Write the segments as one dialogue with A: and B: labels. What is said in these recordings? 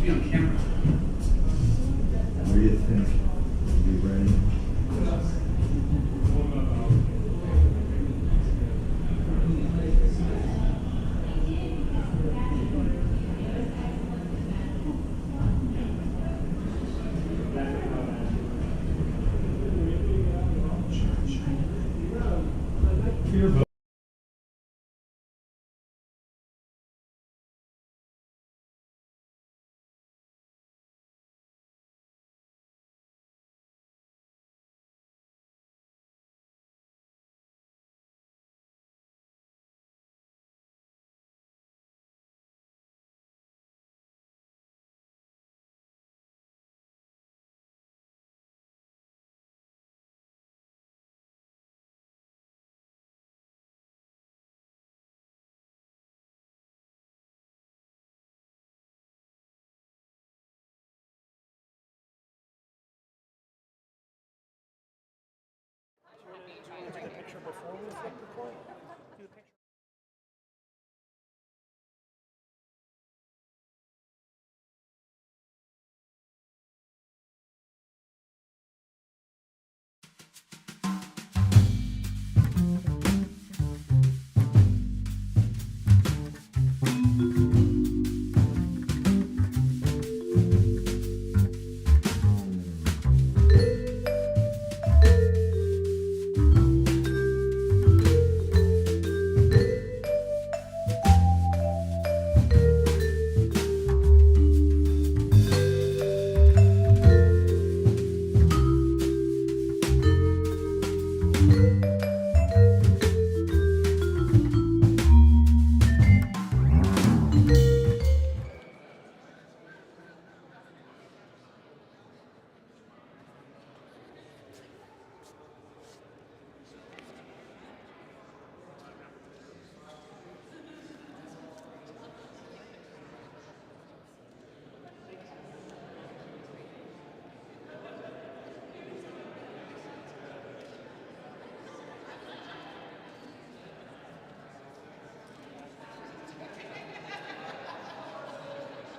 A: Be on camera.
B: What do you think? Are you ready? Your vote.
C: Take a picture before we flip the coin? Do the picture.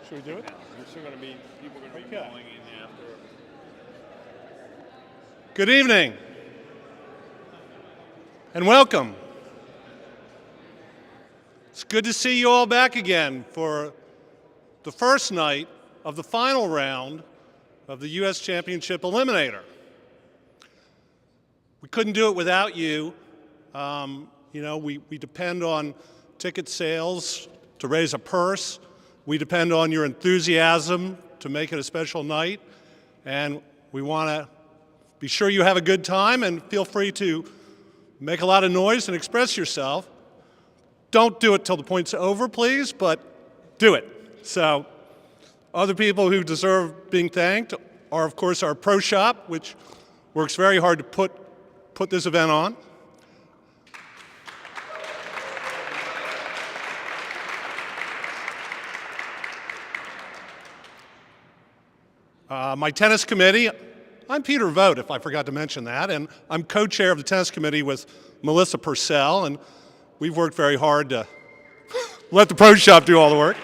C: Should we do it? There's still going to be people going to be calling in after.
D: Good evening and welcome. It's good to see you all back again for the first night of the final round of the U.S. Championship Eliminator. We couldn't do it without you. We depend on ticket sales to raise a purse. We depend on your enthusiasm to make it a special night, and we want to be sure you have a good time, and feel free to make a lot of noise and express yourself. Don't do it till the point's over, please, but do it. So other people who deserve being thanked are, of course, our Pro Shop, which works very hard to put this event on. My tennis committee, I'm Peter Vogt, if I forgot to mention that, and I'm co-chair of the tennis committee with Melissa Purcell, and we've worked very hard to let the Pro Shop do all the work.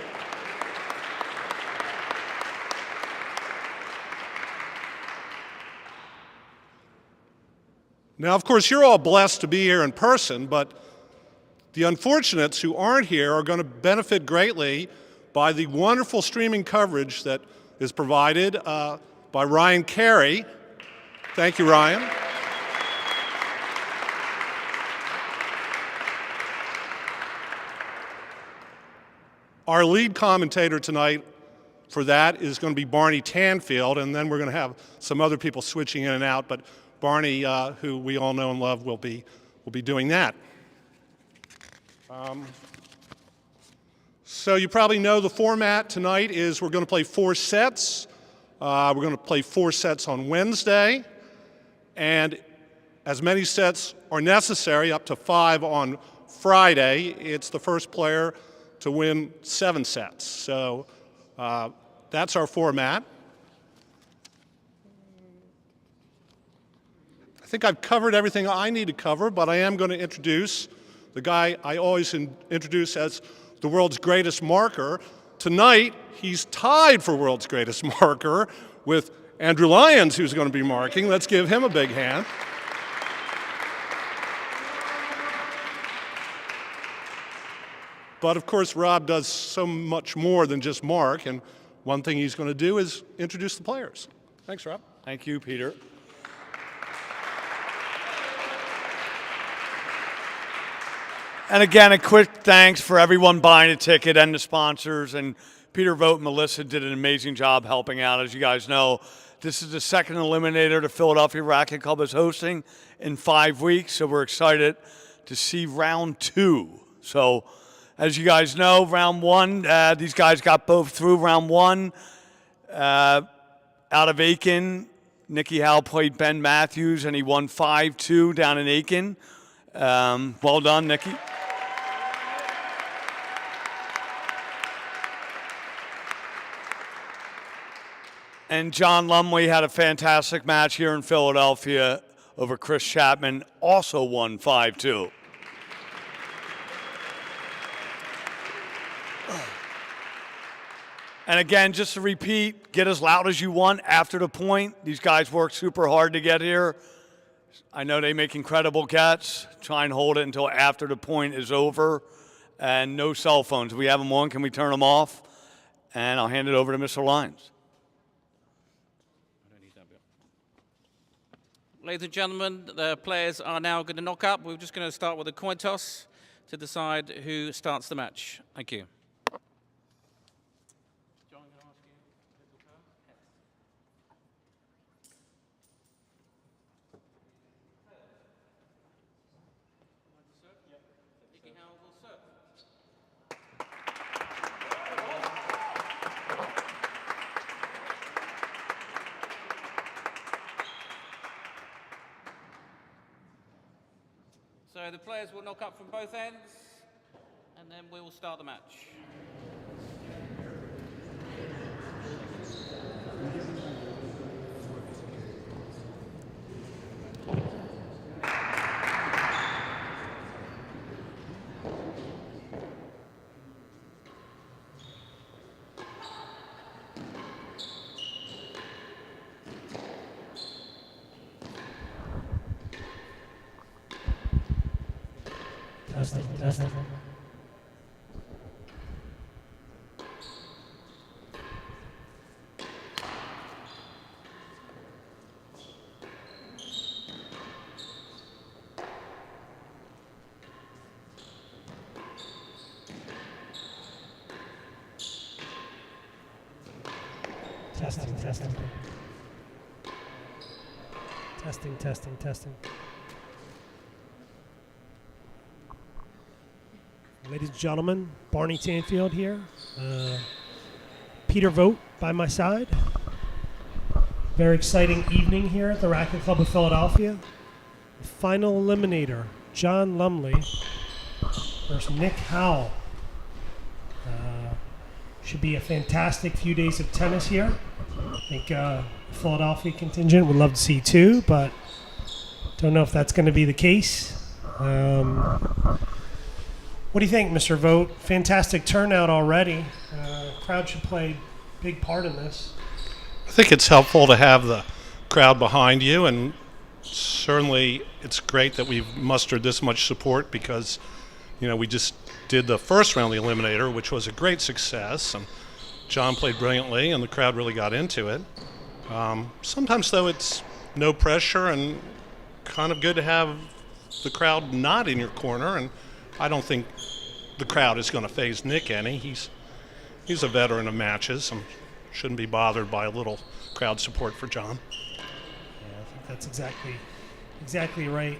D: Now, of course, you're all blessed to be here in person, but the unfortunates who aren't here are going to benefit greatly by the wonderful streaming coverage that is provided by Ryan Carey. Thank you, Ryan. Our lead commentator tonight for that is going to be Barney Tanfield, and then we're going to have some other people switching in and out, but Barney, who we all know and love, will be doing that. So you probably know the format tonight is we're going to play 4 sets. We're going to play 4 sets on Wednesday, and as many sets are necessary, up to 5 on Friday. It's the first player to win 7 sets. So that's our format. I think I've covered everything I need to cover, but I am going to introduce the guy I always introduce as the world's greatest marker. Tonight, he's tied for world's greatest marker with Andrew Lyons, who's going to be marking. Let's give him a big hand. But of course, Rob does so much more than just mark, and one thing he's going to do is introduce the players. Thanks, Rob.
E: Thank you, Peter. And again, a quick thanks for everyone buying a ticket and the sponsors. And Peter Vogt and Melissa did an amazing job helping out. As you guys know, this is the second Eliminator the Philadelphia Racquet Club is hosting in 5 weeks. So we're excited to see round 2. So as you guys know, round 1, these guys got both through round 1. Out of Aiken, Nicky Howell played Ben Matthews, and he won 5-2 down in Aiken. Well done, Nicky. And John Lumley had a fantastic match here in Philadelphia over Chris Chapman, also won 5-2. And again, just to repeat, get as loud as you want after the point. These guys work super hard to get here. I know they make incredible gets. Try and hold it until after the point is over. And no cell phones. We have them on. Can we turn them off? And I'll hand it over to Mr. Lyons.
A: Ladies and gentlemen, the players are now going to knock up. We're just going to start with a coin toss to decide who starts the match. Thank you. John, can I ask you a little turn? Nicky Howell will serve. So the players will knock up from both ends, and then we will start the match.
F: Testing. Testing. Ladies and gentlemen, Barney Tanfield here. Peter Vogt by my side. Very exciting evening here at the Racquet Club of Philadelphia. The final eliminator, John Lumley versus Nick Howell. Should be a fantastic few days of tennis here. I think the Philadelphia contingent would love to see 2, but don't know if that's going to be the case. What do you think, Mr. Vogt? Fantastic turnout already. Crowd should play a big part in this.
D: I think it's helpful to have the crowd behind you, and certainly it's great that we've mustered this much support because, we just did the first round of the Eliminator, which was a great success, and John played brilliantly, and the crowd really got into it. Sometimes, though, it's no pressure and kind of good to have the crowd not in your corner, and I don't think the crowd is going to faze Nick any. He's a veteran of matches and shouldn't be bothered by a little crowd support for John.
F: Yeah, I think that's exactly exactly right.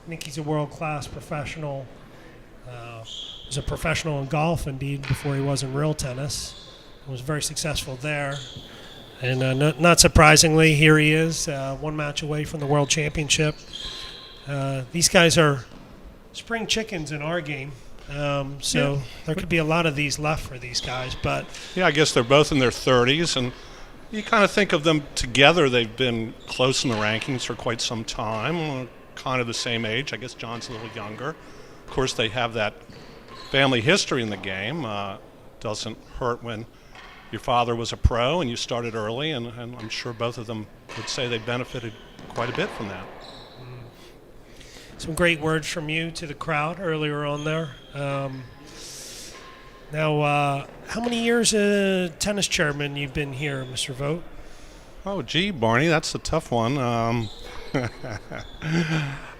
F: Nicky's a world-class professional. Was a professional in golf, indeed, before he was in real tennis. Was very successful there. And not surprisingly, here he is, one match away from the World Championship. These guys are spring chickens in our game. So there could be a lot of these left for these guys. But
D: Yeah, I guess they're both in their 30s, and you kind of think of them together. They've been close in the rankings for quite some time, kind of the same age. I guess John's a little younger. Of course, they have that family history in the game. Doesn't hurt when your father was a pro and you started early, and I'm sure both of them would say they benefited quite a bit from that.
F: some great words from you to the crowd earlier on there. Now, how many years tennis chairman you've been here, Mr. Vogt?
D: Oh, gee, Barney, that's a tough one.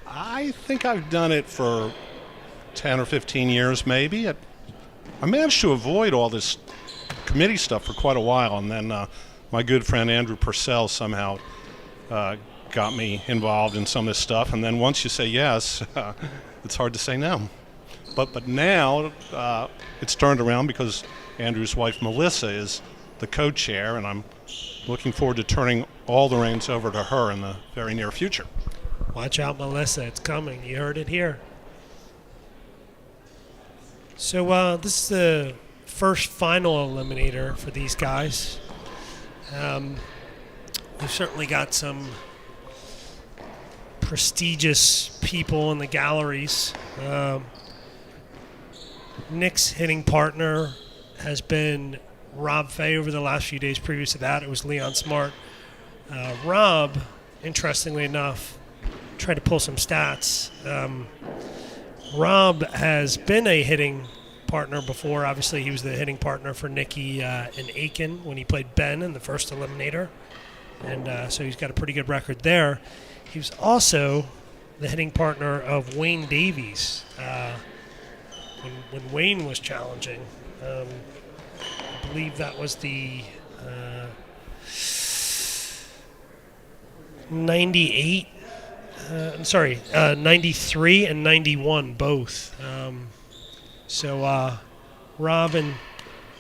D: I think I've done it for 10 or 15 years, maybe. I managed to avoid all this committee stuff for quite a while, and then my good friend Andrew Purcell somehow got me involved in some of this stuff. And then once you say yes, it's hard to say no. But now it's turned around because Andrew's wife Melissa is the co-chair, and I'm looking forward to turning all the reins over to her in the very near future.
F: Watch out, Melissa. It's coming. You heard it here. So this is the first final eliminator for these guys. We've certainly got some prestigious people in the galleries. Nick's hitting partner has been Rob Fay over the last few days. Previous to that, it was Leon Smart. Rob, interestingly enough, tried to pull some stats. Rob has been a hitting partner before. Obviously, he was the hitting partner for Nicky in Aiken when he played Ben in the first eliminator. And so he's got a pretty good record there. He was also the hitting partner of Wayne Davies when Wayne was challenging. I believe that was the 98. 93 and 91 both. So Rob in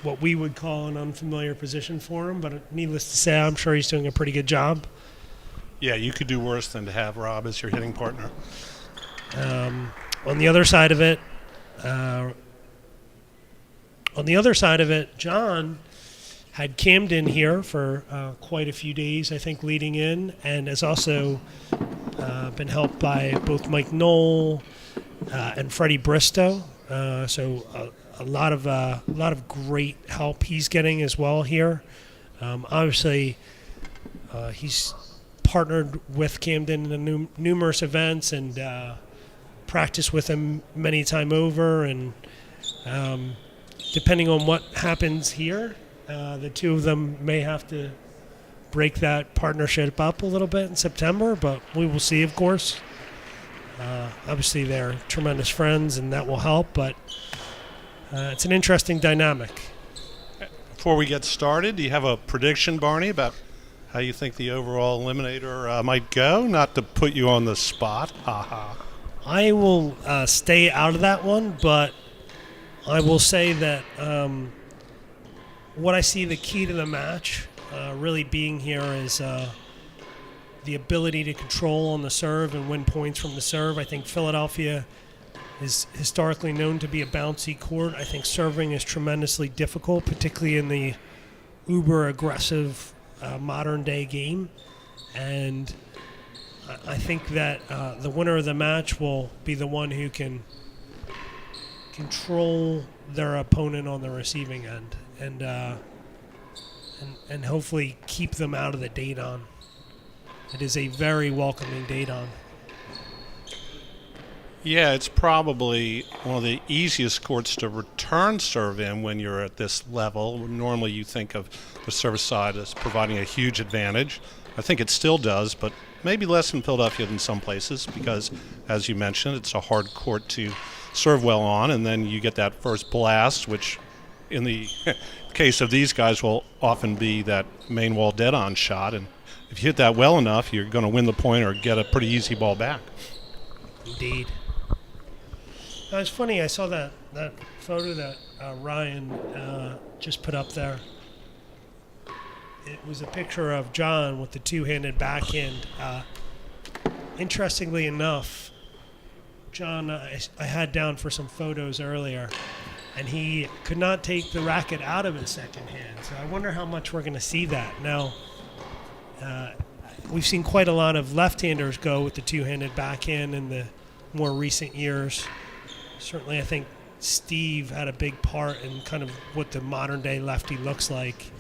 F: what we would call an unfamiliar position for him, but needless to say, I'm sure he's doing a pretty good job.
D: Yeah, you could do worse than to have Rob as your hitting partner.
F: On the other side of it, John had Camden here for quite a few days, I think, leading in, and has also been helped by both Mike Knoll and Freddie Bristow. So a lot of great help he's getting as well here. Obviously, he's partnered with Camden in numerous events and practiced with him many times over. And depending on what happens here, the two of them may have to break that partnership up a little bit in September, but we will see, of course. Obviously, they're tremendous friends, and that will help, but it's an interesting dynamic.
D: Before we get started, do you have a prediction, Barney, about how you think the overall eliminator might go? Not to put you on the spot.
F: I will stay out of that one, but I will say that what I see the key to the match really being here is the ability to control on the serve and win points from the serve. I think Philadelphia is historically known to be a bouncy court. I think serving is tremendously difficult, particularly in the uber aggressive modern day game. And I think that the winner of the match will be the one who can control their opponent on the receiving end and hopefully keep them out of the date-on. It is a very welcoming date-on.
D: Yeah, it's probably one of the easiest courts to return serve in when you're at this level. Normally you think of the service side as providing a huge advantage. I think it still does, but maybe less in Philadelphia than some places because, as you mentioned, it's a hard court to serve well on, and then you get that first blast, which in the case of these guys will often be that main wall dead-on shot, and if you hit that well enough, you're going to win the point or get a pretty easy ball back.
F: Indeed. It's funny, I saw that photo that Ryan just put up there. It was a picture of John with the two-handed backhand. Interestingly enough, John, I had down for some photos earlier, and he could not take the racket out of his second hand. So I wonder how much we're going to see that. Now, we've seen quite a lot of left-handers go with the two-handed backhand in the more recent years. Certainly, I think Steve had a big part in kind of what the modern-day lefty looks like.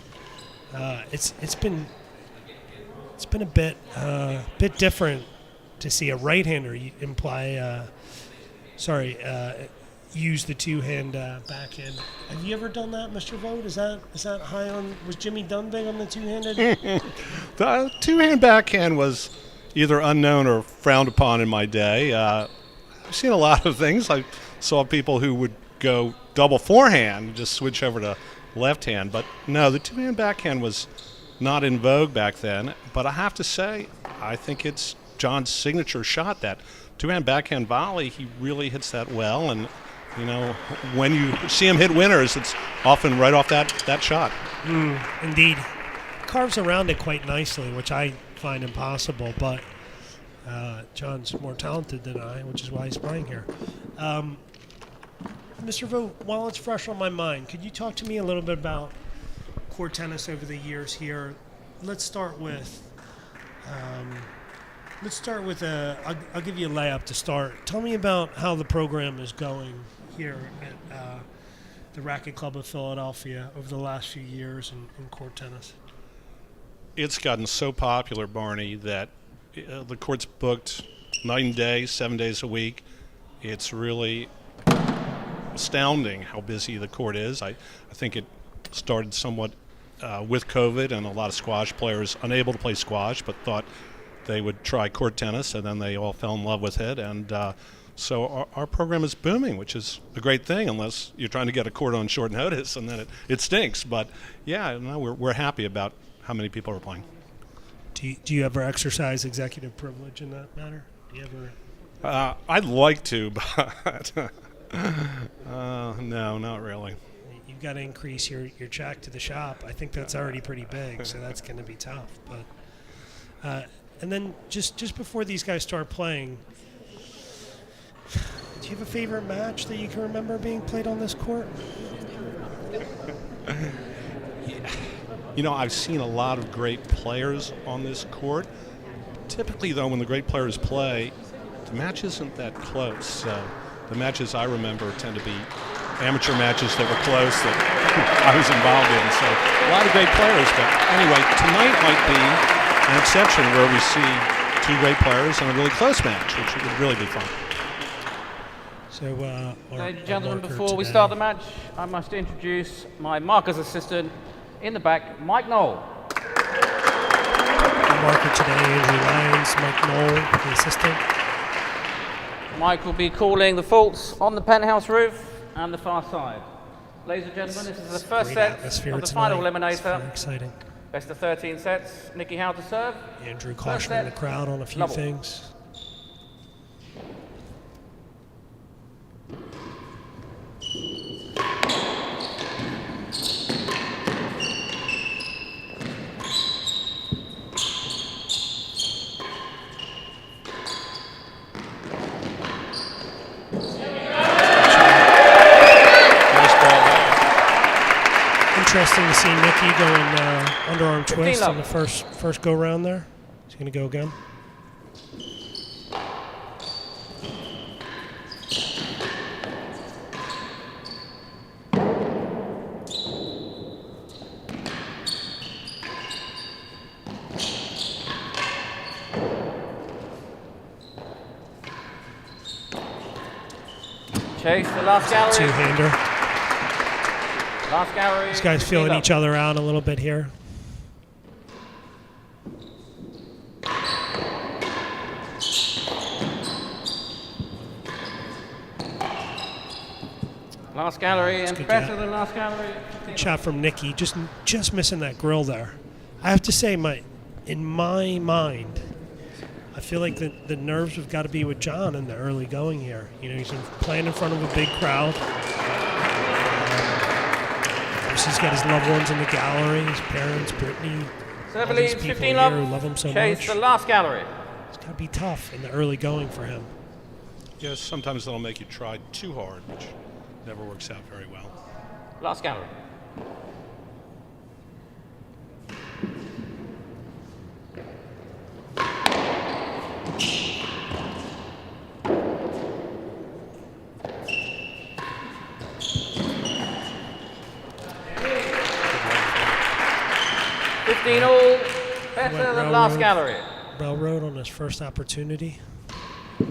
F: It's been a bit different to see a right-hander use the two-hand backhand. Have you ever done that, Mr. Vogt? Is that high on? Was Jimmy Dunn big on the two-handed?
D: The two-hand backhand was either unknown or frowned upon in my day. I've seen a lot of things. I saw people who would go double forehand, just switch over to left hand. But no, the two-hand backhand was not in vogue back then. But I have to say, I think it's John's signature shot, that two-hand backhand volley. He really hits that well, and when you see him hit winners, it's often right off that shot.
F: Indeed. Carves around it quite nicely, which I find impossible, but John's more talented than I, which is why he's playing here. Mr. Vogt, while it's fresh on my mind, could you talk to me a little bit about court tennis over the years here? Let's start with I'll give you a layup to start. Tell me about how the program is going here at the Racquet Club of Philadelphia over the last few years in court tennis.
D: It's gotten so popular, Barney, that the court's booked night and day, 7 days a week. It's really astounding how busy the court is. I think it started somewhat with COVID, and a lot of squash players unable to play squash but thought they would try court tennis, and then they all fell in love with it. And so our program is booming, which is a great thing, unless you're trying to get a court on short notice, and then it stinks. But yeah, no, we're happy about how many people are playing.
F: Do you ever exercise executive privilege in that matter? Do you ever?
D: I'd like to, but no, not really.
F: You've got to increase your check to the shop. I think that's already pretty big, so that's going to be tough. But and then just before these guys start playing, do you have a favorite match that you can remember being played on this court?
D: I've seen a lot of great players on this court. Typically, though, when the great players play, the match isn't that close. So the matches I remember tend to be amateur matches that were close that I was involved in. So a lot of great players. But anyway, tonight might be an exception where we see two great players in a really close match, which would really be fun.
F: So,
A: ladies and gentlemen, before we start the match, I must introduce my marker's assistant in the back, Mike Knoll.
F: The marker today, Andrew Lyons, Mike Knoll, the assistant.
A: Mike will be calling the faults on the penthouse roof and the far side. Ladies and gentlemen, this is the first set of the final eliminator.
F: Very exciting.
A: Best of 13 sets. Nicky Howell to serve.
F: Andrew cautioning the crowd on a few things. Interesting to see Nicky going underarm twist on the first go round there. He's going to go again.
A: Chase the last gallery.
F: Two-hander.
A: Last gallery.
F: These guys feeling each other out a little bit here.
A: Last gallery and better than last gallery.
F: Good shot from Nicky. Just missing that grill there. I have to say, in my mind, I feel like the nerves have got to be with John in the early going here. You know, he's playing in front of a big crowd. He's got his loved ones in the gallery, his parents, Brittany, all these people
A: 15
F: here
A: love.
F: who love him so
A: Chase
F: much.
A: the last gallery.
F: It's got to be tough in the early going for him.
D: Yes, sometimes they'll make you try too hard, which never works out very well.
A: Last gallery. All better than last gallery.
F: Railroad on his first opportunity. Close.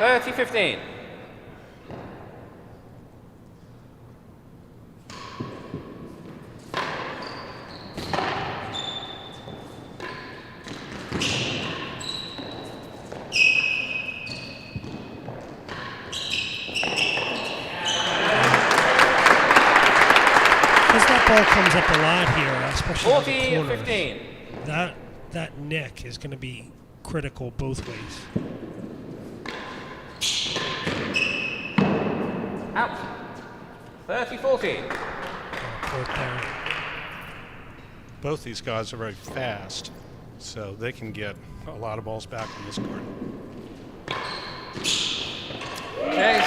A: 30-15.
F: Ball comes up a lot here, especially on the corners.
A: 40-15.
F: That nick is going to be critical both ways.
A: Out. 30-40.
D: Both these guys are very fast, so they can get a lot of balls back on this court.
A: Chase.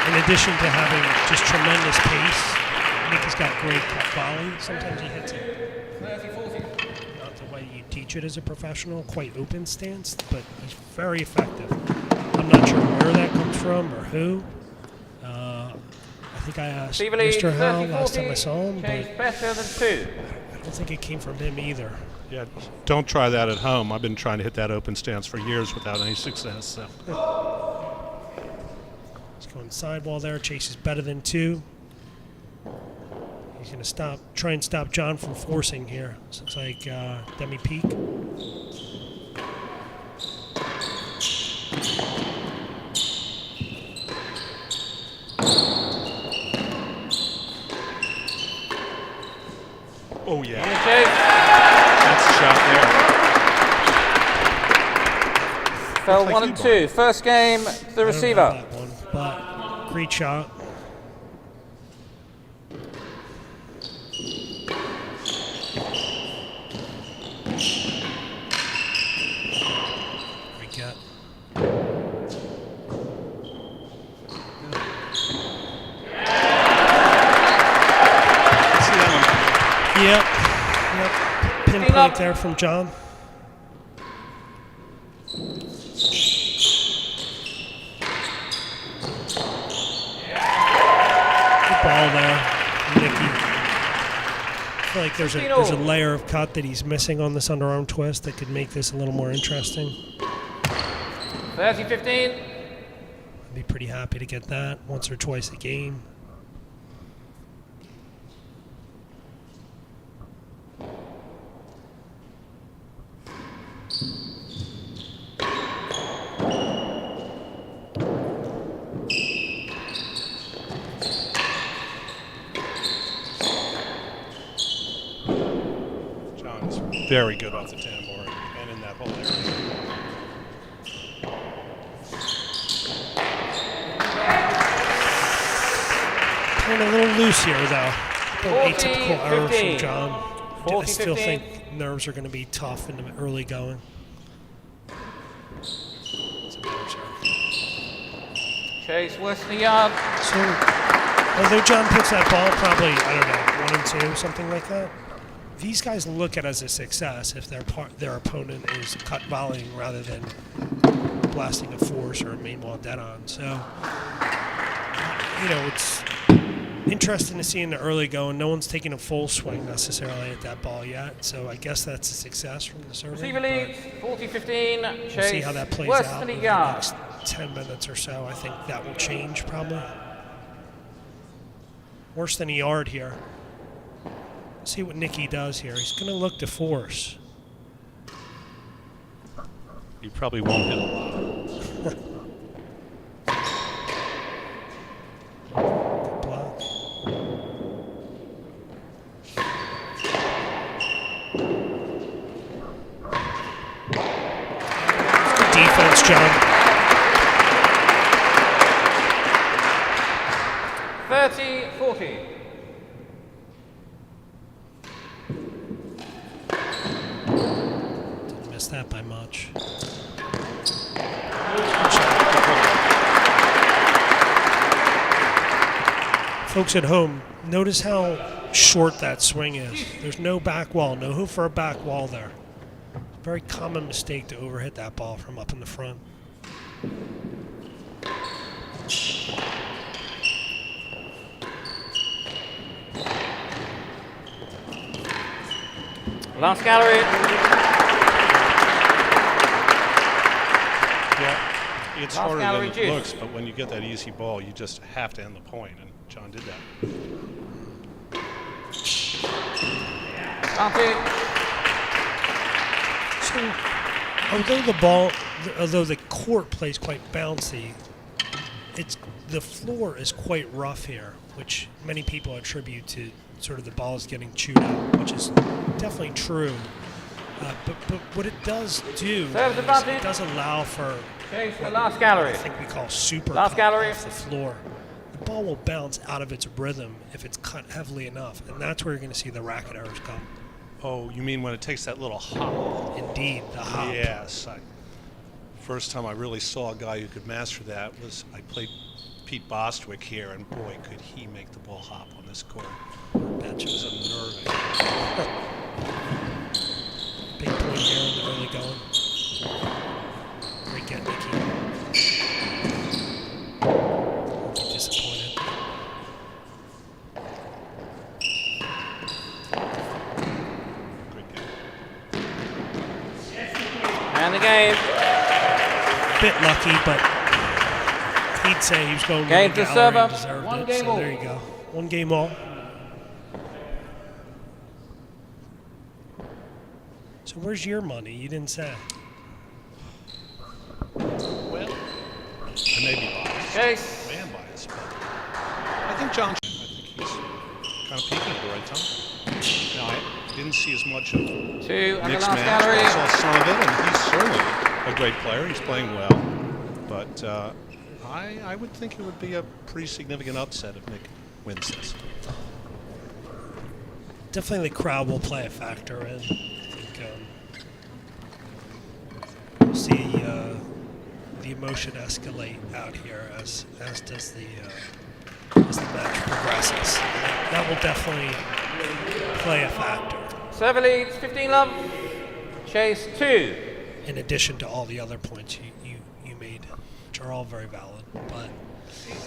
F: In addition to having just tremendous pace, Nick has got great cut volley. Sometimes he hits it
A: 30-40.
F: not the way you teach it as a professional, quite open stance, but he's very effective. I'm not sure where that comes from or who. I think I asked Mr. Howell last time I saw him, but
A: better than 2.
F: I don't think it came from him either.
D: Yeah, don't try that at home. I've been trying to hit that open stance for years without any success. So.
F: He's going sidewall there. Chase is better than 2. He's going to try and stop John from forcing here. So it's like demi peak.
D: Oh, yeah. That's a shot there.
A: Fell 1 and 2. First game, the receiver.
F: I don't know that one, but great shot. Great cut. Yep. Pinpoint there from John. Good ball there, Nicky. I feel like there's a layer of cut that he's missing on this underarm twist that could make this a little more interesting.
A: 30-15.
F: I'd be pretty happy to get that once or twice a game.
D: John's very good off the tambour and in that whole area.
F: Playing a little loose here, though. Atypical error from John. I still
A: 40-15.
F: think nerves are going to be tough in the early going.
A: Chase Western yard.
F: So, although John puts that ball probably, I don't know, 1 and 2, something like that, these guys look at it as a success if their opponent is cut volleying rather than blasting a force or a main wall dead on. So, you know, it's interesting to see in the early going. No one's taking a full swing necessarily at that ball yet, so I guess that's a success from the server.
A: Receiver leads 40-15. Chase
F: We'll see how that plays out in the next 10 minutes or so. I think that will change probably. Worse than a yard here. See what Nicky does here. He's going to look to force.
D: You probably won't hit a lot.
A: 30-40.
F: Didn't miss that by much. Folks at home, notice how short that swing is. There's no back wall, no hoop for a back wall there. Very common mistake to overhit that ball from up in the front.
A: Last gallery.
D: Yeah, it's
A: Last
D: harder
A: gallery
D: than it
A: juice.
D: looks, but when you get that easy ball, you just have to end the point, and John did that.
A: Bounty.
F: So, although the court plays quite bouncy, the floor is quite rough here, which many people attribute to sort of the balls getting chewed up, which is definitely true. But what it does do is
A: Serves advantage.
F: it does allow for
A: Chase the last gallery.
F: I think we call super
A: Last
F: cut
A: gallery.
F: off the floor. The ball will bounce out of its rhythm if it's cut heavily enough, and that's where you're going to see the racket errors come.
D: Oh, you mean when it takes that little hop?
F: Indeed, the hop.
D: Yes. First time I really saw a guy who could master that was I played Pete Bostwick here, and boy, could he make the ball hop on this court.
F: Betcha.
D: It was unnerving.
F: Big point here in the early going. Great get, Nicky. Won't be disappointed.
D: Great game.
A: And the game.
F: Bit lucky, but he'd say he was going
A: Game
F: to the
A: to
F: gallery
A: serve up.
F: and deserved
A: One
F: it.
A: game
F: So
A: all.
F: there you go. One game all. So where's your money? You didn't say.
D: Well, I may be biased.
A: Chase.
D: I am biased, but I think John. I think he's kind of peaking at the right time. Now, I didn't see as much of
A: Two and the
D: Nick's
A: last
D: match, but
A: gallery.
D: I saw some of it, and he's certainly a great player. He's playing well, but I would think it would be a pretty significant upset if Nick wins this.
F: Definitely the crowd will play a factor in. I think we'll see the emotion escalate out here as does the match progresses. That will definitely play a factor.
A: Server leads 15-love. Chase 2.
F: In addition to all the other points you made, which are all very valid. But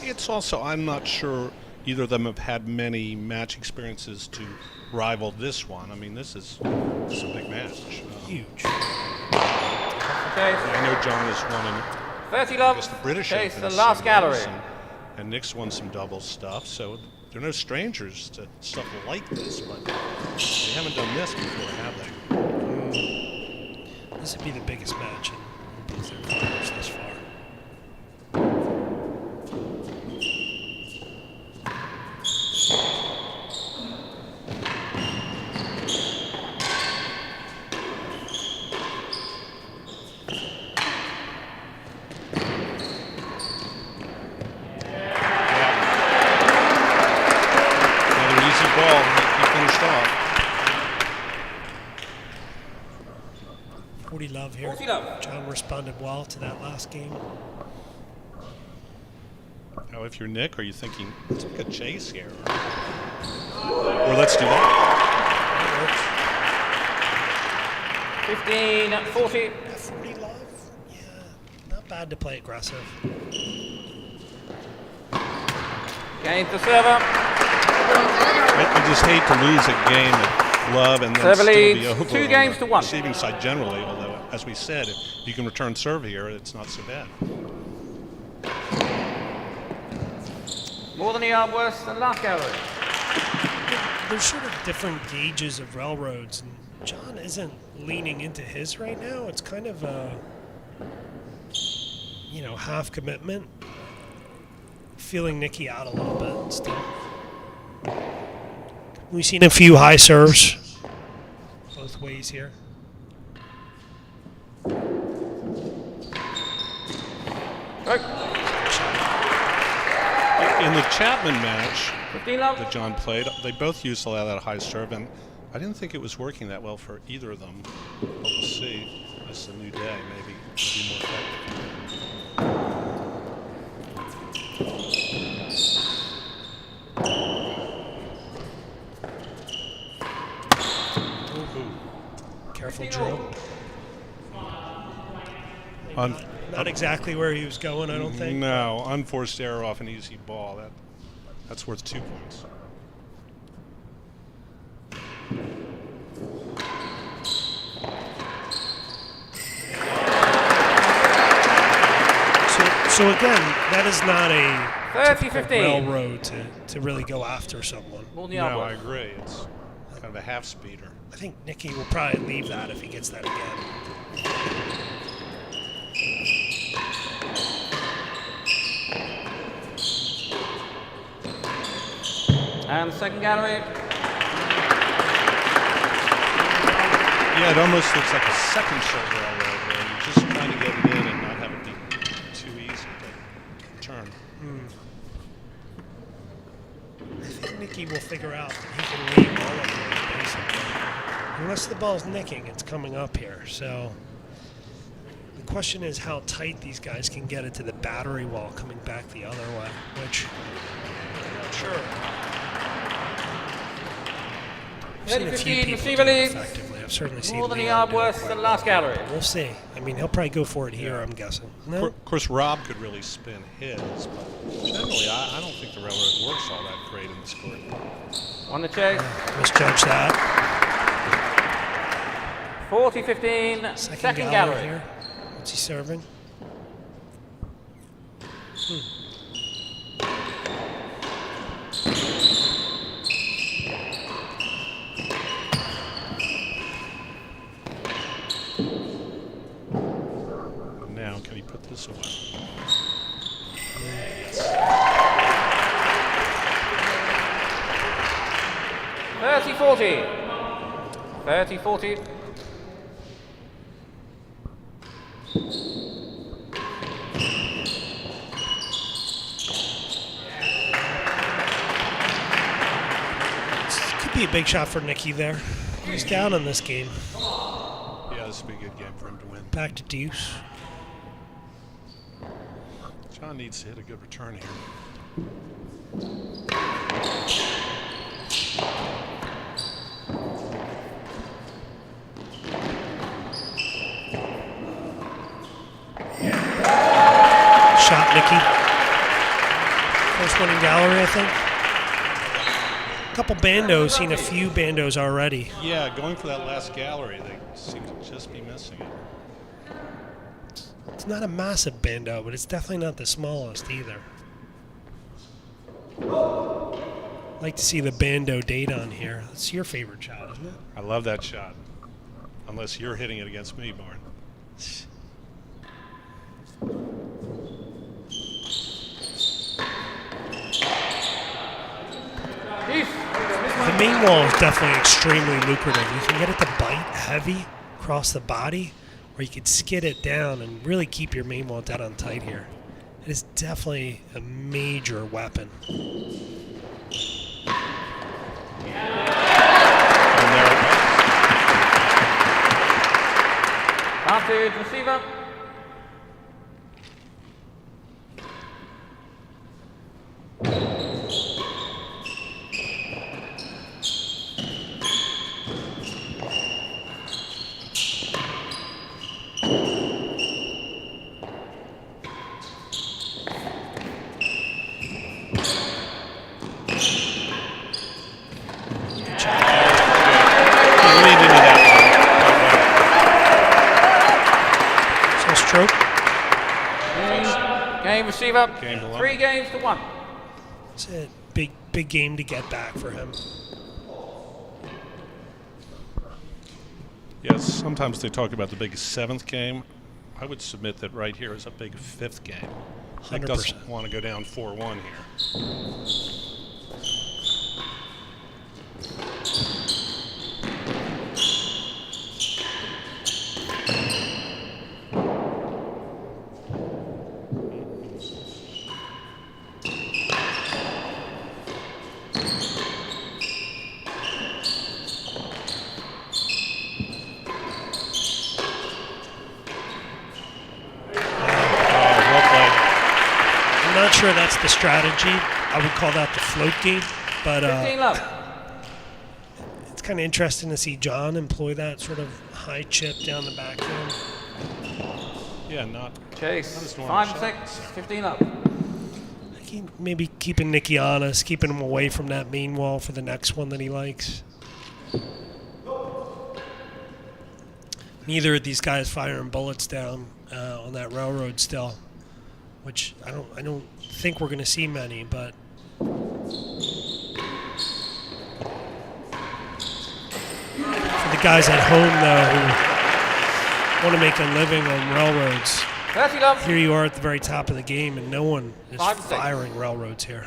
D: It's also, I'm not sure either of them have had many match experiences to rival this one. I mean, this is a big match.
F: huge.
A: Chase.
D: I know John has won in
A: 30-love.
D: I guess the British
A: Chase
D: Open
A: the last
D: singles,
A: gallery.
D: and Nick's won some doubles stuff, so they're no strangers to stuff like this, but they haven't done this before, have they?
F: This would be the biggest match in both their careers thus far.
D: Another easy ball, he finished off.
F: 40 love here.
A: 40 love.
F: John responded well to that last game.
D: Now, if you're Nick, are you thinking, let's make a chase here? Or let's do that?
A: 15-40.
F: 40 love? Yeah, not bad to play aggressive.
A: Game to server.
D: I just hate to lose a game at love and then
A: Server
D: still be
A: leads
D: over
A: 2
D: on
A: games
D: the
A: to 1.
D: receiving side generally, although, as we said, if you can return serve here, it's not so bad.
A: More than a yard worse than last gallery.
F: There's sort of different gauges of railroads, and John isn't leaning into his right now. It's kind of a, half commitment. Feeling Nicky out a little bit still. We've seen a few high serves both ways here.
D: In the Chapman match
A: 15 love.
D: that John played, they both used a lot of that high serve, and I didn't think it was working that well for either of them. But we'll see. It's a new day. Maybe it'll be more effective.
F: Careful, Drew.
D: Un-
F: Not exactly where he was going, I don't think.
D: No, unforced error off an easy ball. That's worth 2 points.
F: So again, that is not a
A: 30-15.
F: railroad to really go after someone.
A: More than the
D: No,
A: elbow.
D: I agree. It's kind of a half speeder.
F: I think Nicky will probably leave that if he gets that again.
A: And second gallery.
D: Yeah, it almost looks like a second shoulder railroad where you're just trying to get it in and not have it be too easy to turn.
F: I think Nicky will figure out that he can leave all of it, basically. Unless the ball's nicking, it's coming up here. So the question is how tight these guys can get it to the battery wall coming back the other way, which I'm not sure. I've seen a few
A: 15,
F: people
A: receiver
F: do it
A: leads.
F: effectively. I've certainly seen
A: More than a
F: Leon
A: yard
F: do it
A: worse
F: quite
A: than
F: well.
A: last gallery.
F: We'll see. I mean, he'll probably go for it here, I'm guessing. No?
D: Of course, Rob could really spin his, but generally, I don't think the railroad works all that great in this court.
A: On the chase.
F: Misjudge that.
A: 40-15. Second gallery.
F: here. What's he serving?
D: Now, can he put this away?
A: 30-40. 30-40.
F: Could be a big shot for Nicky there. He's down in this game.
D: Yeah, this would be a good game for him to win.
F: Back to deuce.
D: John needs to hit a good return here.
F: Shot Nicky. First one in gallery, I think. A couple bandos, seen a few bandos already.
D: Yeah, going for that last gallery, they seem to just be missing it.
F: It's not a massive bando, but it's definitely not the smallest either. Like to see the bando date on here. That's your favorite shot, isn't it?
D: I love that shot. Unless you're hitting it against me, Barn.
F: The main wall is definitely extremely lucrative. You can get it to bite heavy across the body, or you could skid it down and really keep your main wall dead on tight here. It is definitely a major weapon.
A: Advantage receiver.
D: Lead into that
F: So stroke.
A: Game receiver.
D: Game to
A: 3 games to 1.
F: It's a big game to get back for him.
D: Yes, sometimes they talk about the big 7th game. I would submit that right here is a big 5th game. Nick
F: 100%.
D: doesn't want to go down 4-1 here.
F: sure that's the strategy. I would call that the float game. But
A: 15 love.
F: it's kind of interesting to see John employ that sort of high chip down the backhand.
D: Yeah, not
A: Chase.
D: just normal
A: 5
D: shot.
A: 6. 15 up.
F: Maybe keeping Nicky honest, keeping him away from that main wall for the next one that he likes. Neither of these guys firing bullets down on that railroad still, which I don't think we're going to see many, but for the guys at home though who want to make a living on railroads,
A: 30 love.
F: here you are at the very top of the game and no one is
A: 5 6.
F: firing railroads here.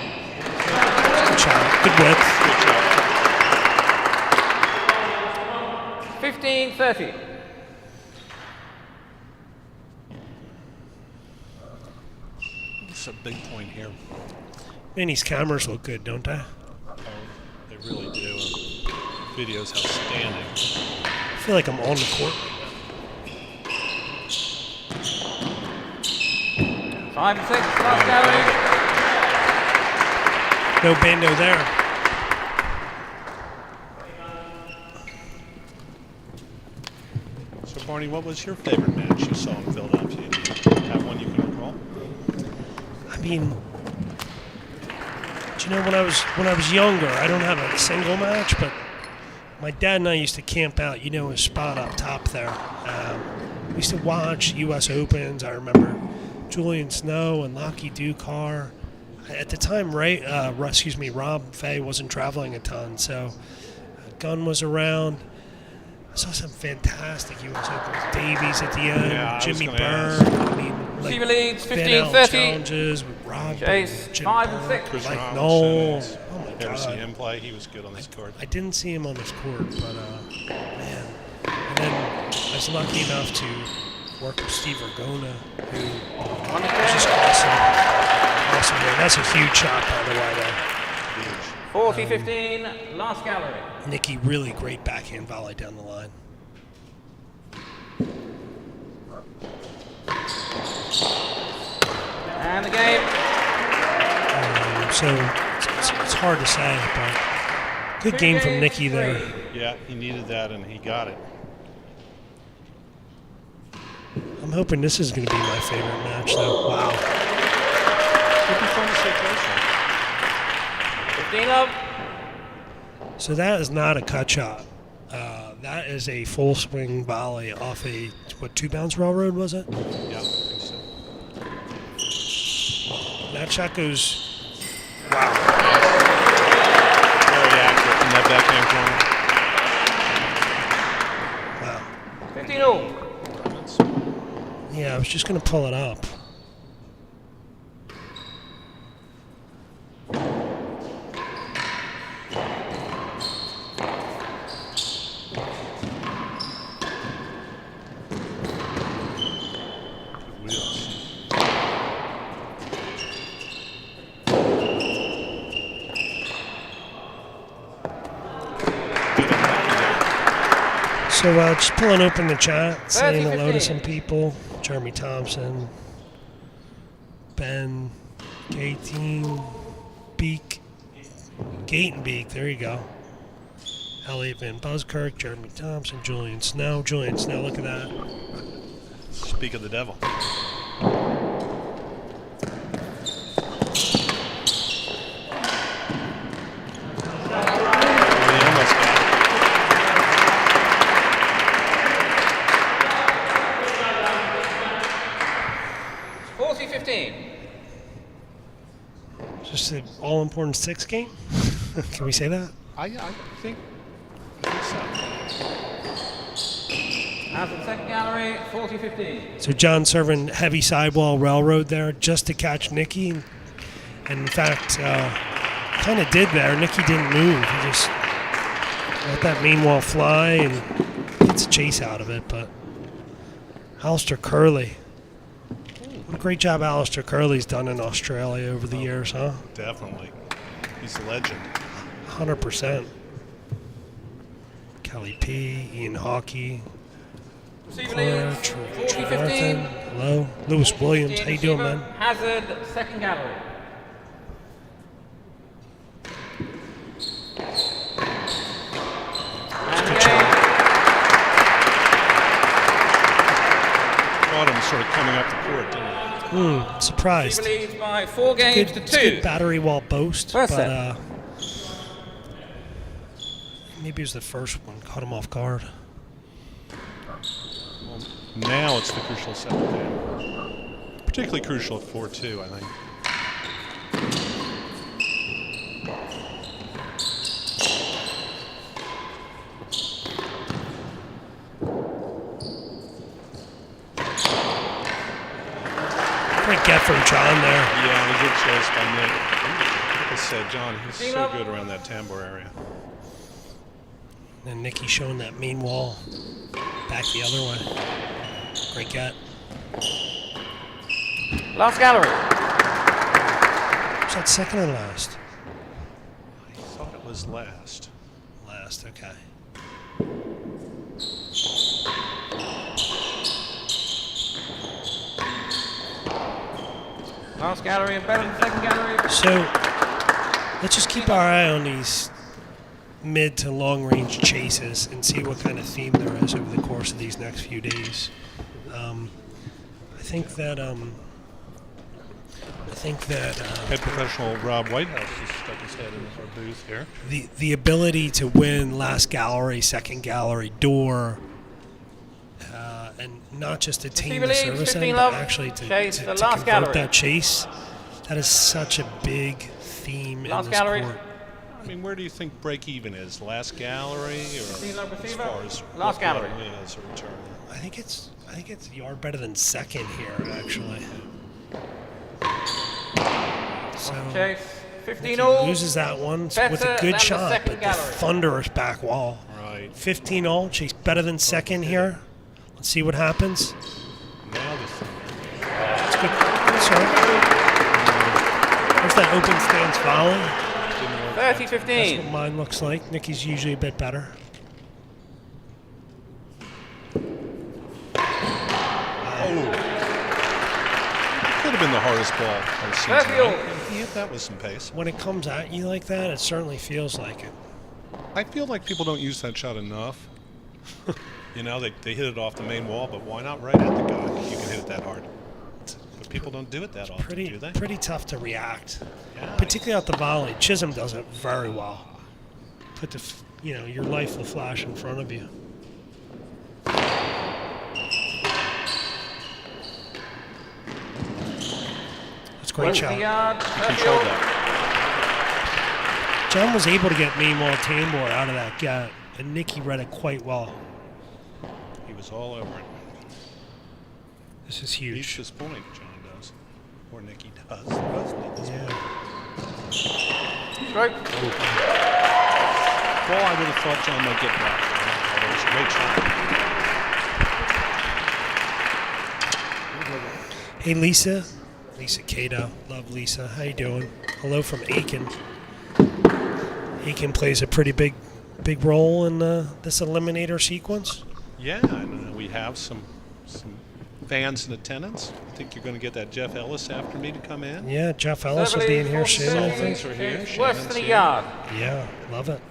F: Good shot. Good width.
A: 15 30.
D: It's a big point here.
F: Man, these cameras look good, don't they?
D: Oh, they really do. Video's outstanding.
F: I feel like I'm on the court.
A: 5 6. Last gallery.
F: No bando there.
D: So, Barney, what was your favorite match you saw in Philadelphia? Do you have one you can recall?
F: I mean, do you know when I was younger, I don't have a single match, but my dad and I used to camp out, a spot up top there. We used to watch U.S. Opens. I remember Julian Snow and Lockie Ducar. At the time, Rob Fay wasn't traveling a ton, so Gunn was around. I saw some fantastic U.S. Opens. Davies at the end,
D: Yeah,
F: Jimmy
D: gonna
F: Byrne.
D: ask.
F: I mean,
A: Receiver leads
F: Van
A: 15
F: Allen
A: 30.
F: challenges with Rob,
A: Chase,
F: Jimmy
A: 5 and
F: Byrne,
A: 6.
D: Chris
F: Mike
D: Robinson
F: Knowles.
D: is-
F: Oh my
D: Ever see
F: God!
D: him play? He was good on this court.
F: I didn't see him on this court, but man. And then I was lucky enough to work with Steve Ergona, who was just awesome man. That's a huge shot, by the way. There.
A: 40 15. Last gallery.
F: Nicky, really great backhand volley down the line.
A: And the game.
F: So it's hard to say, but good game from Nicky there.
D: Yeah, he needed that, and he got it.
F: I'm hoping this is going to be my favorite match, though. Wow.
D: Could be fun to stay close.
A: 15 love.
F: So that is not a cut shot. That is a full swing volley off a, 2-bounce railroad, was it?
D: Yeah, I think so.
F: That shot goes,
D: Very accurate from that backhand corner.
F: wow.
A: 15 all.
F: Yeah, I was just going to pull it up. So just pulling open the chat, saying hello to some people. Jeremy Thompson, Ben, Gaten, Beek, Gatenbeek, there you go. Elliot Van Buskirk, Jeremy Thompson, Julian Snow. Julian Snow, look at that.
D: Speak of the devil. He almost got it.
F: Just an all-important 6 game? Can we say that?
D: I think so.
A: As the second gallery, 40-15.
F: So John serving heavy sidewall railroad there just to catch Nicky. And in fact, kind of did there. Nicky didn't move. He just let that main wall fly and gets a chase out of it. But Alistair Curley. What a great job Alistair Curley's done in Australia over the years, huh?
D: Definitely. He's a legend.
F: 100%. Kelly P, Ian Hockey,
A: Receiver
F: Cora,
A: leads,
F: Jonathan.
A: 40-15.
F: Hello. Lewis Williams, how you doing, man?
A: Hazard, second gallery. And
F: Good
A: game.
D: Caught him sort of coming up the court, didn't he?
F: Surprised.
A: Receiver leads by 4 games to
F: It's a good
A: 2.
F: battery wall boast,
A: First
F: but
A: set.
F: maybe it was the first one. Caught him off guard.
D: Now it's the crucial second game. Particularly crucial at 4-2, I think.
F: Great get from John there.
D: Yeah, a good choice by Nick. Like I said, John, he's so good around that tambour area.
F: And Nicky showing that mean wall back the other way. Great get.
A: Last gallery.
F: Was that second or last?
D: I thought it was last.
F: Last, okay.
A: Last gallery and better than second gallery.
F: So let's just keep our eye on these mid to long range chases and see what kind of theme there is over the course of these next few days. I think that
D: Head professional Rob Whitehouse has stuck his head in our booth here.
F: the ability to win last gallery, second gallery, door, and not just attain the
A: Receiver leads,
F: service
A: 15
F: end,
A: love.
F: but actually to
A: Chase, the last
F: convert
A: gallery.
F: that chase. That is such a big theme
A: Last
F: in this
A: gallery.
F: court.
D: I mean, where do you think break even is? Last gallery or
A: love
D: as
A: receiver.
D: far as
A: Last
D: what
A: gallery.
D: we win as a return?
F: I think it's a yard better than second here, actually. So
A: Chase, 15
F: he
A: all.
F: loses that one with
A: Better
F: a
A: than
F: good
A: the
F: shot,
A: second
F: but
A: gallery.
F: the thunderous back wall.
D: Right.
F: 15 all. Chase better than second here. Let's see what happens.
D: Now the thing.
F: It's good. Good serve. There's that open stance volley. That's
A: 30-15.
F: what mine looks like. Nicky's usually a bit better.
D: Could have been the hardest ball I've seen
A: That's
D: tonight.
A: yours.
D: He hit that with some pace.
F: When it comes at you like that, it certainly feels like it.
D: I feel like people don't use that shot enough. You know, they hit it off the main wall, but why not right at the guy if you can hit it that hard? But people don't do it that often, do they?
F: Pretty tough to react,
D: Yeah.
F: particularly at the volley. Chisholm does it very well. Put the, your life will flash in front of you. That's a great
A: West the
F: shot.
A: yard.
D: Controlled
A: 30
D: that.
F: John was able to get meanwhile Tambor out of that gap, and Nicky read it quite well.
D: He was all over it.
F: This is
D: He reached
F: huge.
D: this point, John does. Or Nicky does. Both need this point.
A: Stroke.
D: Ball I would have thought John might get back. It was a great shot.
F: Hey Lisa Cato, love Lisa. How you doing? Hello from Aiken. Aiken plays a pretty big role in this Eliminator sequence.
D: Yeah, and we have some fans in attendance. I think you're going to get that Jeff Ellis after me to come in.
F: Yeah, Jeff Ellis will be in here soon, I think.
D: Are here.
A: Worse
D: Shannon's
A: than a
D: here.
A: yard.
F: Yeah, love it.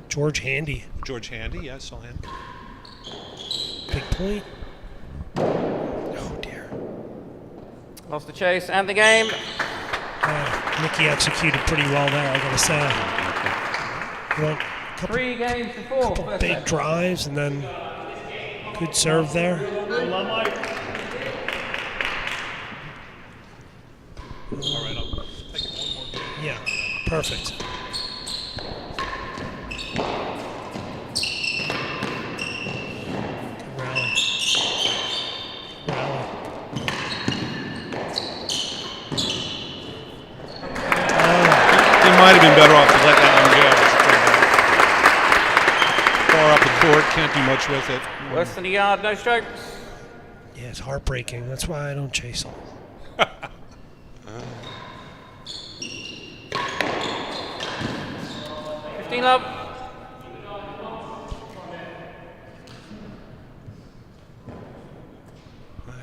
F: George Handy,
D: George Handy, yeah, I saw him.
F: big point. Oh dear.
A: Lost the chase and the game.
F: Nicky executed pretty well there, I gotta say. Went a couple
A: 3 games to 4. First
F: big
A: set.
F: drives and then good serve there.
D: All right, I'll take it one more game.
F: Yeah, perfect. Good rally. Rally.
D: He might have been better off to let that one go. Far up the court, can't do much with it.
A: Worse than a yard, no strokes.
F: Yeah, it's heartbreaking. That's why I don't chase them.
A: 15 love.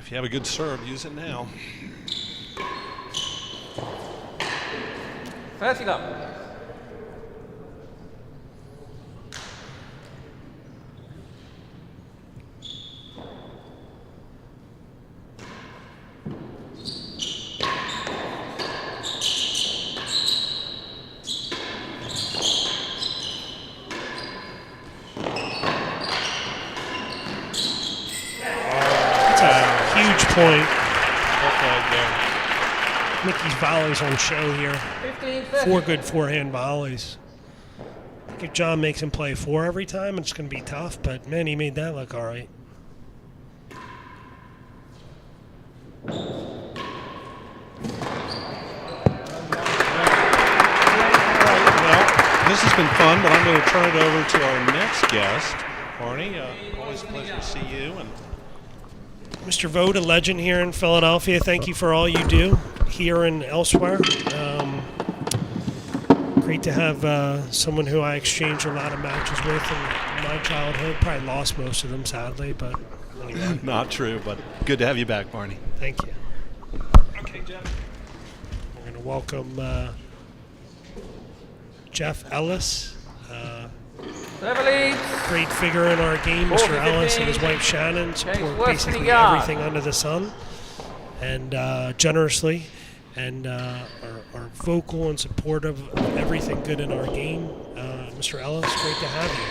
D: If you have a good serve, use it now.
A: 30 love.
F: Point. Mickey's volleys on show here.
A: 15,
F: 4 good forehand volleys. I think if John makes him play 4 every time, it's going to be tough, but man, he made that look all right.
D: This has been fun, but I'm going to turn it over to our next guest, Barney. Always a pleasure to see you. And
F: Mr. Vogt, a legend here in Philadelphia. Thank you for all you do here and elsewhere. Great to have someone who I exchanged a lot of matches with in my childhood. Probably lost most of them, sadly, but anyway.
D: Not true, but good to have you back, Barney.
F: Thank you. Okay, Jeff. We're going to welcome Jeff Ellis. Great figure in our game, Mr. Ellis and his wife Shannon support basically everything under the sun, and generously, and are vocal and supportive of everything good in our game. Mr. Ellis, great to have you.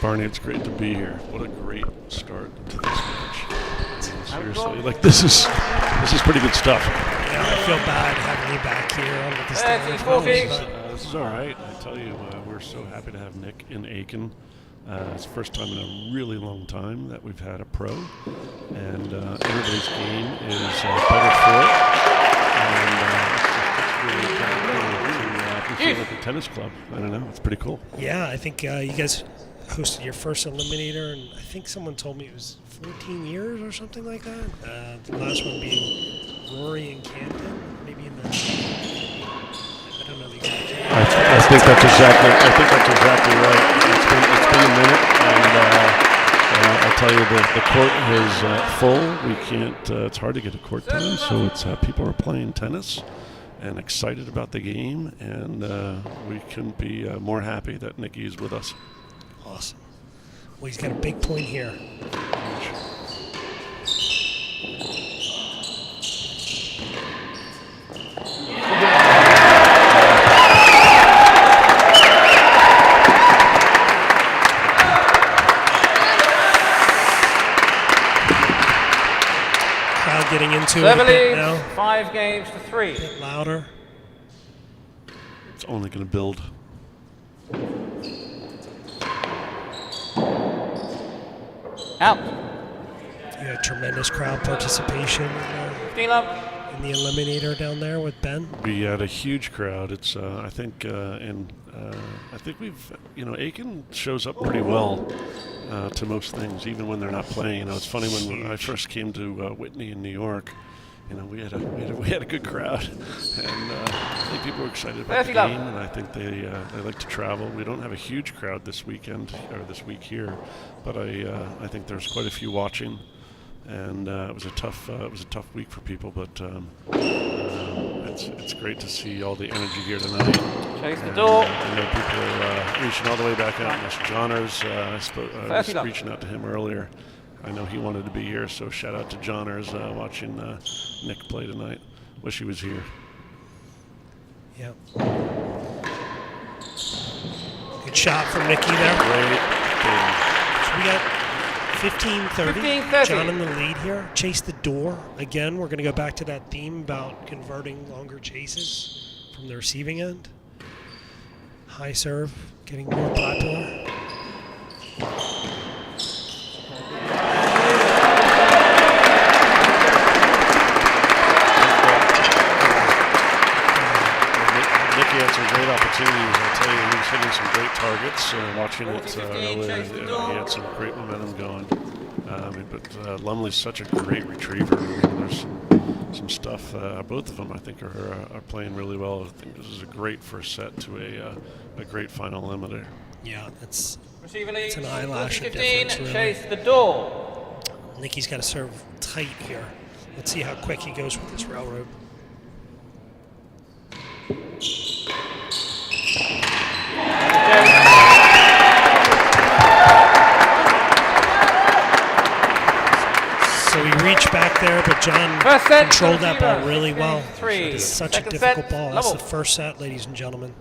G: Barney, it's great to be here. What a great start to this match. Seriously, like this is pretty good stuff.
F: Yeah, I feel bad having you back here on this time.
G: This is all right. I tell you, we're so happy to have Nick in Aiken. It's the first time in a really long time that we've had a pro, and everybody's game is better for it. And it's really feel like a tennis club. I don't know. It's pretty cool.
F: Yeah, I think you guys hosted your first Eliminator, and I think someone told me it was 14 years or something like that. The last one being Rory and Camden, maybe in the. I don't know the exact.
G: I think that's exactly right. It's been a minute, and I tell you, the court is full. We can't. It's hard to get a court time, so it's people are playing tennis and excited about the game, and we couldn't be more happy that Nicky is with us.
F: Awesome. Well, he's got a big point here. Crowd getting into it a bit now.
A: 5 games to 3.
F: A bit louder.
G: It's only going to build.
A: Out.
F: You had tremendous crowd participation in the Eliminator down there with Ben.
G: We had a huge crowd. It's I think we've Aiken shows up pretty well to most things, even when they're not playing. It's funny when I first came to Whitney in New York. We had a good crowd, and I think people were excited about the game, and I think they like to travel. We don't have a huge crowd this weekend or this week here, but I think there's quite a few watching, and it was a tough week for people, but it's great to see all the energy here tonight.
A: Chase the door.
G: I know people are reaching all the way back out. Mr. Johners, I was reaching out to him earlier. I know he wanted to be here, so shout out to Johners watching Nick play tonight. Wish he was here.
F: Yep. Good shot from Nicky there.
G: Great.
F: So we got 15-30.
A: 15-30.
F: John in the lead here. Chase the door. Again, we're going to go back to that theme about converting longer chases from the receiving end. High serve getting more popular.
G: Nicky had some great opportunities. I tell you, he was hitting some great targets. Watching it
A: 40-15,
G: earlier,
A: chase the
G: he
A: door.
G: had some great momentum going. But Lumley's such a great retriever. I mean, there's some stuff. Both of them, I think, are playing really well. I think this is a great first set to a great final eliminator.
F: Yeah, it's
A: Receiver lead,
F: an eyelash of
A: 40-15,
F: difference, really.
A: chase the door.
F: Nicky's got to serve tight here. Let's see how quick he goes with this railroad. So he reached back there, but John
A: First set,
F: controlled that ball
A: receiver,
F: really well.
A: 3.
F: It's such
A: Second
F: a difficult
A: set,
F: ball. That's
A: level.
F: the first set, ladies and gentlemen.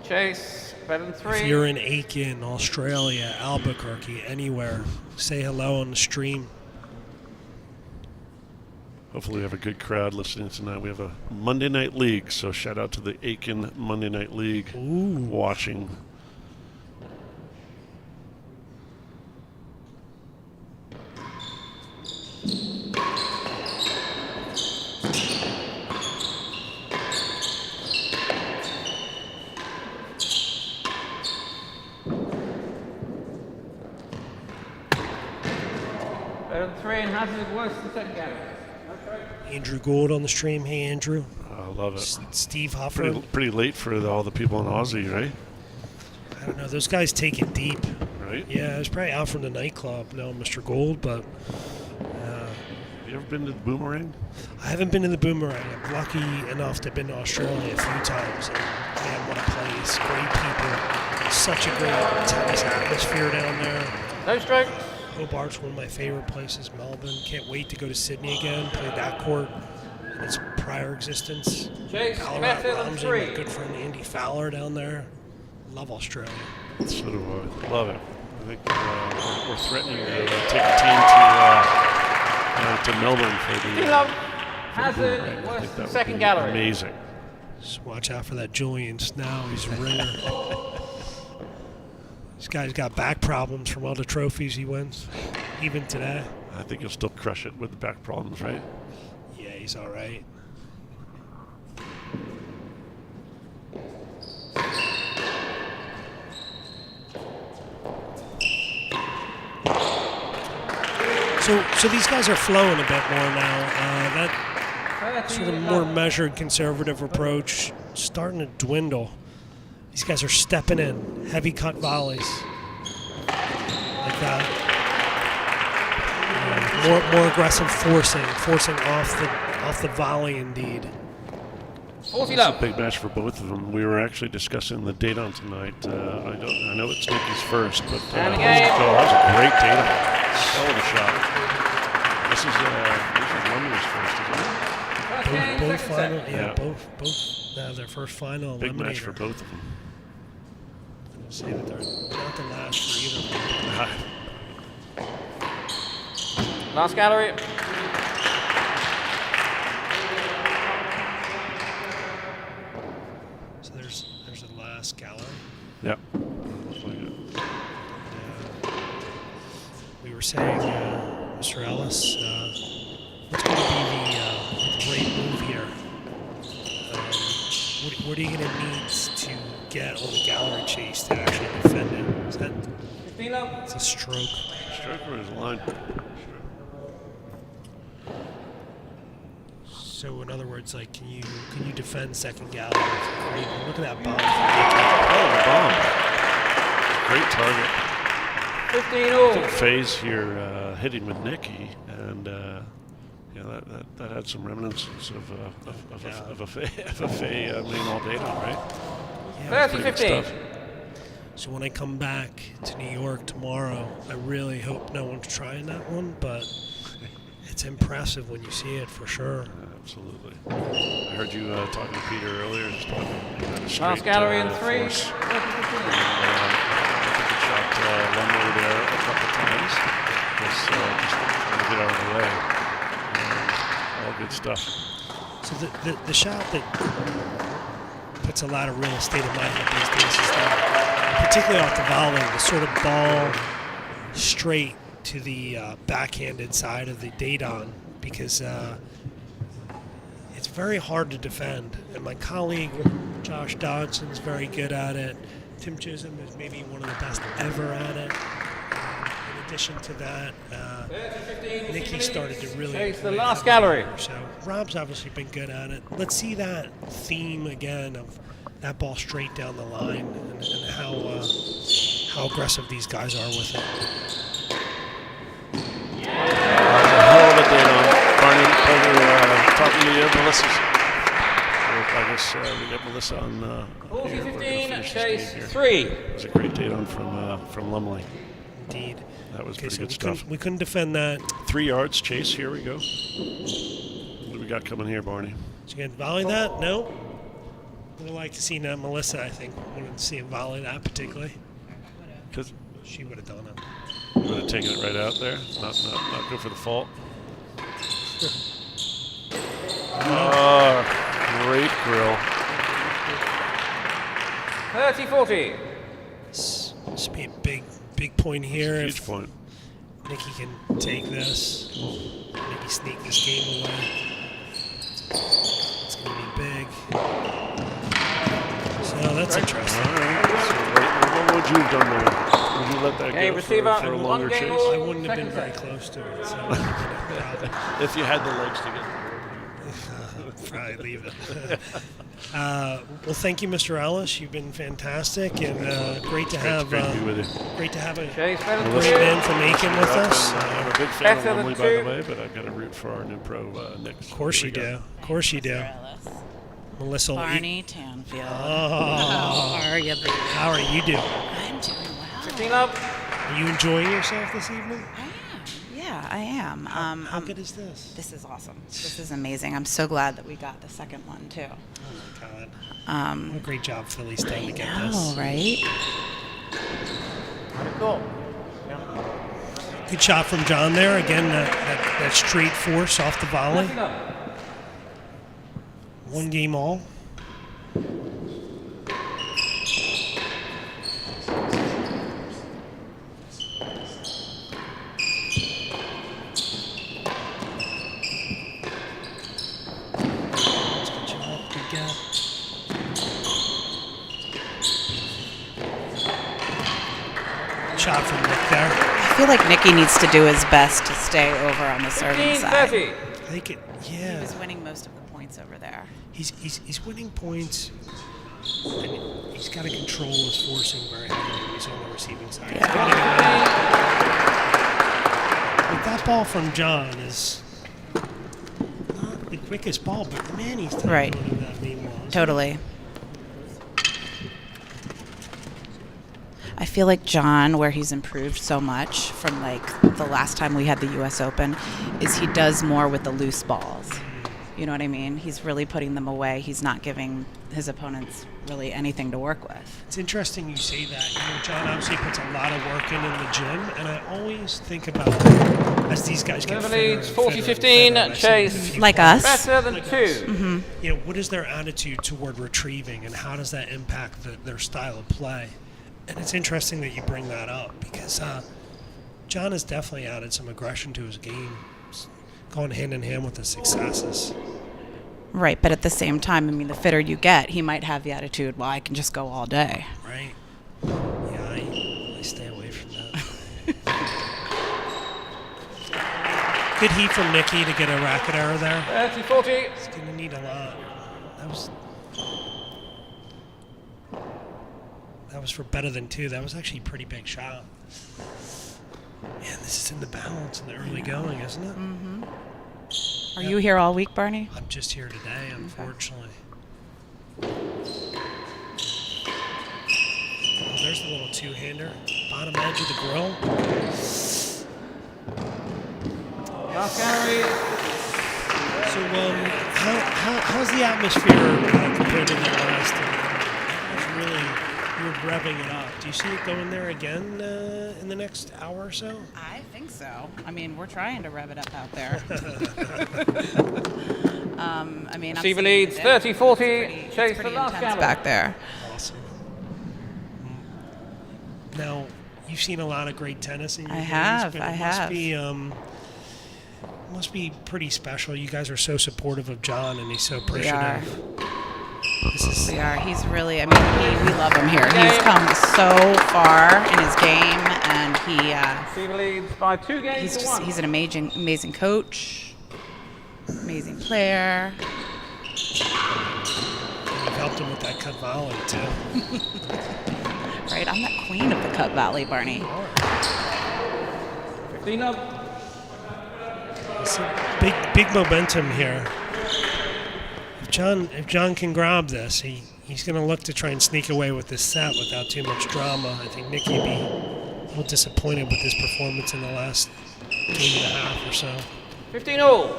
A: Chase, better than 3.
F: If you're in Aiken, Australia, Albuquerque, anywhere, say hello on the stream.
G: Hopefully we have a good crowd listening tonight. We have a Monday Night League, so shout out to the Aiken Monday Night League watching.
A: Better than 3, and Hazard worse than second gallery.
F: Andrew Gould on the stream. Hey, Andrew.
G: I love it.
F: Steve Hoffer.
G: Pretty late for all the people in Aussie, right?
F: I don't know. Those guys take it deep.
G: Right?
F: Yeah, I was probably out from the nightclub. No, Mr. Gold, but
G: You ever been to the Boomerang?
F: I haven't been to the Boomerang. I'm lucky enough to have been to Australia a few times. And man, what a place. Great people. Such a great tennis atmosphere down there.
A: No strokes.
F: Hobart's one of my favorite places. Melbourne. Can't wait to go to Sydney again. Play that court in its prior existence.
A: Chase,
F: Ballarat
A: better than
F: Ramsey,
A: 3.
F: my good friend Andy Fowler down there. Love Australia.
G: So do I. Love it. I think we're threatening to take a team to Melbourne for the.
A: Love
G: I
A: Hazard
G: think
A: worse
G: that
A: than
G: would
A: second
G: be
A: gallery.
G: Amazing.
F: Just watch out for that Julian Snow. He's a ringer. This guy's got back problems from all the trophies he wins, even today.
G: I think he'll still crush it with the back problems, right?
F: Yeah, he's all right. So these guys are flowing a bit more now. That sort of more measured, conservative approach starting to dwindle. These guys are stepping in, heavy cut volleys like that. More aggressive forcing off the volley indeed.
A: 40
G: It's a
A: love.
G: big match for both of them. We were actually discussing the date on tonight. I know it's Nicky's first, but
A: And
G: that
A: again.
G: was a great date. Hell of a shot. This is Lumley's first, isn't it?
A: First game,
F: Both
A: second
F: final,
A: set.
F: yeah, both have their first final.
G: Big
F: eliminator.
G: match for both of them.
F: Say that they're not the last for either one.
A: Last gallery.
F: So there's the last gallery.
G: Yep.
F: We were saying, Mr. Ellis, what's going to be the great move here? What are you going to need to get on the gallery chase to actually defend it? Is that
A: 15 love.
F: it's a stroke?
G: Striker is line.
F: So in other words, like, can you defend second gallery? Look at that bomb.
G: Oh, bomb. Great target.
A: 15 all.
G: I think Faye's here hitting with Nicky, and that had some remnants of a Faye main all day now, right?
F: Yeah,
A: 30,
G: Pretty good
A: 15.
G: stuff.
F: so when I come back to New York tomorrow, I really hope no one's trying that one, but it's impressive when you see it for sure.
G: Absolutely. I heard you talking to Peter earlier. Just talking
A: Last gallery in 3.
G: force.
A: 30, 15.
G: I think he shot Lumley there a couple times. Just trying to get out of the way. All good stuff.
F: So the shot that puts a lot of real estate in my head these days is that, particularly off the volley, the sort of ball straight to the backhanded side of the Dayton because it's very hard to defend. And my colleague, Josh Dodson, is very good at it. Tim Chisholm is maybe one of the best ever at it. In addition to that, Nikki started to really
A: Chase the last gallery.
F: So Rob's obviously been good at it. Let's see that theme again of that ball straight down the line and how aggressive these guys are with it.
G: Hell of a day on. Barney, talking to you, Melissa. I guess we got Melissa on.
A: 40-15, Chase 3.
G: It was a great date on from Lumley.
F: Indeed.
G: That was
F: Okay,
G: pretty
F: so
G: good stuff.
F: we couldn't defend that.
G: 3 yards, Chase. Here we go. What do we got coming here, Barney?
F: So you can volley that? No. Would have liked to see that. Melissa, I think, wanted to see him volley that particularly.
G: Because
F: She would have done it.
G: you would have taken it right out there. Not go for the fault. Oh, great grill.
A: 30-40.
F: This would be a big point here.
G: Huge point.
F: Nikki can take this, maybe sneak this game away. It's going to be big. So that's interesting.
G: All right. So what would you have done there? Would you let that
A: Game
G: go
A: receiver,
G: for a
A: one
G: longer
A: game
G: chase?
A: ball.
F: I wouldn't have been very close to it. So
G: If you had the legs to get
F: probably leave it. Well, thank you, Mr. Ellis. You've been fantastic, and great to have
G: great to be with you.
F: great to have a
A: Chase better than
F: great
A: two.
F: man from Aiken with us.
G: I'm a big fan of
A: Better than
G: Lumley, by
A: two.
G: the way, but I've got to root for our new pro, Nick.
F: Of course you do. Of course you do. Melissa will eat-
H: Barney Tanfield.
F: Oh,
H: How are you, baby?
F: how are you doing?
H: I'm doing well.
A: 15 up.
F: Are you enjoying yourself this evening?
H: I am. Yeah, I am.
F: How good is this?
H: This is awesome. This is amazing. I'm so glad that we got the second one too.
F: Oh my God. What a great job Philly's done to get this.
H: Right?
A: Cool.
F: Good shot from John there. Again, that straight force off the volley.
A: Nothing up.
F: One game all. Good job. Good gap. Shot from Nick there.
H: I feel like Nikki needs to do his best to stay over on the serving side.
A: 15-30.
F: I think it.
H: He
F: Yeah.
H: was winning most of the points over there.
F: He's winning points. And he's got to control his forcing very heavily when he's on the receiving side. He's gotta get it. But that ball from John is not the quickest ball, but man, he's taking
H: Right.
F: that meanwhile.
H: Totally. I feel like John, where he's improved so much from like the last time we had the U.S. Open, is he does more with the loose balls. You know what I mean? He's really putting them away. He's not giving his opponents really anything to work with.
F: It's interesting you say that. You know, John obviously puts a lot of work in the gym, and I always think about as these guys get
A: Seven
F: fitter
A: leads,
F: and fitter and
A: 40-15,
F: fitter, and I see
A: Chase.
F: a few
H: Like
F: balls.
H: us.
A: Better than
F: Like
A: two.
F: us. You know, what is their attitude toward retrieving, and how does that impact their style of play? And it's interesting that you bring that up because John has definitely added some aggression to his game, going hand in hand with his successes.
H: Right, but at the same time, I mean, the fitter you get, he might have the attitude, well, I can just go all day.
F: Right? Yeah, I stay away from that. Good heat from Nikki to get a racket error there.
A: 30-40.
F: He's going to need a lot. That was for better than two. That was actually a pretty big shot. Man, this is in the balance in the early going, isn't it?
H: Mm-hmm. Are you here all week, Barney?
F: I'm just here today, unfortunately. Oh, there's the little two-hander. Bottom edge of the grill.
A: Last gallery.
F: So, how's the atmosphere compared to the last time? It's really, you're revving it up. Do you see it going there again in the next hour or so?
H: I think so. I mean, we're trying to rev it up out there. I mean, I'm
A: Receiver
H: seeing
A: leads
H: it. It's
A: 30-40.
H: pretty
A: Chase the last
H: intense
A: gallery.
H: back there.
F: Awesome. Now, you've seen a lot of great tennis in your days,
H: have.
F: but
H: I
F: it
H: have.
F: Must be pretty special. You guys are so supportive of John, and he's so
H: We
F: appreciative.
H: are. We are. He's really, I mean, we love him here. He's come so far in his game, and
A: Receiver leads by 2 games to 1.
H: he's an amazing coach, amazing player.
F: You've helped him with that cut volley, too.
H: Right, I'm the queen of the Cut Valley, Barney.
A: 15 up.
F: It's a big momentum here. If John can grab this, he's going to look to try and sneak away with this set without too much drama. I think Nicky would be a little disappointed with his performance in the last game and a half or so.
A: 15 all.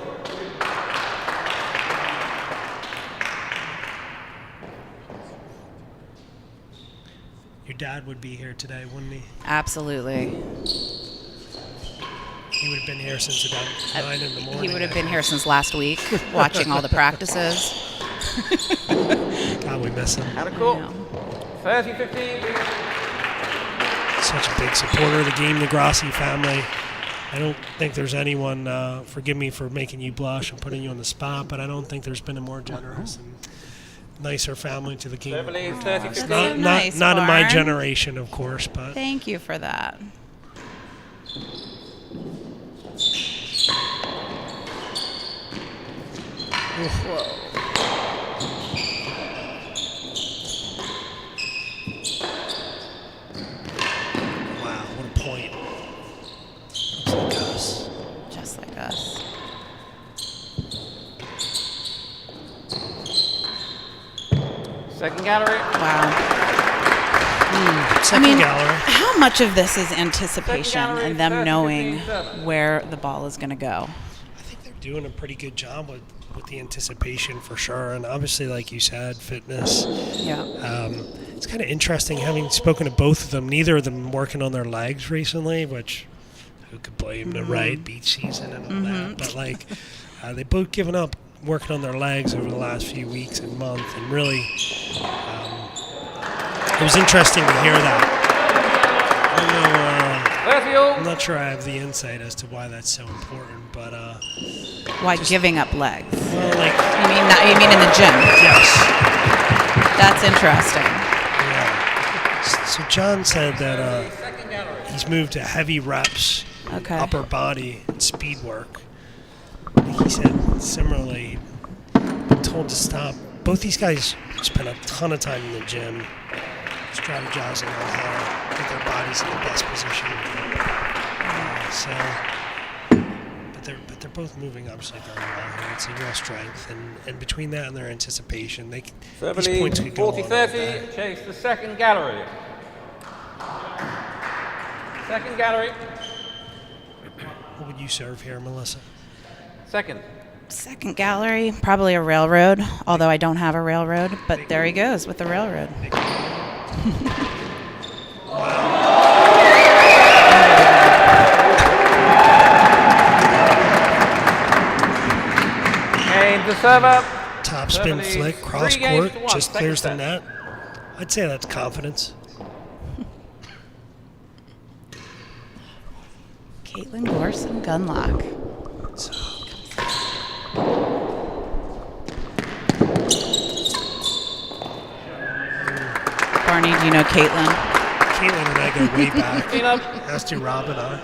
F: Your dad would be here today, wouldn't he?
H: Absolutely.
F: He would have been here since about 9 in the morning.
H: He would have been here since last week, watching all the practices.
F: God, we miss him.
A: Out of court. 30-15.
F: Such a big supporter of the game, the Grassi family. I don't think there's anyone, forgive me for making you blush and putting you on the spot, but I don't think there's been a more generous and nicer family to the game.
A: Receiver leads 30-15.
H: That's so nice,
F: not in my
H: Barn.
F: generation, of course, but
H: Thank you for that. Whoa.
F: wow, what a point. Looks like us.
H: Just like us.
A: Second gallery.
H: Wow.
F: Second gallery.
H: How much of this is anticipation
A: gallery,
H: and them
A: 30,
H: knowing
A: 15,
H: where the ball is going to go?
F: I think they're doing a pretty good job with the anticipation for sure. And obviously, like you said, fitness.
H: Yeah.
F: It's kind of interesting having spoken to both of them. Neither of them working on their legs recently, which who could blame the right beach season and all that. But like, they both given up working on their legs over the last few weeks and month, and really, it was interesting to hear that. I don't know. I'm not sure I have the insight as to why that's so important, but
H: Why giving up legs?
F: well, like
H: You mean in the gym?
F: yes.
H: That's interesting.
F: Yeah. So John said that he's moved to heavy reps,
H: Okay.
F: upper body, and speed work. He said similarly, been told to stop. Both these guys spend a ton of time in the gym, strategizing on how to get their bodies in the best position. But they're both moving obviously very well here. It's a real strength, and between that and their anticipation, these points could go on all day.
A: 40-30. Chase the second gallery. Second gallery.
F: What would you serve here, Melissa?
A: Second.
H: Second gallery, probably a railroad, although I don't have a railroad, but there he goes with the railroad.
A: Game to serve up.
F: Top spin
A: Beverly,
F: flick,
A: 3
F: cross
A: games
F: court,
A: to 1,
F: just
A: second
F: clears the
A: set.
F: net. I'd say that's confidence.
H: Caitlin Gorson Gunlock. Barney, do you know Caitlin?
F: Caitlin and I go way back.
A: Clean up.
F: As do Rob and I.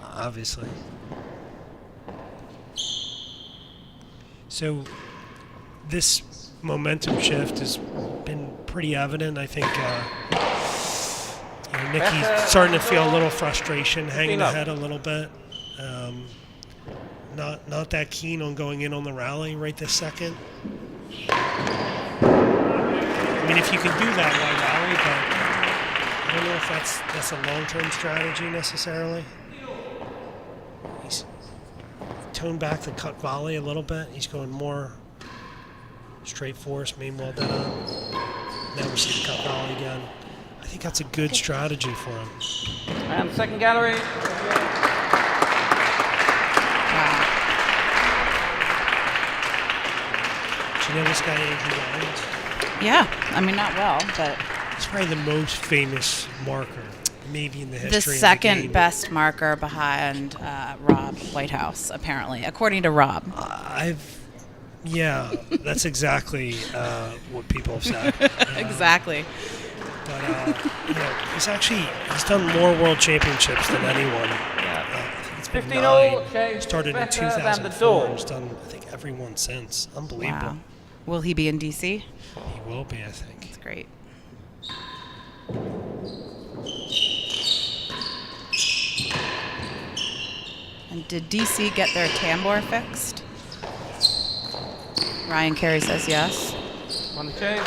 F: Obviously. So this momentum shift has been pretty evident. I think Nicky's starting to feel a little frustration, hanging the head a little bit. Not that keen on going in on the rally right this second. I mean, if you can do that, why rally? But I don't know if that's a long-term strategy necessarily. He's toned back the cut volley a little bit. He's going more straight force, main well done on. Now we see the cut volley again. I think that's a good strategy for him.
A: And second gallery.
F: Do you know this guy, Andrew Lyons?
H: Yeah, I mean, not well, but
F: It's probably the most famous marker, maybe in the history
H: the
F: of the
H: second
F: game.
H: best marker behind Rob Whitehouse, apparently, according to Rob.
F: Yeah, that's exactly what people have said.
H: Exactly.
F: But he's done more world championships than anyone. It's been
A: 15 all,
F: 9.
A: Chase.
F: Started in
A: Better than the
F: 2004.
A: door.
F: He's done, I think, every one since. Unbelievable.
H: Wow. Will he be in DC?
F: He will be, I think.
H: That's great. And did DC get their tambour fixed? Ryan Carey says yes.
A: On the chase.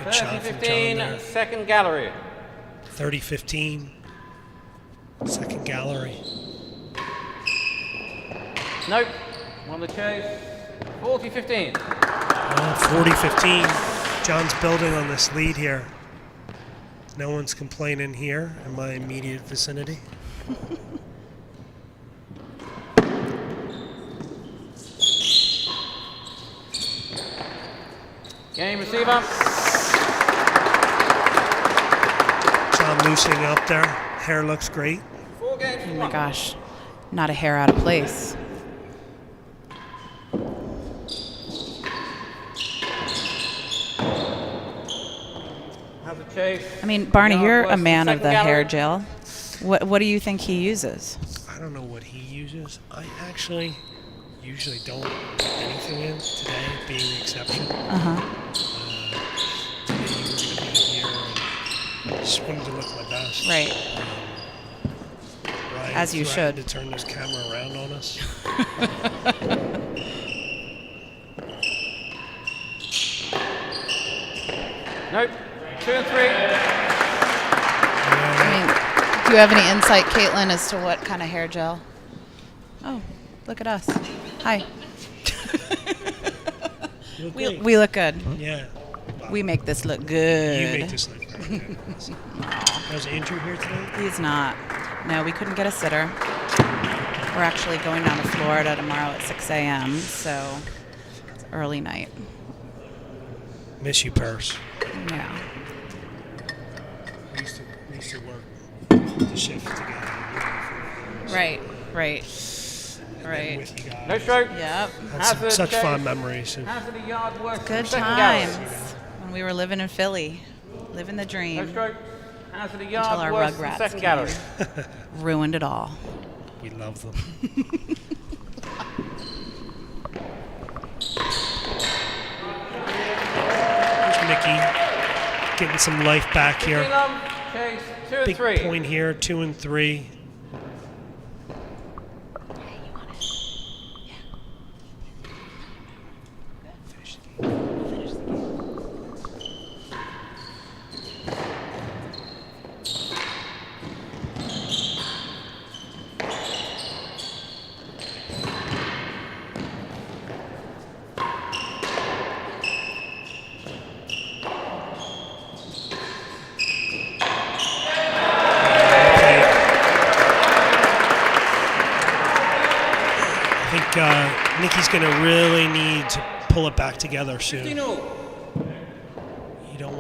F: Good shot from John
A: 30-15,
F: there.
A: second gallery.
F: 30-15. Second gallery.
A: Nope. On the chase. 40-15.
F: 40-15. John's building on this lead here. No one's complaining here in my immediate vicinity.
A: Game receiver.
F: John loosening up there. Hair looks great.
A: 4 games to
H: Oh my
A: 1.
H: gosh, not a hair out of place.
A: Has a chase.
H: I mean, Barney,
A: Yard
H: you're
A: worse
H: a
A: than
H: man of
A: second
H: the hair
A: gallery.
H: gel. What do you think he uses?
F: I don't know what he uses. I actually usually don't put anything in, today being the exception.
H: Uh-huh.
F: Today you were going to be here and just wanted to look my best.
H: Right.
F: Ryan
H: As you
F: threatened
H: should.
F: to turn this camera around on us.
A: Nope. 2 and 3.
H: I mean, do you have any insight, Caitlin, as to what kind of hair gel? Oh, look at us. Hi.
F: You look
H: We
F: great.
H: look good.
F: Yeah.
H: We make this look good.
F: You make this look very good. Was Andrew here today?
H: He's not. No, we couldn't get a sitter. We're actually going down to Florida tomorrow at 6 a.m., so it's early night.
F: Miss you, Purse.
H: Yeah.
F: We used to work the shift together.
H: Right.
F: And
H: Right.
F: with you guys.
A: No stroke.
H: Yep.
F: Had
A: Hazard,
F: such
A: chase.
F: fond memories.
A: Hazard a yard worse than
H: Good
A: second
H: times
A: gallery.
H: when we were living in Philly, living the
A: No
H: dream.
A: stroke. Hazard a
H: Until
A: yard
H: our
A: worse than
H: Rugrats
A: second
H: came.
A: gallery.
H: Ruined it all.
F: We love them. Here's Mickey getting some life back here.
A: Chase 2 and
F: Big
A: 3.
F: point here, 2 and 3. Nikki's going to really need to pull it back together soon.
A: 15 all.
F: You don't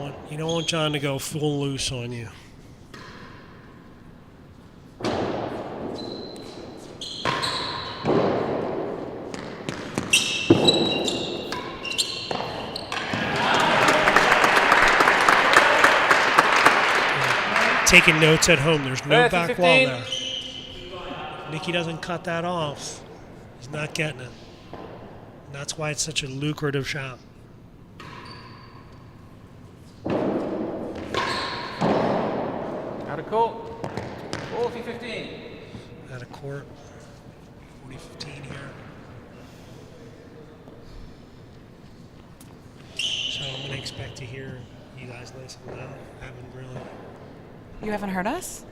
F: want John to go full loose on you. Taking notes at home. There's no
A: 30,
F: back
A: 15.
F: wall there. Nikki doesn't cut that off. He's not getting it. And that's why it's such a lucrative shot.
A: Out of court. 40-15.
F: Out of court. 40-15 here. So I'm going to expect to hear you guys listen now. I haven't really.
H: You haven't heard us?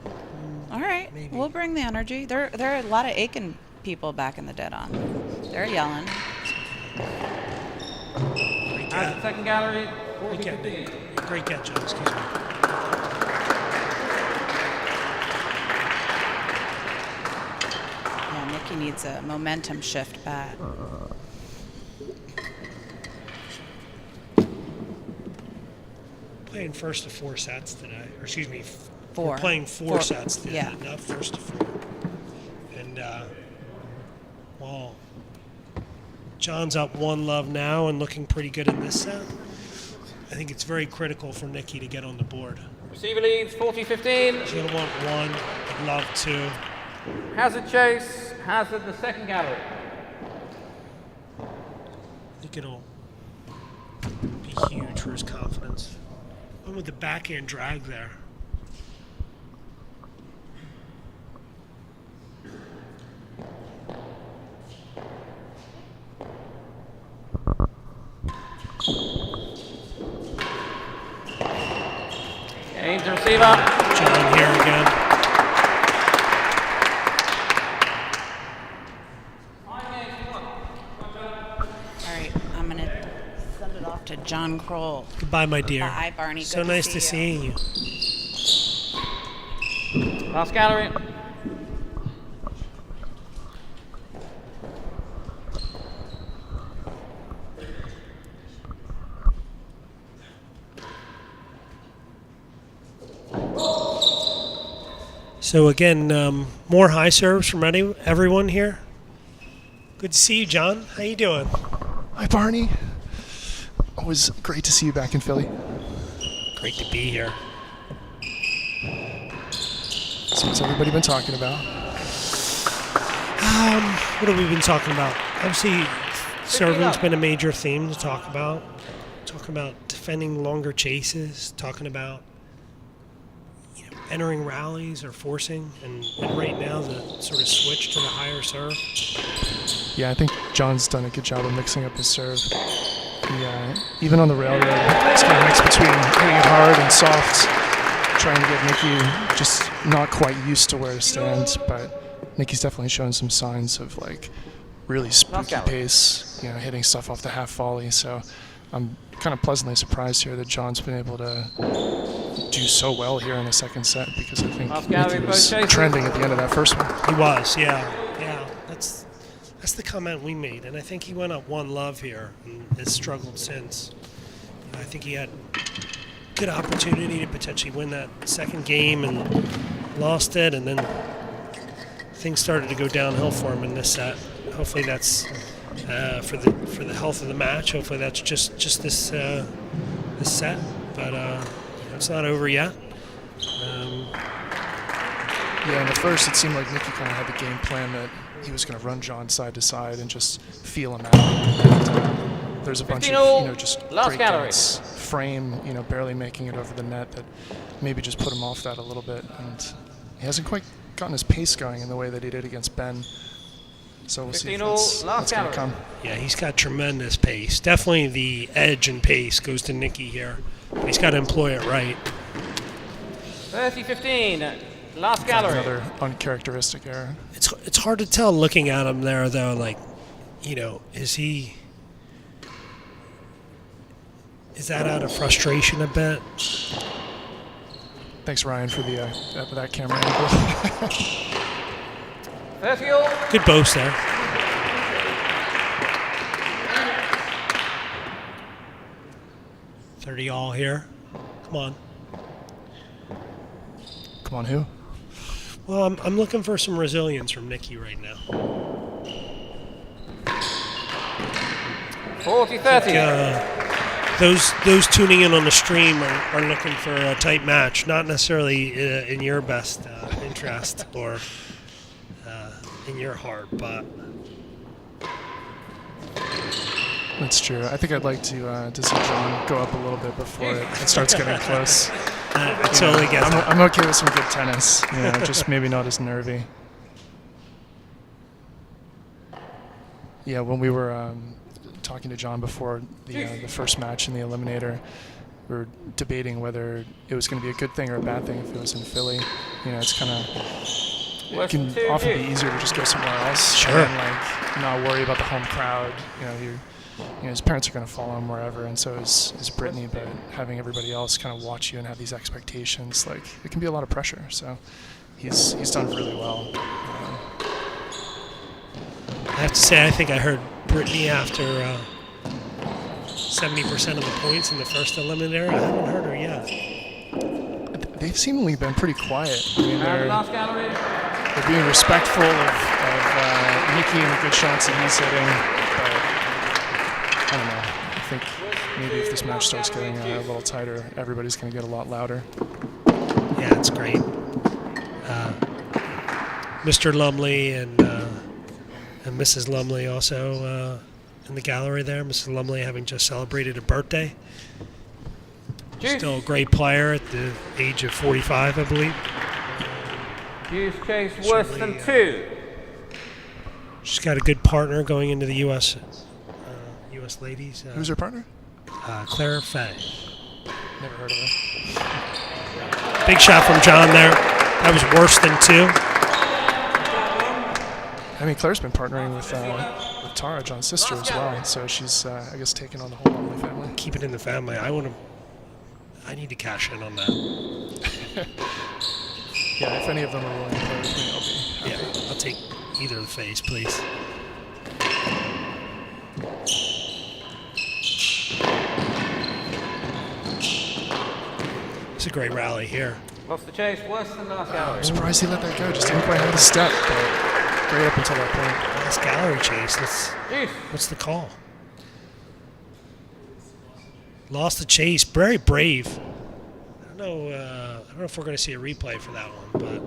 H: All right.
F: maybe.
H: We'll bring the energy. There are a lot of Aiken people back in the dead on. They're yelling.
F: Great
A: Hazard
F: get.
A: second gallery.
F: Great get,
A: 40-15.
F: Nick. Great get, John. Excuse me.
H: Yeah, Nikki needs a momentum shift back.
F: Playing first to 4 sets today, or excuse me,
H: Four.
F: we're playing four
H: Four.
F: sets today,
H: Yeah.
F: not first to 4. And well, John's up 1-love now and looking pretty good in this set. I think it's very critical for Nikki to get on the board.
A: Receiver leads 40-15.
F: She's gonna want 1, love 2.
A: Hazard chase. Hazard the second gallery.
F: I think it'll be huge for his confidence. One with the backhand drag there.
A: Gains the receiver.
F: John here again.
H: All right, I'm going to send it off to John Kroll.
F: Goodbye, my dear.
H: Bye, Barney.
F: So
H: Good
F: nice
H: to
F: to
H: see
F: seeing you.
A: Last gallery.
F: So again, more high serves from everyone here. Good to see you, John. How you doing?
I: Hi, Barney. Always great to see you back in Philly.
F: Great to be here.
I: So what's everybody been talking about?
F: What have we been talking about? Obviously, serving's been a major theme to talk about. Talking about defending longer chases. Talking about entering rallies or forcing, and right now the sort of switch to the higher serve.
I: Yeah, I think John's done a good job of mixing up his serve. Even on the rail, it's kind of mixed between hitting it hard and soft, trying to get Nikki just not quite used to where to stand. But Nikki's definitely showing some signs of like really spooky pace, hitting stuff off the half volley. So I'm kind of pleasantly surprised here that John's been able to do so well here in the second set, because I think Nikki was trending at the end of that first one.
F: He was, yeah. That's the comment we made, and I think he went up 1-love here and has struggled since. I think he had good opportunity to potentially win that second game and lost it, and then things started to go downhill for him in this set. Hopefully that's for the health of the match. Hopefully that's just this set, but it's not over yet.
I: Yeah, in the first, it seemed like Nikki kind of had the game plan that he was going to run John side to side and just feel him out. And, there's a bunch of just great dance, frame, barely making it over the net that maybe just put him off that a little bit. And he hasn't quite gotten his pace going in the way that he did against Ben. So we'll see if that's going to come.
F: Yeah, he's got tremendous pace. Definitely the edge and pace goes to Nikki here. But he's got to employ it right.
A: 30-15. Last gallery.
I: Another uncharacteristic error.
F: It's hard to tell looking at him there, though. Like, is that out of frustration a bit?
I: Thanks, Ryan, for that camera angle.
A: 30-all.
F: Good boast there. $30-all here. Come on.
I: Come on, who?
F: Well, I'm looking for some resilience from Nikki right now.
A: 40-30.
F: Those tuning in on the stream are looking for a tight match, not necessarily in your best interest or in your heart, but
I: That's true. I think I'd like to see John go up a little bit before it starts getting close.
F: I totally get that.
I: I'm okay with some good tennis, just maybe not as nervy. Yeah, when we were talking to John before the first match in the Eliminator, we were debating whether it was going to be a good thing or a bad thing if it was in Philly. It's kind of, it can often be easier to just go somewhere else.
F: Sure.
I: And not worry about the home crowd. His parents are going to follow him wherever, and so is Brittany. But having everybody else kind of watch you and have these expectations, it can be a lot of pressure. So he's done really well.
F: I have to say, I think I heard Brittany after 70% of the points in the first eliminator. I haven't heard her yet.
I: They've seemingly been pretty quiet. I mean,
A: Last gallery.
I: they're being respectful of Nikki and the good shots that he's hitting. But I don't know. I think maybe if this match starts getting a little tighter, everybody's going to get a lot louder.
F: Yeah, it's great. Mr. Lumley and Mrs. Lumley also in the gallery there. Mrs. Lumley having just celebrated a birthday. Still a great player at the age of 45, I believe.
A: Juice Chase worse than 2.
F: She's got a good partner going into the U.S. ladies.
I: Who's her partner?
F: Claire Fay.
I: Never heard of her.
F: Big shot from John there. That was worse than 2.
I: I mean, Claire's been partnering with Tara, John's sister, as well. So she's, I guess, taking on the whole Lumley family.
F: Keep it in the family. I need to cash in on that.
I: Yeah, if any of them are willing to play with me, I'll be happy.
F: Yeah, I'll take either of the face, please. It's a great rally here.
A: Lost the chase, worse than last gallery.
I: I'm surprised he let that go. Just didn't quite have the step, but great up until that point.
F: Last gallery chase. What's the call? Lost the chase. Very brave. I don't know if we're going to see a replay for that one, but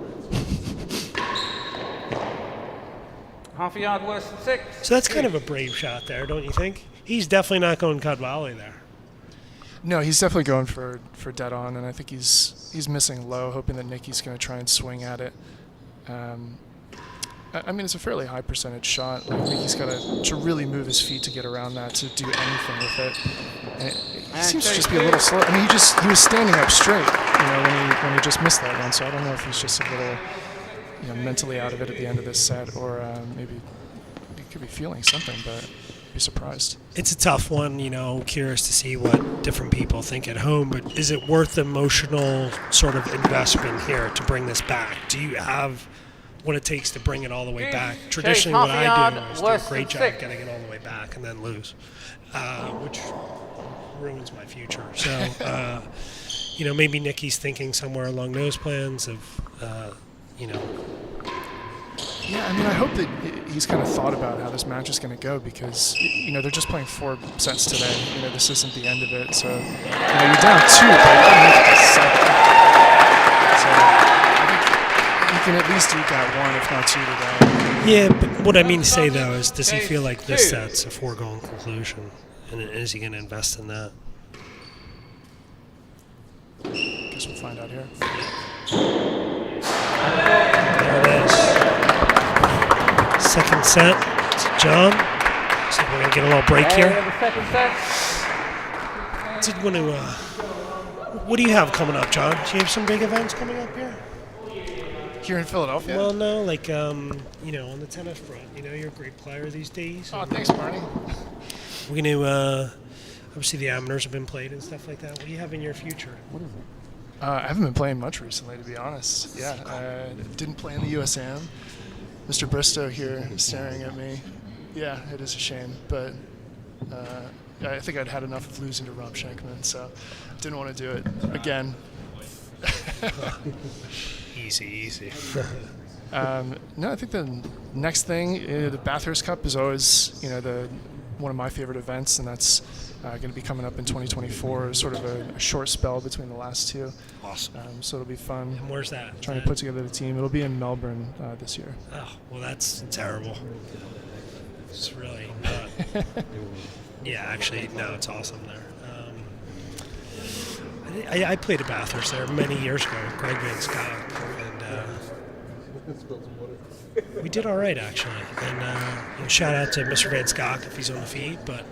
A: half a yard worse than 6.
F: so that's kind of a brave shot there, don't you think? He's definitely not going cut volley there.
I: No, he's definitely going for dead on, and I think he's missing low, hoping that Nikki's going to try and swing at it. I mean, it's a fairly high percentage shot. Like, Nikki's got to really move his feet to get around that, to do anything with it. And he seems to just be a little slow. I mean, he was standing up straight, when he just missed that one. So I don't know if he's just a little, mentally out of it at the end of this set, or maybe he could be feeling something, but I'd be surprised.
F: It's a tough one, curious to see what different people think at home, but is it worth the emotional sort of investment here to bring this back? Do you have what it takes to bring it all the way back? Traditionally, what I do is do a great job getting it all the way back and then lose, which ruins my future. So, maybe Nikki's thinking somewhere along those plans of,
I: Yeah, I mean, I hope that he's kind of thought about how this match is going to go, because, they're just playing 4 sets today. This isn't the end of it. So, you're down 2, but you're going to make it 7. So, I think you can at least eke out 1, if not 2 today.
F: Yeah, but what I mean to say, though, is does he feel like this set's a foregone conclusion? And is he going to invest in that?
I: Guess we'll find out here.
F: There it is. Second set to John. So we're going to get a little break here.
A: The second set.
F: Did want to, what do you have coming up, John? Do you have some big events coming up here?
I: Here in Philadelphia?
F: Well, no, like, on the tennis front. You're a great player these days.
I: Oh, thanks, Barney.
F: We're going to, obviously the amateurs have been played and stuff like that. What do you have in your future?
I: I haven't been playing much recently, to be honest. Yeah, I didn't play in the USAM. Mr. Bristow here staring at me. Yeah, it is a shame, but I think I'd had enough of losing to Rob Schenkman, so didn't want to do it again.
F: Easy.
I: No, I think the next thing, the Bathurst Cup is always, one of my favorite events, and that's going to be coming up in 2024. Sort of a short spell between the last 2.
F: Awesome.
I: So it'll be fun.
F: And where's that?
I: Trying to put together the team. It'll be in Melbourne this year.
F: Oh, well, that's terrible. It's really not. Yeah, actually, no, it's awesome there. I played at Bathurst there many years ago with Greg Van Scott, and we did all right, actually. And shout out to Mr. Van Scott if he's on the feed. But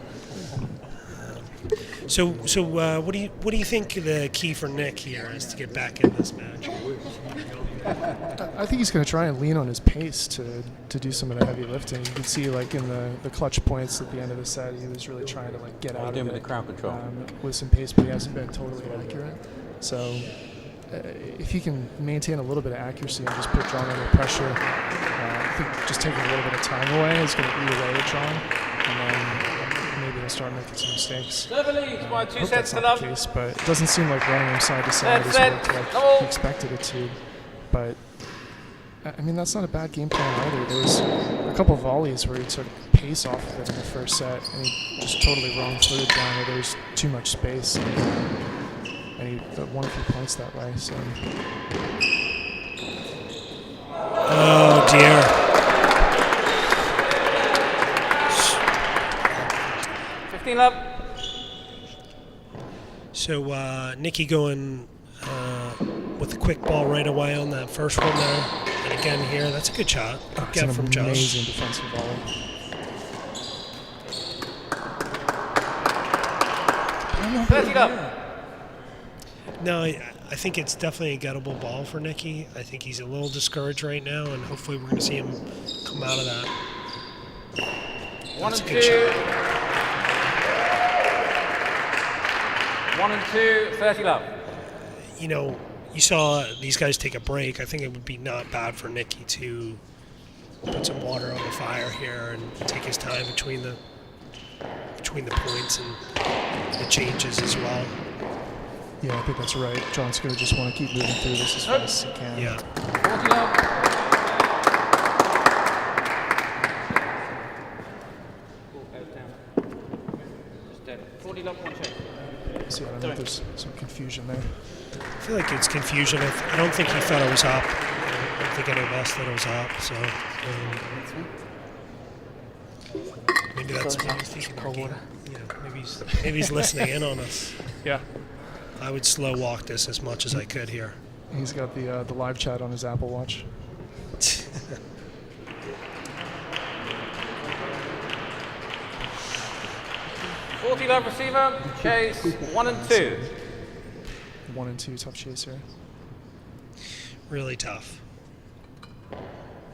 F: so what do you think the key for Nick here is to get back in this match?
I: I think he's going to try and lean on his pace to do some of the heavy lifting. You can see, like, in the clutch points at the end of the set, he was really trying to get out of it
A: with the crowd control
I: with some pace, but he hasn't been totally accurate. So if he can maintain a little bit of accuracy and just put John under pressure, I think just taking a little bit of time away is going to eat away at John, and then maybe to start making some mistakes.
A: Server leads by
I: I
A: 2
I: hope
A: sets
I: that's
A: to
I: not the
A: love.
I: case, but it doesn't seem like running him side to side has
A: Set,
I: worked like
A: double.
I: he expected it to. But I mean, that's not a bad game plan either. There was a couple of volleys where he took pace off of it in the first set, and he just totally wrong footed down where there was too much space, and he won a few points that way. So.
F: Oh dear.
A: Love.
F: So Nikki going with the quick ball right away on that first one there. And again here, that's a good shot. Get from Josh.
I: Amazing defensive volley.
F: No, I think it's definitely a gettable ball for Nikki. I think he's a little discouraged right now, and hopefully we're going to see him come out of that.
A: 1
F: That's
A: and
F: a good
A: 2.
F: shot.
A: 1 and 2, 30 love.
F: You know, you saw these guys take a break. I think it would be not bad for Nikki to put some water on the fire here and take his time between the points and the changes as well.
I: Yeah, I think that's right. John's going to just want to keep moving through this as fast as he can.
F: Yeah.
A: 40 love. Just dead. 40 love, 1 check.
I: See, I don't know if there's some confusion there.
F: I feel like it's confusion. I don't think he thought it was up. I don't think any of us thought it was up. So maybe that's why he's taking our game. Yeah, maybe he's listening in on us.
I: Yeah.
F: I would slow walk this as much as I could here.
I: He's got the live chat on his Apple Watch.
A: 40 love receiver, chase 1 and 2.
I: 1 and 2, tough chaser.
F: Really tough. Is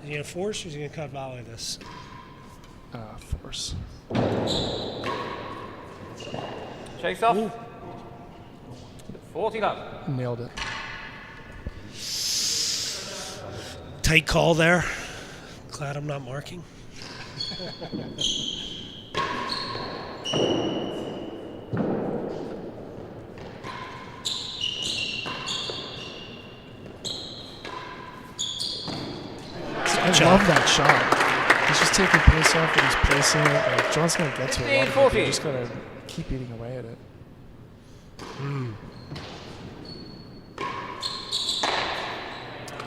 F: he going to force or is he going to cut volley this?
I: Force.
A: Chase off. 40 love.
I: Nailed it.
F: Tight call there. Glad I'm not marking.
I: I love that shot. He's just taking pace off and he's placing it. Like, John's going to get to it.
A: 40.
I: You just got to keep eating away at it.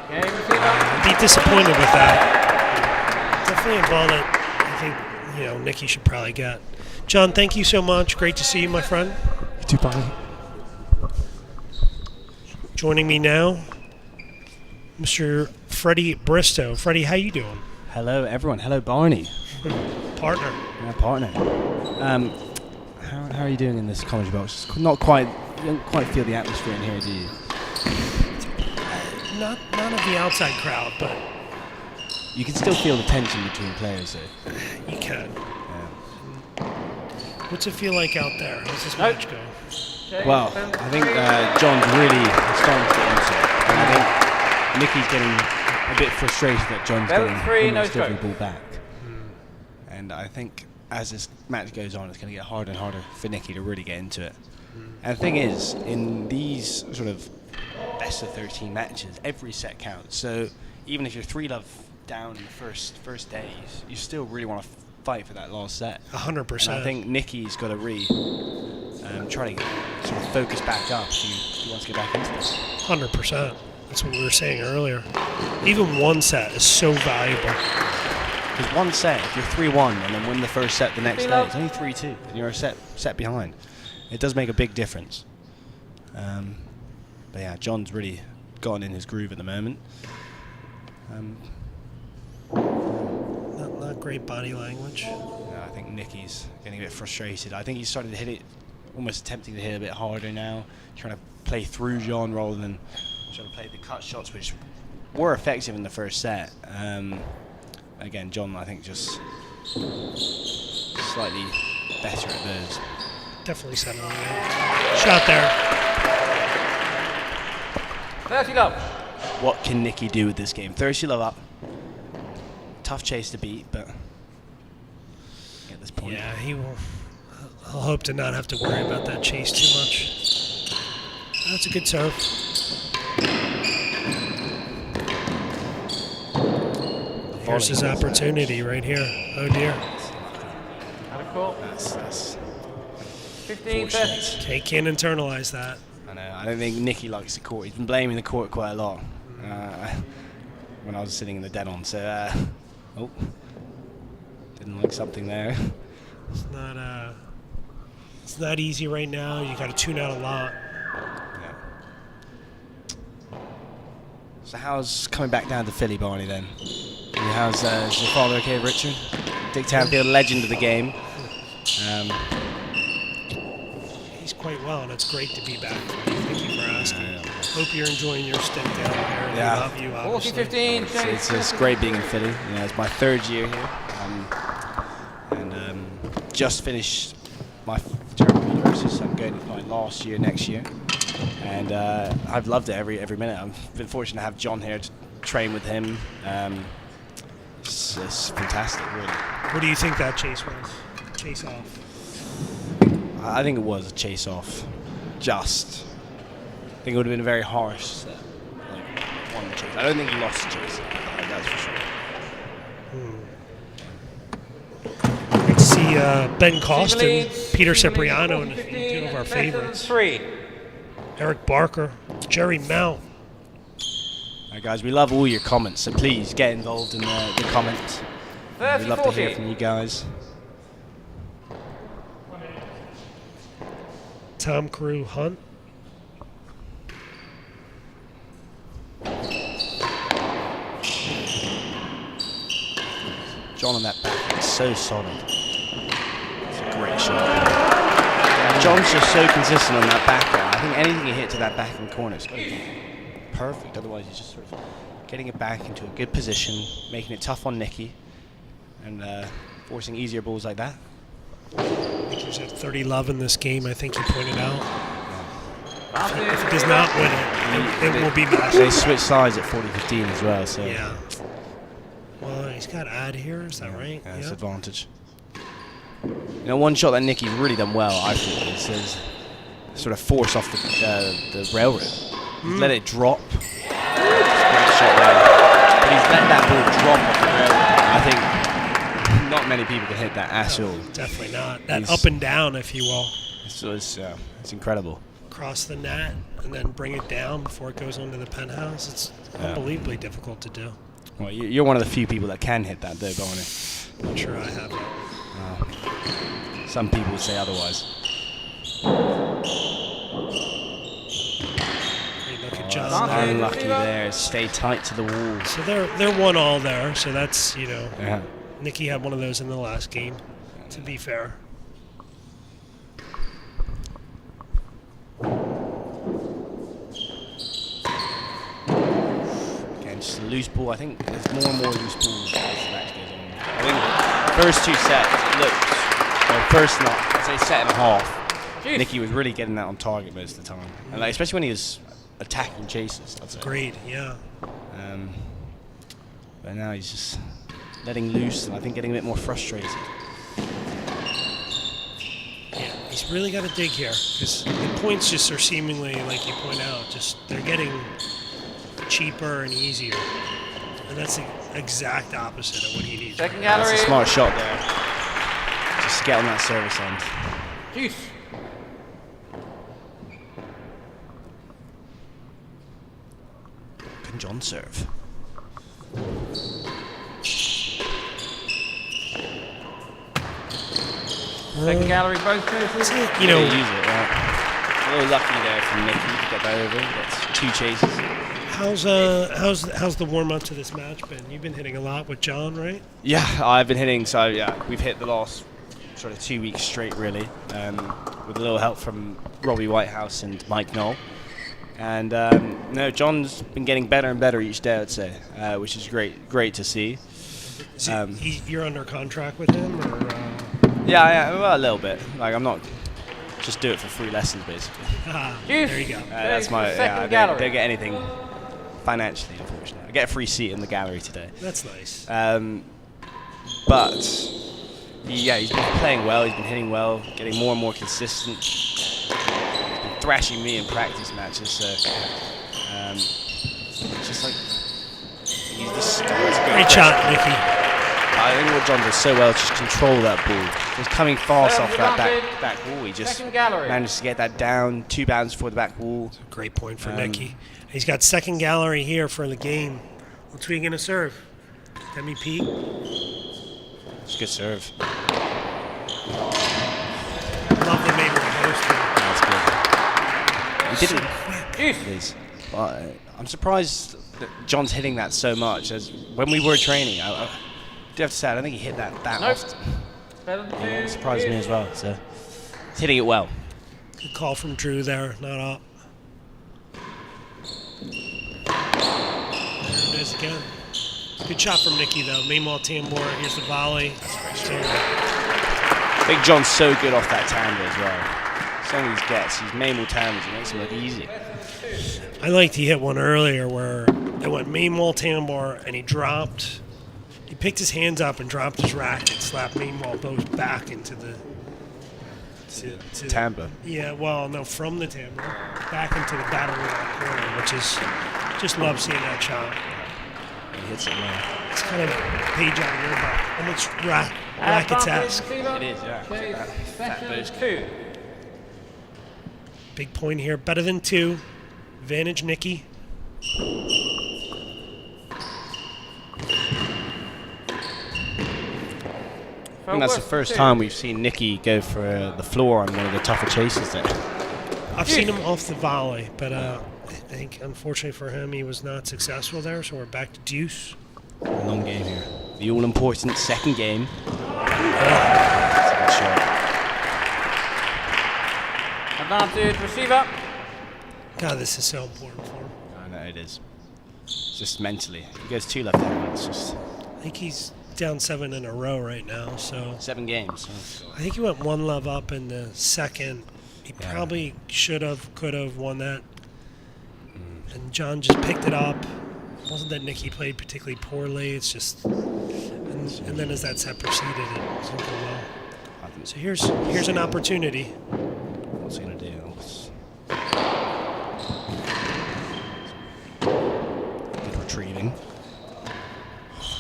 A: Game
F: Be disappointed with that. Definitely a ball that I think Nikki should probably get. John, thank you so much. Great to see you, my friend.
I: You too, Bonnie.
F: Joining me now, Mr. Freddie Bristow. Freddie, how you doing?
J: Hello, everyone. Hello, Barney.
F: Partner.
J: My partner. How are you doing in this comedy box? Not quite. You don't quite feel the atmosphere in here, do you?
F: Not of the outside crowd, but
J: You can still feel the tension between players, though.
F: you can.
J: Yeah.
F: What's it feel like out there? How's this match go?
J: Well, I think John's really starting to get into it. And I think Nicky's getting a bit frustrated that John's getting almost every ball back. And I think as this match goes on, it's going to get harder and harder for Nicky to really get into it. And the thing is, in these sort of best of 13 matches, every set counts. So even if you're 3-love down in the first days, you still really want to fight for that last set.
F: 100%.
J: And I think Nicky's got to really try to sort of focus back up if he wants to get back into this.
F: 100%. That's what we were saying earlier. Even one set is so valuable.
J: Because one set, if you're 3-1 and then win the first set the next day, it's only 3-2, and you're a set behind. It does make a big difference. But yeah, John's really gotten in his groove at the moment.
F: Not great body language.
J: I think Nicky's getting a bit frustrated. I think he's starting to hit it, almost attempting to hit a bit harder now, trying to play through John rather than trying to play the cut shots, which were effective in the first set. Again, John, I think, just slightly better at those.
F: Definitely settling in. Shot there.
A: 30 love.
J: What can Nicky do with this game? 30 love up. Tough chase to beat, but at this point.
F: Yeah, he will. I'll hope to not have to worry about that chase too much. That's a good serve. Here's his opportunity right here. Oh dear.
A: Out of court.
J: That's
A: 15 sets.
F: He can't internalize that.
J: I know. I don't think Nicky likes the court. He's been blaming the court quite a lot when I was sitting in the dead on. So, oh, didn't like something there.
F: It's not easy right now. You got to tune out a lot.
J: Yeah. So how's coming back down to Philly, Barney, then? How's your father okay, Richard? Dick Tanfield, legend of the game.
F: He's quite well, and it's great to be back. Thank you for asking. Hope you're enjoying your stint down there.
J: Yeah.
F: We love you, obviously.
A: 40-15.
J: It's great being in Philly. It's my 3rd year here. And just finished my terrible year, so I'm going to my last year next year. And I've loved it every minute. I've been fortunate to have John here to train with him. It's fantastic, really.
F: What do you think that chase was? Chase off?
J: I think it was a chase off. I think it would have been very harsh to won the chase. I don't think he lost the chase. That's for sure.
F: Great to see Ben Costin, Peter Cipriano, and two of our favorites.
A: 3.
F: Eric Barker, Jerry Mount.
J: All right, guys, we love all your comments, so please get involved in the comments. We'd love to hear from you guys.
F: Tom Carew Hunt.
J: John on that back is so solid. It's a great shot. John's just so consistent on that back there. I think anything he hit to that back in the corner is going to be perfect. Otherwise, he's just sort of getting it back into a good position, making it tough on Nicky, and forcing easier balls like that.
F: Nicky's at 30 love in this game, I think he pointed out. If he does not win it will be massive.
J: They switch sides at 40-15 as well. So
F: yeah. Well, he's got ad here, is that right?
J: Yeah, that's advantage. One shot that Nicky's really done well, I thought, is his sort of force off the railroad. He's let it drop. Great shot there. But he's let that ball drop off the railroad. I think not many people can hit that at all.
F: Definitely not. That up and down, if you will.
J: So it's incredible.
F: Cross the net and then bring it down before it goes onto the penthouse. It's unbelievably difficult to do.
J: Well, you're one of the few people that can hit that, though, Barney.
F: Not sure I have it.
J: Some people would say otherwise.
F: Look at John there.
J: Unlucky there. Stay tight to the wall.
F: So they're 1-all there. So that's Nicky had one of those in the last game. To be fair.
J: Again, just a loose ball. I think there's more and more loose balls as the match goes on. I think the first 2 sets looked, first not, I'd say set and a half.
A: Jeez.
J: Nicky was really getting that on target most of the time, and especially when he was attacking chases. I'd say.
F: Great, yeah.
J: But now he's just letting loose, and I think getting a bit more frustrated.
F: Yeah, he's really got to dig here because the points just are seemingly, like you point out, they're getting cheaper and easier, and that's the exact opposite of what he needs.
A: Second gallery.
J: That's a smart shot there. Just get on that service end.
A: Juice.
J: Can John serve?
A: Second gallery, both places.
J: Use it, right? A little lucky there from Nicky to get that over. That's 2 chases.
F: How's the warm up to this match been? You've been hitting a lot with John, right?
J: Yeah, I've been hitting. So we've hit the last sort of 2 weeks straight, really, with a little help from Robbie Whitehouse and Mike Knoll. And no, John's been getting better and better each day, I'd say, which is great to see.
F: You're under contract with him, or?
J: Yeah, well, a little bit. Like I'm not just do it for free lessons, basically.
F: There you go.
J: That's my. I don't get anything financially, unfortunately. I get a free seat in the gallery today.
F: That's nice.
J: But He's been playing well. He's been hitting well, getting more and more consistent. He's been thrashing me in practice matches. So it's just like he's this
F: Great shot, Nicky.
J: I think what John does so well is just control that ball. He's coming fast off that back wall. He just managed to get that down 2 bounds before the back wall.
F: Great point for Nicky. He's got second gallery here for the game. What's he going to serve? Demi Pete.
J: It's a good serve.
F: Love the Mabel post.
J: That's good. He didn't. I'm surprised that John's hitting that so much. As when we were training, I do have to say I don't think he hit that often. It surprised me as well. So he's hitting it well.
F: Good call from Drew there, not up. There it is again. Good shot from Nicky though. Meanwhile, Tambor, here's the volley.
J: I think John's so good off that tambo as well. Some of these gets, these Mamel tambors, it makes them look easy.
F: I liked he hit one earlier where it went Meanwhile Tambor and he dropped. He picked his hands up and dropped his racket, slapped Meanwhile both back into the
J: tambo.
F: Yeah, well, no, from the tambo back into the battle corner, which is just love seeing that shot.
J: He hits it well.
F: It's kind of page out of your butt, almost racket-esque.
J: It is, yeah. That boost.
F: Big point here, better than 2. Advantage Nicky.
J: I think that's the first time we've seen Nicky go for the floor on one of the tougher chases there.
F: I've seen him off the volley, but I think unfortunately for him he was not successful there, so we're back to deuce.
J: Long game here. The all-important second game. That's a good shot.
A: Advantage receiver.
F: God, this is so important for him.
J: I know it is. Just mentally. If he goes 2 left there, it's just...
F: I think he's down 7 in a row right now, so...
J: 7 games.
F: I think he went 1 love up in the second. He probably should have, could have won that. And John just picked it up. It wasn't that Nicky played particularly poorly, it's just... And then as that set proceeded, it wasn't go well. So here's an opportunity.
J: What's he going to do? Good retrieving.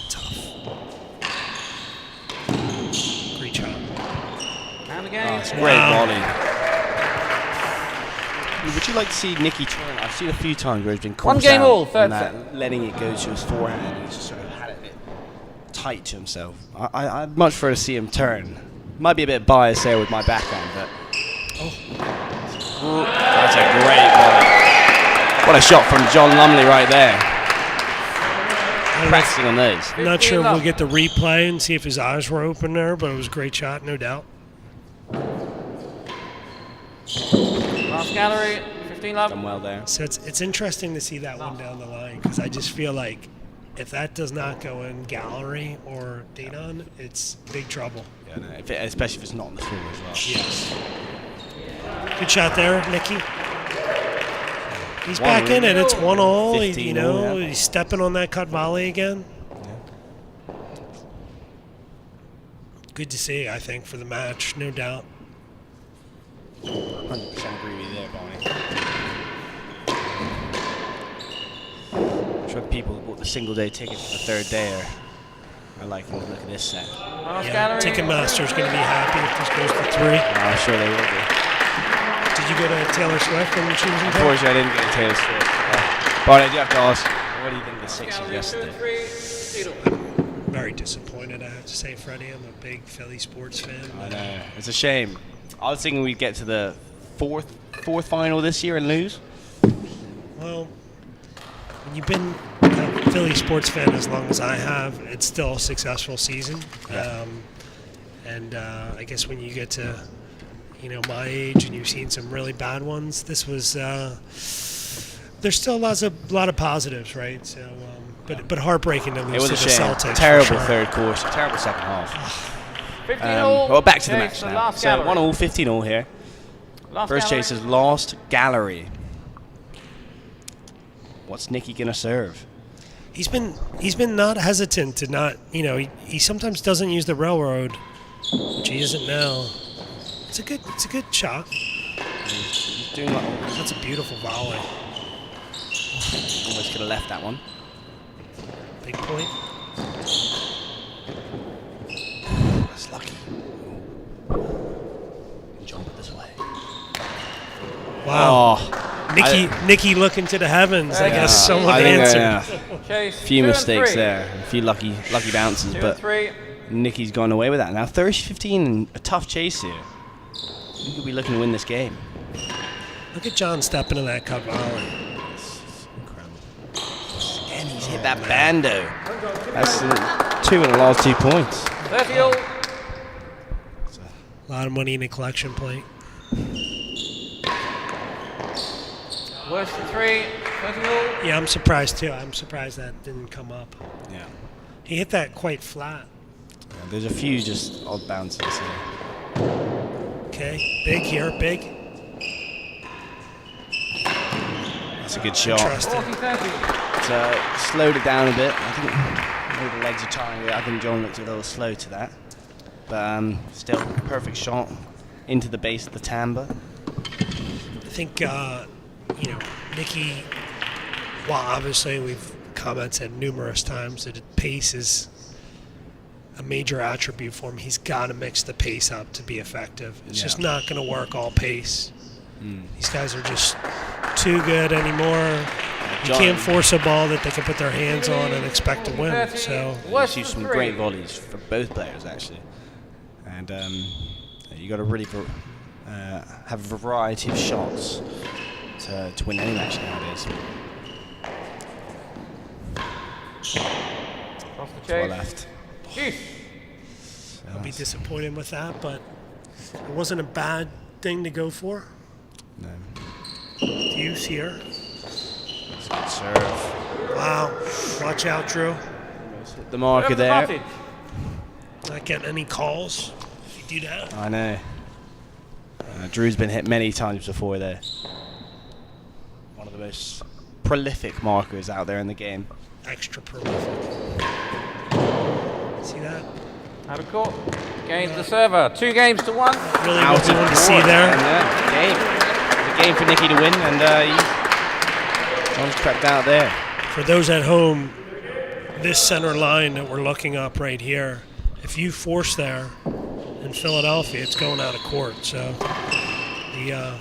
F: Tough. Great job.
A: And again.
J: Oh, it's a great volley. Would you like to see Nicky turn? I've seen a few times where he's been caught
A: 1 game all,
J: third set, letting it go to his forehand, and he's just sort of had it a bit tight to himself. I'd much prefer to see him turn. Might be a bit biased there with my backhand, but that's a great volley. What a shot from John Lumley right there. Practicing on those.
F: I'm not sure if we'll get the replay and see if his eyes were open there, but it was a great shot, no doubt.
A: Last gallery, 15 love.
J: Done well there.
F: So it's interesting to see that one down the line because I just feel like if that does not go in gallery or Danon, it's big trouble.
J: Yeah, no, especially if it's not on the floor as well.
F: Yes. Good shot there, Nicky. He's back in it. It's 1-all. He's stepping on that cut volley again.
J: Yeah.
F: Good to see, I think, for the match, no doubt.
J: 100% agree with you there, Barney. I'm sure the people who bought the single-day ticket for the third day are liking to look at this set.
F: Yeah, Ticketmaster's going to be happy if this goes to 3.
J: I'm sure they will be.
F: Did you go to Taylor Swift when she was in town?
J: Unfortunately, I didn't go to Taylor Swift. But I do have to ask, what do you think of the Sixers yesterday?
F: Very disappointed, I have to say, Freddie. I'm a big Philly sports fan.
J: I know. It's a shame. I was thinking we'd get to the fourth final this year and lose.
F: Well, when you've been a Philly sports fan as long as I have, it's still a successful season.
J: Yeah.
F: I guess when you get to my age and you've seen some really bad ones, this was there's still a lot of positives, right? So, but heartbreaking to lose to the Celtics.
J: Terrible third quarter, terrible second half.
A: 15-all.
J: Well, back to the match
A: the
J: now.
A: last
J: So
A: gallery.
J: 1-all, 15-all here. First chaser's last gallery. What's Nicky gonna serve?
F: He's been not hesitant to not, he sometimes doesn't use the railroad which he isn't now. It's a good shot.
J: He's doing like
F: That's a beautiful volley.
J: almost could have left that one.
F: Big point.
J: That's lucky. Jump it this way.
F: Wow.
J: Oh,
F: Nikki looking to the heavens. I guess someone
J: I think
F: answered.
J: a few mistakes there, a few lucky bounces, but Nikki's gone away with that. Now 30-15 and a tough chase here. He could be looking to win this game.
F: Look at John stepping in that cut volley.
J: And he's hit that bando. That's 2 in the last 2 points.
A: 30 all.
F: A lot of money in the collection plate.
A: Worse than 3. 30 all.
F: Yeah, I'm surprised too. I'm surprised that didn't come up.
J: Yeah.
F: He hit that quite flat.
J: Yeah, there's a few just odd bounces here.
F: Okay, big here, big.
J: That's a good shot.
F: Interesting.
A: 40-30.
J: It's slowed it down a bit. I think maybe the legs are tiring a bit. I think John looked a little slow to that. But still, perfect shot into the base of the timbre.
F: I think, Nikki, well, obviously we've commented numerous times that pace is a major attribute for him. He's got to mix the pace up to be effective. It's just not going to work all pace. These guys are just too good anymore. You can't force a ball that they can put their hands on and expect to win. So
J: you see some great volleys for both players, actually. And you got to really have a variety of shots to win any match nowadays.
A: Off the chase.
J: Left.
F: I'll be disappointed with that, but it wasn't a bad thing to go for.
J: No.
F: Deuce here.
J: It's a good serve.
F: Wow. Watch out, Drew.
J: Hit the marker there.
F: Not getting any calls if you do that.
J: I know. Drew's been hit many times before there. One of the most prolific markers out there in the game.
F: Extra prolific. See that?
A: Out of court. Gains the server. 2 games to 1.
F: Really what we want to see there.
J: Game. The game for Nikki to win, and John's crept out there.
F: For those at home, this center line that we're looking up right here, if you force there in Philadelphia, it's going out of court. So the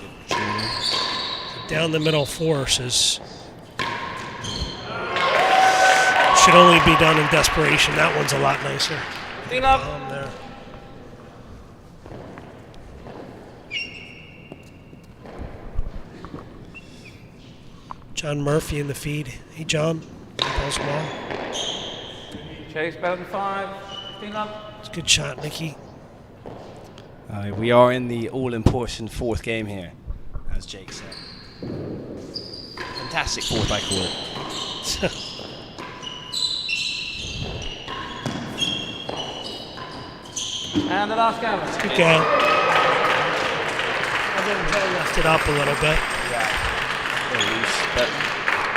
F: down the middle force should only be done in desperation. That one's a lot nicer.
A: Clean up.
F: There. John Murphy in the feed. Hey, John. Ball's ball.
A: Chase better than 5. Clean up.
F: It's a good shot, Nikki.
J: We are in the all-important 4th game here, as Jake said. Fantastic 4th, I call it.
A: And the last game.
F: Good game. I think Joe left it up a little bit.
J: Yeah. A little loose, but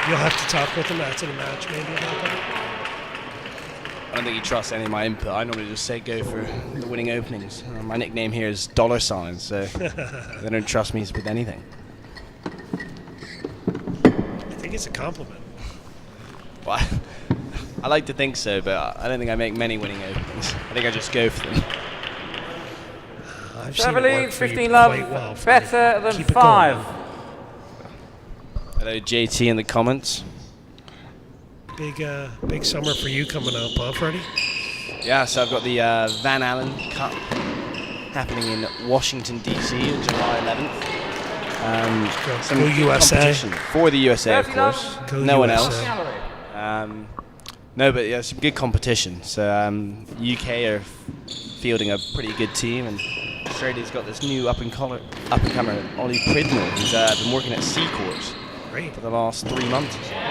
F: you'll have to talk with him after the match, maybe, about that.
J: I don't think he trusts any of my input. I normally just say go for the winning openings. My nickname here is $, so they don't trust me with anything.
F: I think it's a compliment.
J: Well, I like to think so, but I don't think I make many winning openings. I think I just go for them.
F: I've
A: Server
F: seen it work
A: lead,
F: for you
A: 15 love,
F: quite well,
A: better than
F: Keep it
A: 5.
F: going.
J: Hello, JT in the comments.
F: Big summer for you coming up, huh, Freddie?
J: Yeah, so I've got the Van Allen Cup happening in Washington, D.C. on July 11th. Some
F: Go
J: good
F: USA.
J: competition for the USA, of course.
F: Go
J: No one
F: USA.
J: else. No, but yeah, some good competition. So UK are fielding a pretty good team, and Australia's got this new up-and-comer Ollie Pridmore, who's been working at Seacourt for the last 3 months. He's playing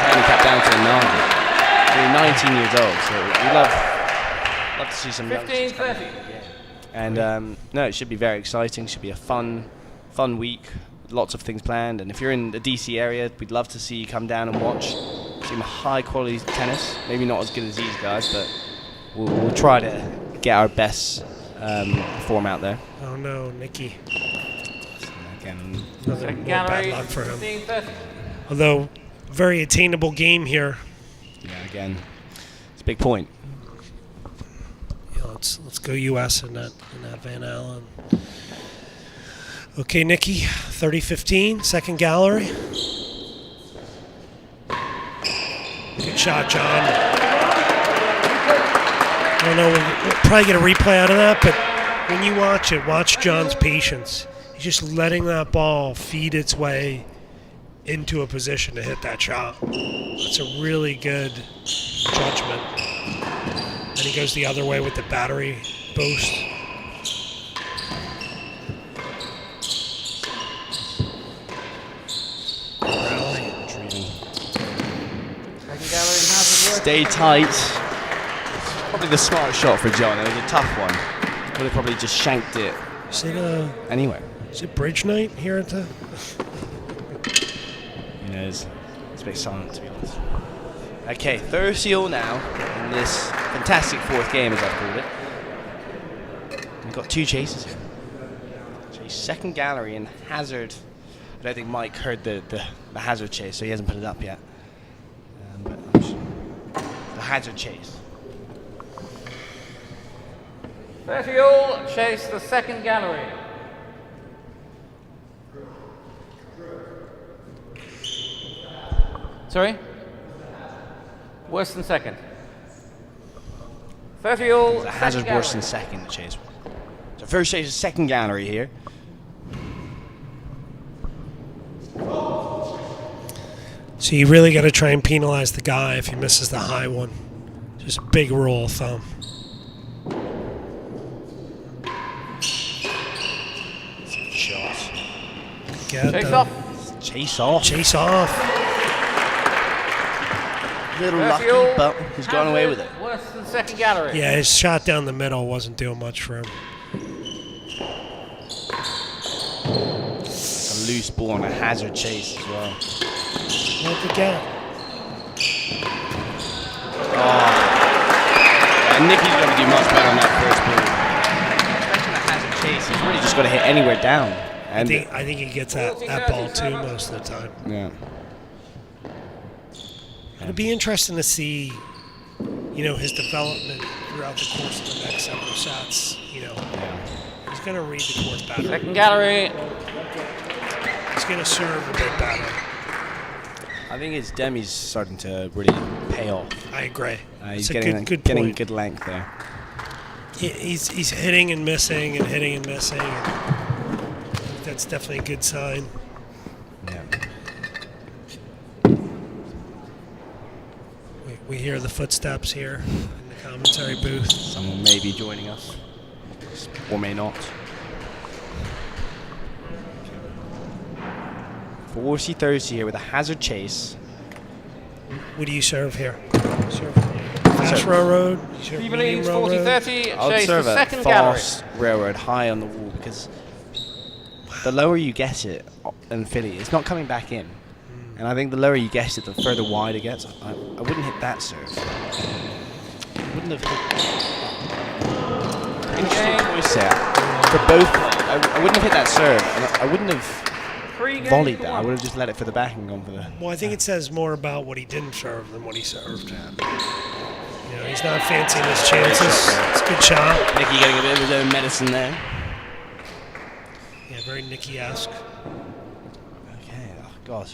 J: handicap down to 9. He's 19 years old, so we love to see some
A: 15-30.
J: And no, it should be very exciting. Should be a fun week. Lots of things planned, and if you're in the DC area, we'd love to see you come down and watch some high quality tennis. Maybe not as good as these guys, but we'll try to get our best form out there.
F: Oh no, Nikki.
J: Again,
F: Another more bad luck for him.
A: 15-30.
F: Although, very attainable game here.
J: yeah, again, it's a big point.
F: Yeah, let's go U.S. in that Van Allen. Okay, Nikki, 30-15, second gallery. Good shot, John. I don't know, we'll probably get a replay out of that, but when you watch it, watch John's patience. He's just letting that ball feed its way into a position to hit that shot. That's a really good judgment. And he goes the other way with the battery boost.
J: Stay tight. Probably the smart shot for John. It was a tough one. Would have probably just shanked it. Anyway.
F: Is it bridge night here at the?
J: Who knows? It's a bit silent, to be honest. Okay, 30-all now in this fantastic fourth game, as I've called it. We've got two chases here. Chase second gallery and Hazard. I don't think Mike heard the Hazard chase, so he hasn't put it up yet. But the Hazard chase.
A: 30-all, chase the second gallery. Sorry? Worse than second. 30-all,
J: The Hazard worse than second, the chase. So first chase is second gallery here.
F: So you really got to try and penalize the guy if he misses the high one. Just a big rule of thumb.
J: Shot.
A: Chase off.
J: Chase off.
F: Chase off.
J: A little lucky, but he's gone away with it.
A: Worse than second gallery.
F: Yeah, his shot down the middle wasn't doing much for him.
J: A loose ball on a Hazard chase as well.
F: Not again.
J: And Nicky's going to do much better on that first ball. Especially the Hazard chase. He's really just got to hit anywhere down. And
F: I think he gets that ball too most of the time.
J: Yeah.
F: It'll be interesting to see, his development throughout the course of the next several sets. He's going to read the court better.
A: Second gallery.
F: He's going to serve a bit better.
J: I think his demi's starting to really pay off.
F: I agree.
J: He's
F: It's a
J: getting
F: good
J: good length there.
F: He's hitting and missing and hitting and missing. That's definitely a good sign.
J: Yeah.
F: We hear the footsteps here in the commentary booth.
J: Someone may be joining us, or may not. 40-30 here with a Hazard chase.
F: What do you serve here? Serve fast railroad? You serve
A: He
F: medium
A: believes
F: railroad?
A: 40-30,
J: I'll
A: chase
J: serve
A: the
J: a
A: second gallery.
J: fast railroad high on the wall because the lower you get it in Philly, it's not coming back in. And I think the lower you get it, the further wide it gets. I wouldn't hit that serve. I wouldn't have hit. Interesting choice there for both. I wouldn't have hit that serve. And I wouldn't have volleyed that. I would have just let it for the back and gone for the.
F: Well, I think it says more about what he didn't serve than what he served. He's not fancying his chances. It's a good shot.
J: Nicky getting a bit of his own medicine there.
F: Yeah, very Nicky-esque.
J: Okay, oh God.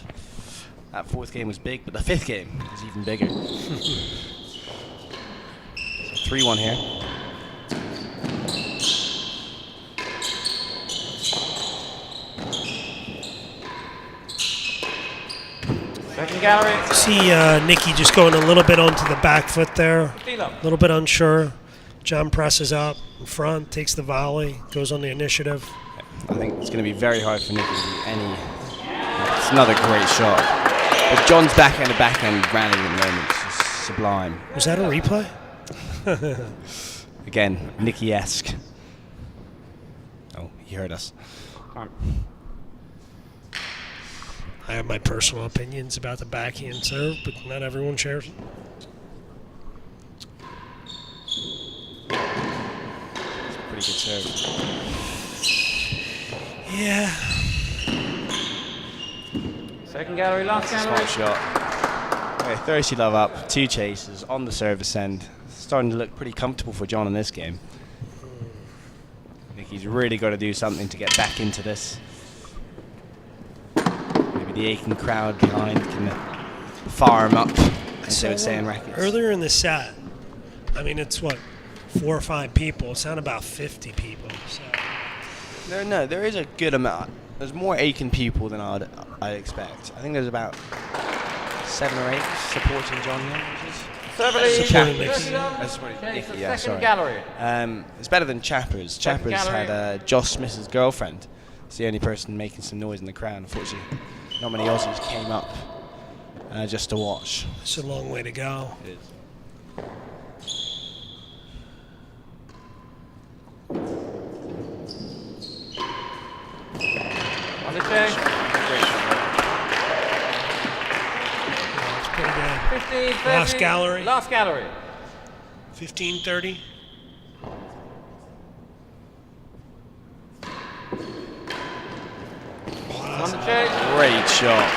J: That fourth game was big, but the fifth game was even bigger. So 3-1 here.
A: Second gallery.
F: See Nicky just going a little bit onto the back foot there. A little bit unsure. John presses up in front, takes the volley, goes on the initiative.
J: I think it's going to be very hard for Nicky to do any. It's another great shot. But John's backhand rally at the moment is just sublime.
F: Was that a replay?
J: Again, Nicky-esque. Oh, he heard us.
F: I have my personal opinions about the backhand serve, but not everyone shares them.
J: good serve.
F: Yeah.
A: Second gallery, last gallery.
J: Smart shot. Okay, Thirsty Love up, 2 chases on the service end. Starting to look pretty comfortable for John in this game. I think he's really got to do something to get back into this. Maybe the aching crowd behind can fire him up, as they would say in rackets.
F: Earlier in the set, I mean, it's what, 4 or 5 people. It's not about 50 people. So.
J: There is a good amount. There's more Aiken people than I'd expect. I think there's about 7 or 8 supporting John here.
A: Supporting
J: Nicky, yeah, sorry.
A: Gallery.
J: It's better than Chappers. Chappers had Josh Smith's girlfriend. It's the only person making some noise in the crowd. Unfortunately, not many Aussies came up just to watch.
F: It's a long way to go.
J: It is.
A: On the check.
J: Great shot.
F: It's pretty good.
A: 15, 30.
F: Last gallery.
A: Last gallery.
F: 15-30.
A: On the check.
J: Great shot.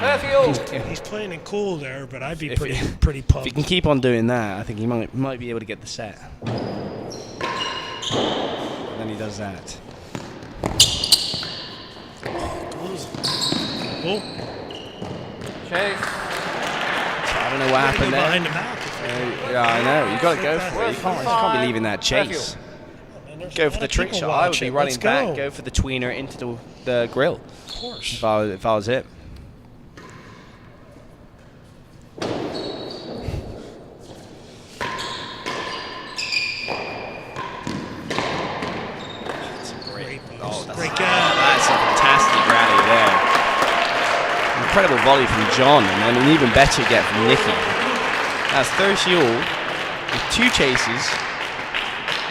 A: 30 all.
F: He's playing it cool there, but I'd be pretty pumped.
J: If he can keep on doing that, I think he might be able to get the set. And then he does that.
F: Oh.
A: Chase.
J: I don't know what happened there.
F: Behind the back.
J: Yeah, I know. You got to go for it. You can't be leaving that chase. Go for the trick shot. I would be running back. Go for the tweener into the grill.
F: Of course.
J: If I was it.
F: Great guy.
J: That's a fantastic rally there. Incredible volley from John, and then an even better get from Nicky. That's 30 all with 2 chases,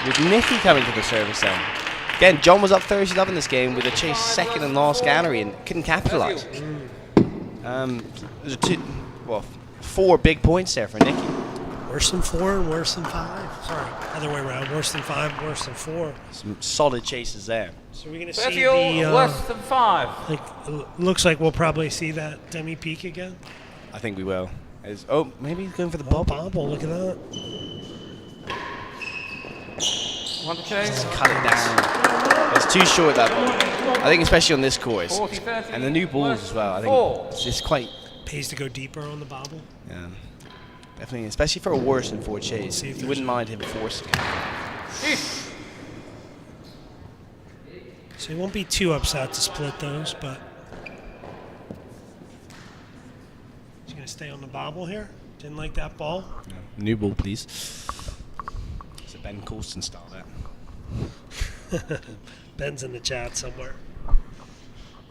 J: with Nicky coming to the service end. Again, John was up 30 love in this game with a chase second and last gallery and couldn't capitalise. There's 4 big points there for Nicky.
F: Worse than 4 and worse than 5. Sorry, other way around. Worse than 5, worse than 4.
J: Some solid chases there.
F: So we're going to see the
A: worse than 5.
F: Looks like we'll probably see that demi peak again.
J: I think we will. Maybe he's going for the
F: bobble. Look at that.
A: Want to chase?
J: Cut it down. It's too short, that ball. I think especially on this course.
A: 40, 30,
J: and the new balls as well. I think it's just quite...
F: Pays to go deeper on the bobble.
J: Yeah. Definitely, especially for a worse than 4 chase. You wouldn't mind him forcing it.
F: So he won't be too upset to split those, but... He's going to stay on the bobble here. Didn't like that ball.
J: Yeah. New ball, please. It's a Ben Coulson style there.
F: Ben's in the chat somewhere.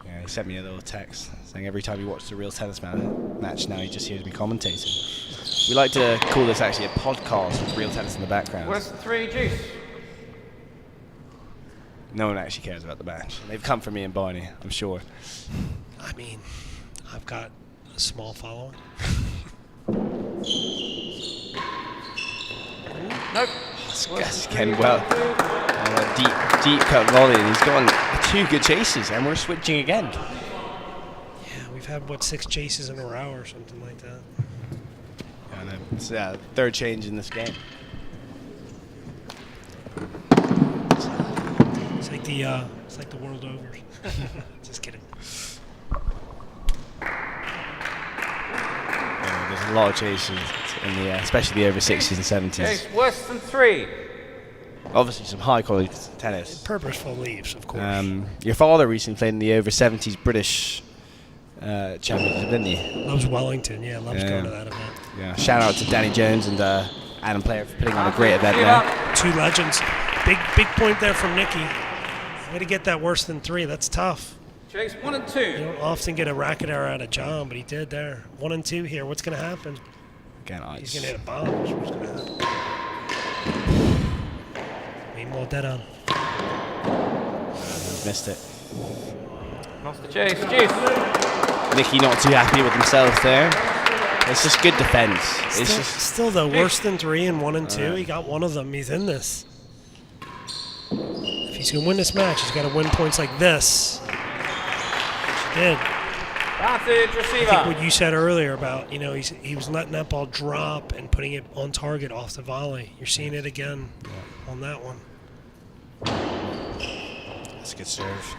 J: Yeah, he sent me a little text saying every time he watches a Real Tennis match now he just hears me commentating. We like to call this actually a podcast with Real Tennis in the background.
A: Where's the 3 juice?
J: No one actually cares about the match. They've come for me and Barney, I'm sure.
F: I mean, I've got a small following.
A: Nope.
J: That's Ken well. And a deep cut volley. And he's gone 2 good chases, and we're switching again.
F: Yeah, we've had, 6 chases in a row or something like that.
J: Yeah, no, it's 3rd change in this game.
F: It's like the world over. Just kidding.
J: Yeah, there's a lot of chases in the, especially the over 60s and 70s.
A: Chase worse than 3.
J: Obviously, some high quality tennis.
F: Purposeful leaves, of course.
J: Your father recently played in the over 70s British Championship, didn't he?
F: Loves Wellington, loves going to that event.
J: Yeah, shout out to Danny Jones and Adam Player for putting on a great event there.
F: 2 legends. Big point there from Nicky. Way to get that worse than 3. That's tough.
A: Chase 1 and 2.
F: You don't often get a racket error out of John, but he did there. 1 and 2 here. What's going to happen?
J: Again,
F: he's going to hit a bomb. What's going to happen? Meanwhile, dead on.
J: Missed it.
A: Lost the chase. Juice.
J: Nicky not too happy with himself there. It's just good defense. It's
F: Still though, worse than 3 and 1 and 2. He got one of them. He's in this. If he's going to win this match, he's got to win points like this. Which he did.
A: Advantage receiver.
F: I think what you said earlier about, he was letting that ball drop and putting it on target off the volley. You're seeing it again on that one.
J: That's a good serve.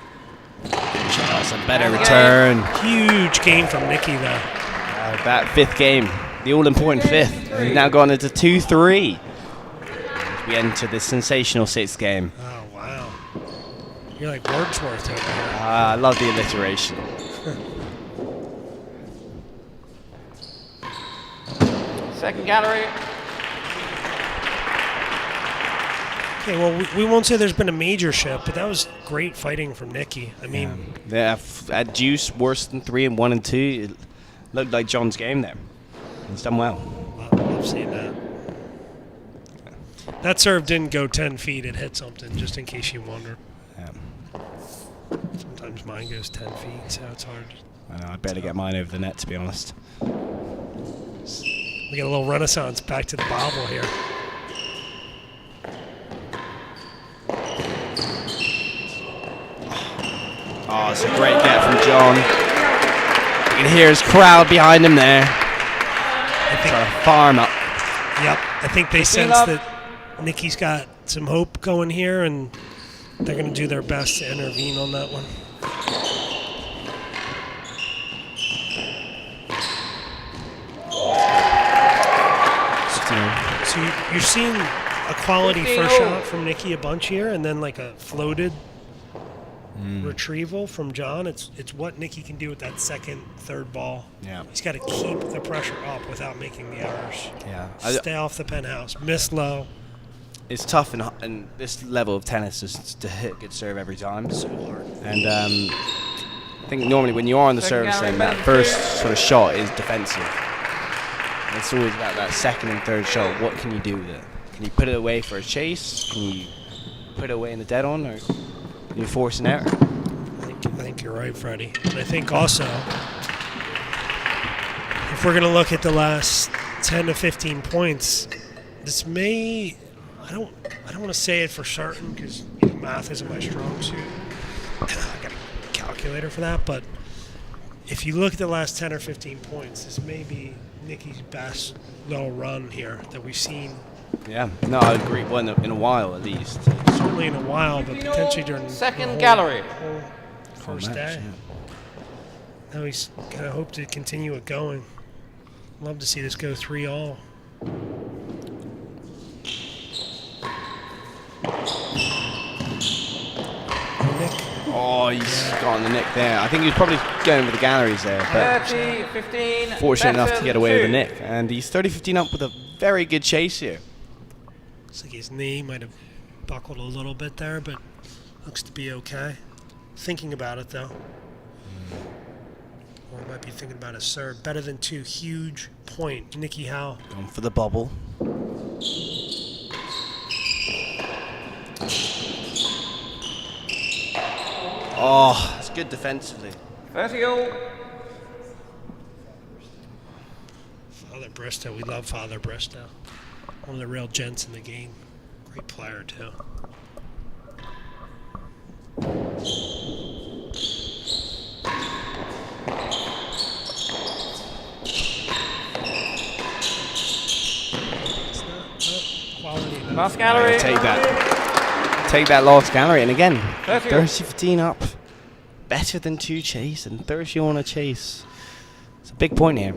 J: That's a better return.
F: Huge game from Nicky though.
J: That 5th game, the all-important 5th. We've now gone into 2-3. We enter the sensational 6th game.
F: Oh wow! You're like Wordsworth over here.
J: I love the alliteration.
A: Second gallery.
F: Okay, well, we won't say there's been a major shift, but that was great fighting from Nicky. I mean,
J: At deuce, worse than 3 and 1 and 2. It looked like John's game there. He's done well.
F: I've seen that. That serve didn't go 10 feet. It hit something, just in case you wonder.
J: Yeah.
F: Sometimes mine goes 10 feet, so it's hard.
J: I know, I'd better get mine over the net, to be honest.
F: We got a little renaissance back to the bobble here.
J: Oh, it's a great get from John. You can hear his crowd behind him there. Trying to farm up.
F: Yep, I think they sense that Nicky's got some hope going here, and they're going to do their best to intervene on that one. So you're seeing a quality first shot from Nicky a bunch here, and then like a floated retrieval from John. It's what Nicky can do with that second, third ball.
J: Yeah.
F: He's got to keep the pressure up without making the errors.
J: Yeah.
F: Stay off the penthouse. Miss low.
J: It's tough in this level of tennis just to hit a good serve every time.
F: So hard.
J: And I think normally when you are on the service end, that first sort of shot is defensive. It's always about that second and third shot. What can you do with it? Can you put it away for a chase? Can you put it away in the dead on? Or can you force an error?
F: I think you're right, Freddie. And I think also, if we're going to look at the last 10 to 15 points, this may, I don't want to say it for certain because math isn't my strong suit. I got a calculator for that, but if you look at the last 10 or 15 points, this may be Nicky's best little run here that we've seen.
J: Yeah, no, I agree. Well, in a while at least.
F: Certainly in a while, but potentially during
A: second
F: the whole
A: gallery.
F: First day. Now he's kind of hope to continue it going. Love to see this go 3-all.
J: Oh, he's got on the nick there. I think he was probably going with the galleries there, but
A: 30-15.
J: fortunate enough to get away with the nick. And he's 30-15 up with a very good chase here.
F: Looks like his knee might have buckled a little bit there, but looks to be okay. Thinking about it though. Or might be thinking about his serve. Better than 2. Huge point. Nicky Howell.
J: Going for the bubble. Oh, it's good defensively.
A: 30-all.
F: Father Bristow. We love Father Bristow. One of the real gents in the game. Great player too.
A: Last gallery.
J: Take that. Take that last gallery. And again, 30-15 up. Better than 2 chase and 30 on a chase. It's a big point here.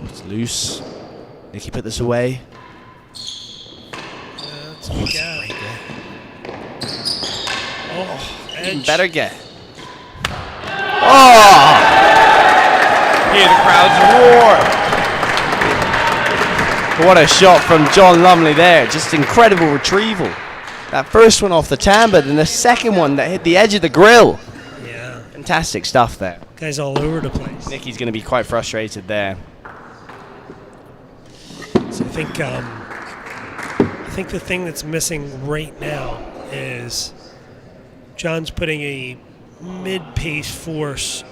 J: It's loose. Nicky put this away.
F: That's a good gap. Oh,
J: Even better get. Oh! Hear the crowds roar. What a shot from John Lumley there. Just incredible retrieval. That first one off the tan, but then the second one that hit the edge of the grill.
F: Yeah.
J: Fantastic stuff there.
F: Guy's all over the place.
J: Nicky's going to be quite frustrated there.
F: So I think think the thing that's missing right now is John's putting a mid-pace force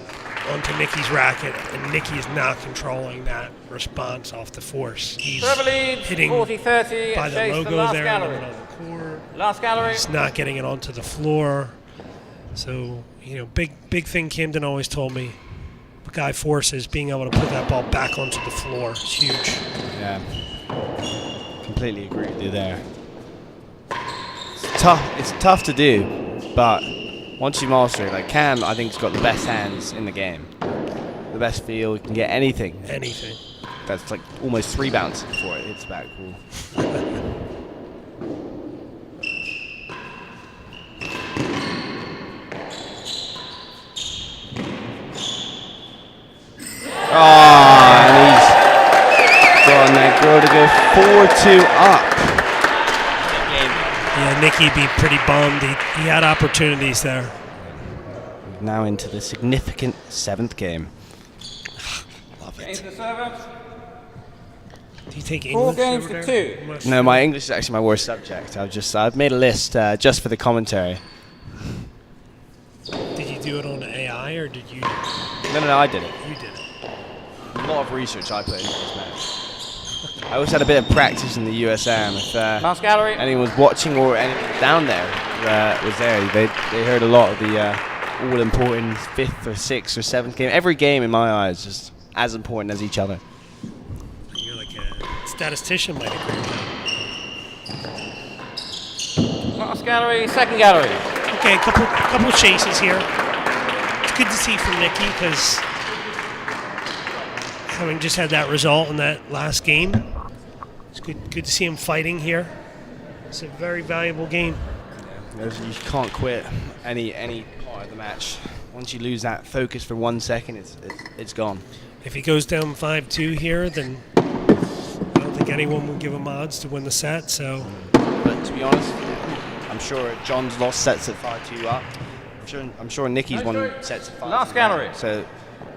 F: onto Nicky's racket, and Nicky is not controlling that response off the force. He's hitting
A: 40-30
F: by the logo there in the middle of the court.
A: Last gallery.
F: He's not getting it onto the floor. So, big thing Camden always told me, Guy forces being able to put that ball back onto the floor. It's huge.
J: Yeah. Completely agree with you there. It's tough to do, but once you master it, like Cam, I think, has got the best hands in the game. The best feel, he can get anything.
F: Anything.
J: That's like almost 3 bounces before it hits back. Cool. And he's got that girl to go 4-2 up.
F: Yeah, Nicky be pretty bummed. He had opportunities there.
J: Now into the significant 7th game.
F: Love
A: Change
F: it.
A: the server.
F: Do you take
A: 4
F: English
A: games
F: over
A: to
F: there?
A: 2.
J: No, my English is actually my worst subject. I've made a list just for the commentary.
F: Did you do it on AI or did you?
J: No, I did it.
F: You did it.
J: A lot of research I put into this match. I also had a bit of practice in the USM. If
A: Last gallery.
J: anyone was watching or anyone down there was there, they heard a lot of the all-important 5th or 6th or 7th game. Every game, in my eyes, is as important as each other.
F: You're like a statistician might agree with that.
A: Last gallery, second gallery.
F: Okay, a couple of chases here. It's good to see from Nicky because having just had that result in that last game, it's good to see him fighting here. It's a very valuable game.
J: You can't quit any part of the match. Once you lose that focus for 1 second, it's gone.
F: If he goes down 5-2 here, then I don't think anyone will give him odds to win the set. So,
J: but to be honest, I'm sure John's lost sets at 5-2 up. I'm sure Nicky's won sets at 5-2.
A: Last gallery.
J: So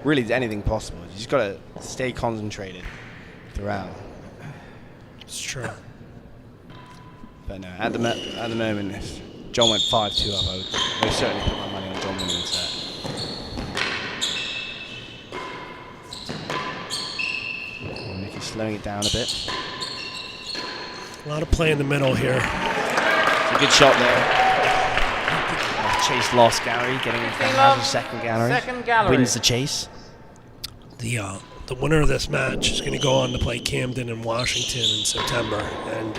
J: really, it's anything possible. You just got to stay concentrated throughout.
F: It's true.
J: But no, at the moment, if John went 5-2 up, I would most certainly put my money on John winning the set. Nicky's slowing it down a bit.
F: A lot of play in the middle here.
J: It's a good shot there. Chase lost gallery, getting into the second gallery.
A: Second gallery.
J: Wins the chase.
F: The winner of this match is going to go on to play Camden and Washington in September, and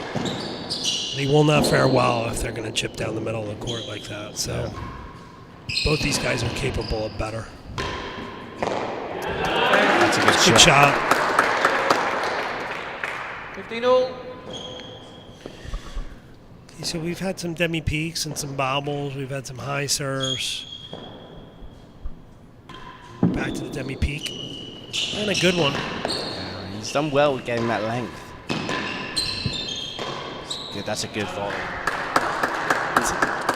F: they will not fare well if they're going to chip down the middle of the court like that. So both these guys are capable of better.
J: That's a
F: good shot.
A: 15-all.
F: So we've had some demi-peaks and some bobbles. We've had some high serves. Back to the demi-peak. And a good one.
J: Yeah, he's done well with getting that length. That's a good volley.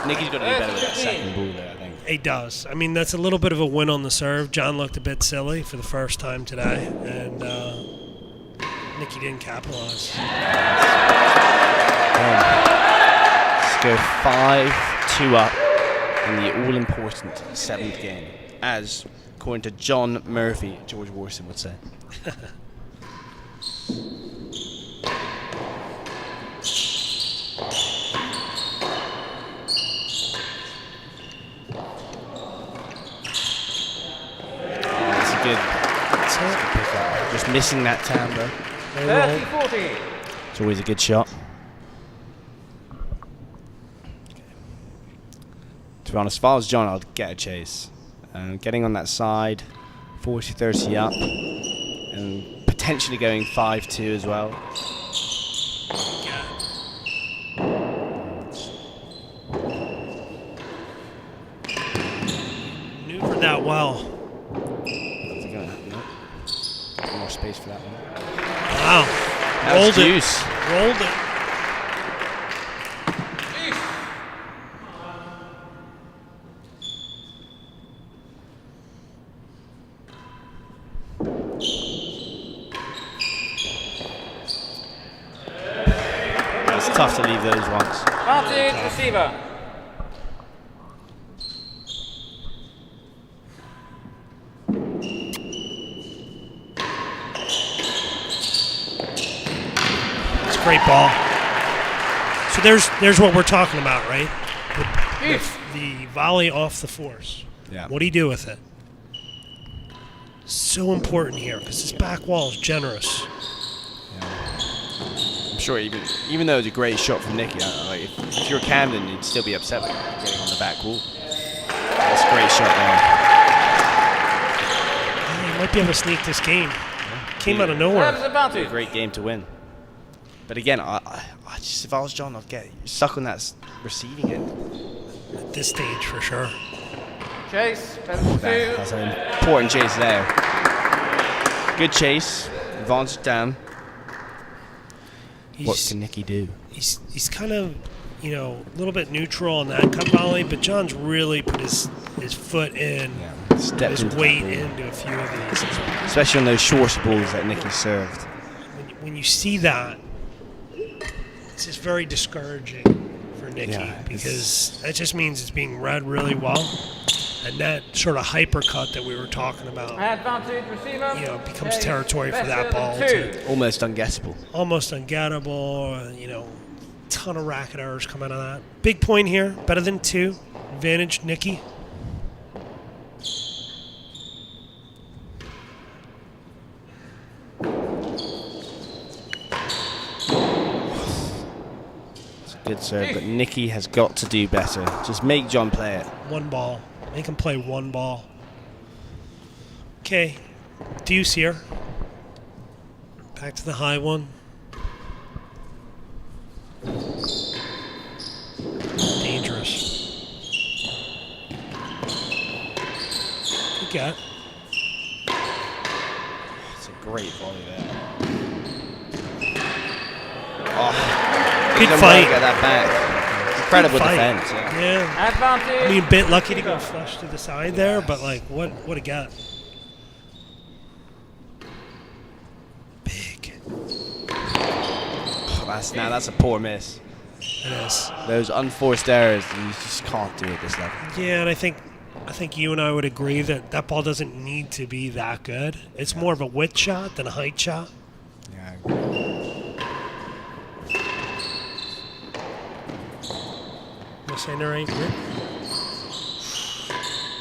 J: Nicky's got to do better with that second ball there, I think.
F: He does. I mean, that's a little bit of a win on the serve. John looked a bit silly for the first time today, and Nicky didn't capitalize.
J: Let's go 5-2 up in the all-important 7th game, as, according to John Murphy, George Warson would say. That's a good pickup. Just missing that timbre.
A: 30-40.
J: It's always a good shot. To be honest, if I was John, I'd get a chase. Getting on that side, 40-30 up, and potentially going 5-2 as well.
F: Maneuvered that well.
J: More space for that one.
F: Wow.
J: Rolled it.
F: Rolled it.
J: tough to leave those ones.
A: Advantage, receiver.
F: It's a great ball. So there's what we're talking about, right? The volley off the force.
J: Yeah.
F: What do you do with it? So important here because this back wall is generous.
J: I'm sure even though it's a great shot from Nicky, like if you're Camden, you'd still be upset with getting on the back wall. That's a great shot there.
F: He might be able to sneak this game. Came out of nowhere.
J: A great game to win. But again, I just, if I was John, I'd get stuck on that receiving end.
F: At this stage, for sure.
A: Chase,
J: That's an important chase there. Good chase. Advantage down. What can Nicky do?
F: He's kind of, a little bit neutral on that cut volley, but John's really put his foot in, his weight into a few of these.
J: Especially on those shorter balls that Nicky served.
F: When you see that, it's just very discouraging for Nicky because that just means it's being read really well. And that sort of hypercut that we were talking about,
A: advantage, receiver.
F: Becomes territory for that ball. Too.
J: Almost unguessable.
F: Almost ungettable. Ton of racket errors come out of that. Big point here. Better than 2. Advantage, Nicky.
J: It's a good serve, but Nicky has got to do better. Just make John play it.
F: One ball. Make him play one ball. Okay. Deuce here. Back to the high one. Dangerous. Good get.
J: It's a great volley there.
F: Good fight.
J: Get that back. Incredible defense.
F: Yeah.
A: Advantage.
F: I mean, a bit lucky to go flush to the side there, but what a get. Big.
J: That's a poor miss.
F: It is.
J: Those unforced errors, you just can't do at this level.
F: Yeah, and I think you and I would agree that ball doesn't need to be that good. It's more of a width shot than a height shot.
J: Yeah.
F: Am I saying the right word?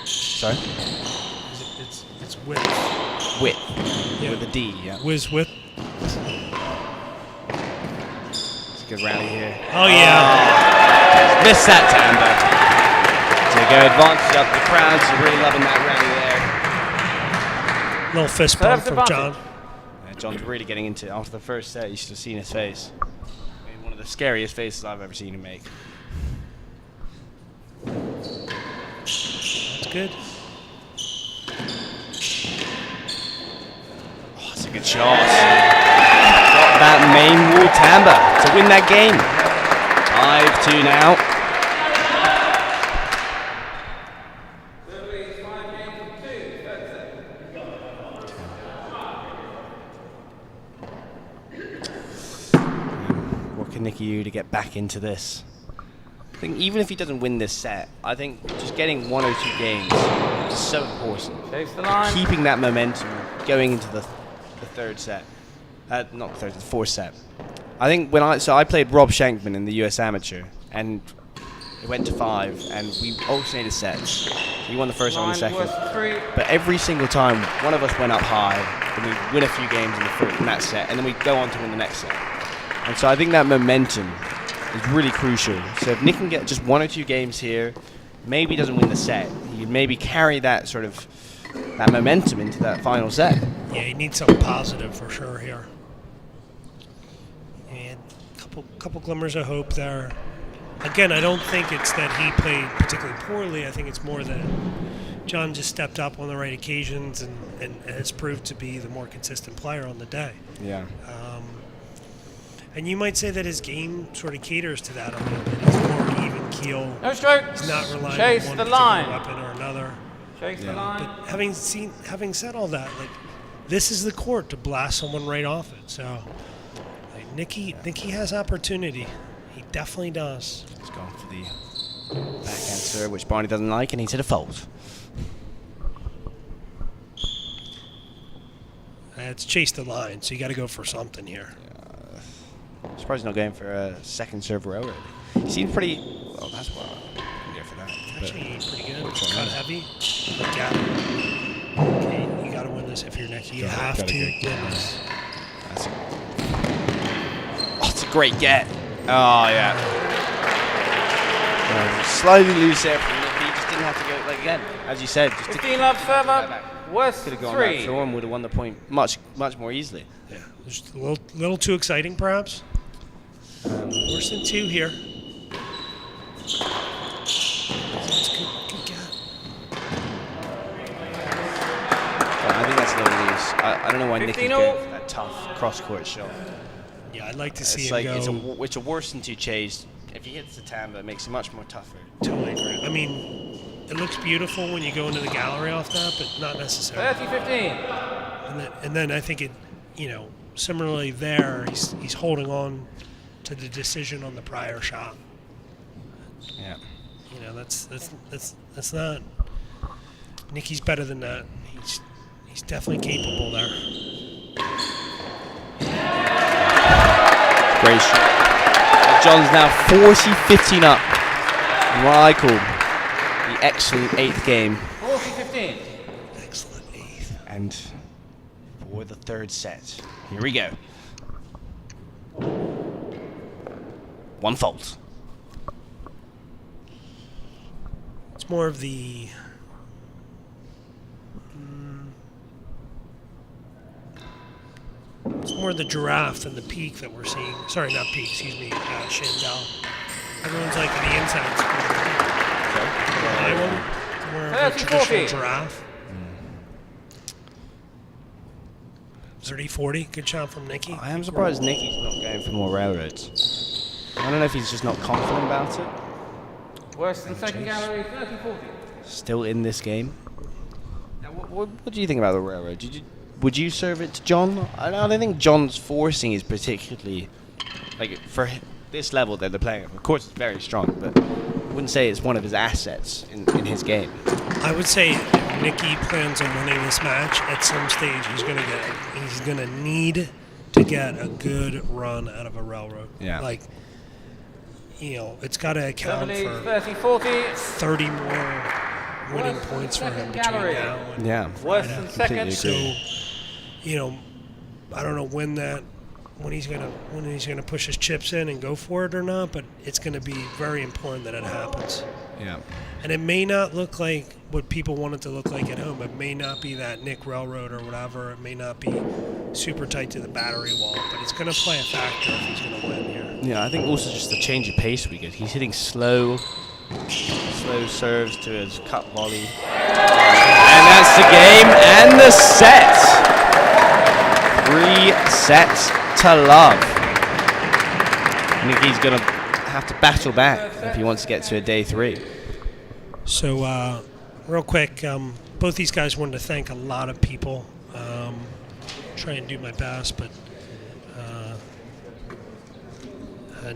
J: Sorry?
F: It's width.
J: Width.
F: Yeah.
J: With a D, yeah.
F: Whiz width.
J: It's a good rally here.
F: Oh, yeah.
J: Missed that Tamba. So go advantage up the crowds. Really loving that rally there.
F: Little fist bump from John.
J: Yeah, John's really getting into it. After the first set, you should have seen his face. I mean, one of the scariest faces I've ever seen him make.
F: That's good.
J: Oh, that's a good shot. Got that main wall Tamba to win that game. 5-2 now. What can Nicky do to get back into this? I think even if he doesn't win this set, I think just getting 1 or 2 games is so important.
A: Chase the line.
J: Keeping that momentum going into the third set. Not the third, the fourth set. I think I played Rob Shankman in the US Amateur, and it went to 5, and we alternated sets. He won the first one and the second. But every single time, one of us went up high, then we win a few games in that set, and then we go on to win the next set. And so I think that momentum is really crucial. So if Nick can get just 1 or 2 games here, maybe he doesn't win the set, he can maybe carry that sort of that momentum into that final set.
F: Yeah, he needs something positive for sure here. And couple glimmers of hope there. Again, I don't think it's that he played particularly poorly. I think it's more that John just stepped up on the right occasions and has proved to be the more consistent player on the day.
J: Yeah.
F: And you might say that his game sort of caters to that a little bit. He's more even keel.
A: No strokes.
F: He's not relying
A: Chase
F: on one
A: the
F: particular
A: line.
F: weapon or another.
A: Chase the line.
F: But having said all that, like, this is the court to blast someone right off it. So, like, Nicky has opportunity. He definitely does.
J: He's gone for the backhand serve, which Barney doesn't like, and he's hit a fault.
F: It's chase the line, so you got to go for something here.
J: I'm surprised he's not going for a second serve row. He seems pretty. Well, that's why I'm going for that.
F: Actually, pretty good. Cut heavy. Okay, you got to win this if you're next. You have to win this.
J: It's a great get. Oh, yeah. Slightly loose there from Nicky. Just didn't have to go, like, again, as you said.
A: 15 love server. Worst
J: could have gone
A: 3.
J: that floor and would have won the point much more easily.
F: Yeah, just a little too exciting, perhaps. Worse than 2 here. Good get.
J: I think that's a little loose. I don't know why Nicky's going for that tough cross-court shot.
F: Yeah, I'd like to see
J: him
F: go.
J: It's a worse than 2 chase. If he hits the tamba, it makes it much more tougher.
F: Totally agree. I mean, it looks beautiful when you go into the gallery off that, but not necessarily.
A: 30-15.
F: And then I think it, similarly there, he's holding on to the decision on the prior shot.
J: Yeah.
F: That's not. Nicky's better than that. He's definitely capable there.
J: Great shot. John's now 40-15 up. What I call the excellent 8th game.
A: 40-15.
F: Excellent 8th.
J: And for the 3rd set, here we go. 1 fault.
F: It's more of the. It's more the giraffe than the peak that we're seeing. Sorry, not peak, excuse me, Shandell. Everyone's like the inside score. More of a traditional giraffe. 30-40, good shot from Nicky.
J: I am surprised Nicky's not going for more railroads. I don't know if he's just not confident about it.
A: Worse than second gallery, 30-40.
J: Still in this game. Now, what do you think about the railroad? Would you serve it to John? I don't think John's forcing is particularly, like, for this level that they're playing. Of course, it's very strong, but I wouldn't say it's one of his assets in his game.
F: I would say if Nicky plans on winning this match, at some stage he's gonna need to get a good run out of a railroad.
J: Yeah.
F: Like, it's got to account for
A: 30-40.
F: 30 more winning points for him between now and
A: Worse than second.
F: So, I don't know when he's gonna push his chips in and go for it or not, but it's gonna be very important that it happens.
J: Yeah.
F: And it may not look like what people want it to look like at home. It may not be that Nick Railroad or whatever. It may not be super tight to the battery wall, but it's going to play a factor if he's going to win here.
J: Yeah, I think also just the change of pace we get. He's hitting slow serves to his cut volley. And that's the game and the set. 3 sets to love. Nicky's going to have to battle back if he wants to get to a day 3.
F: So, real quick, both these guys wanted to thank a lot of people. Try and do my best, but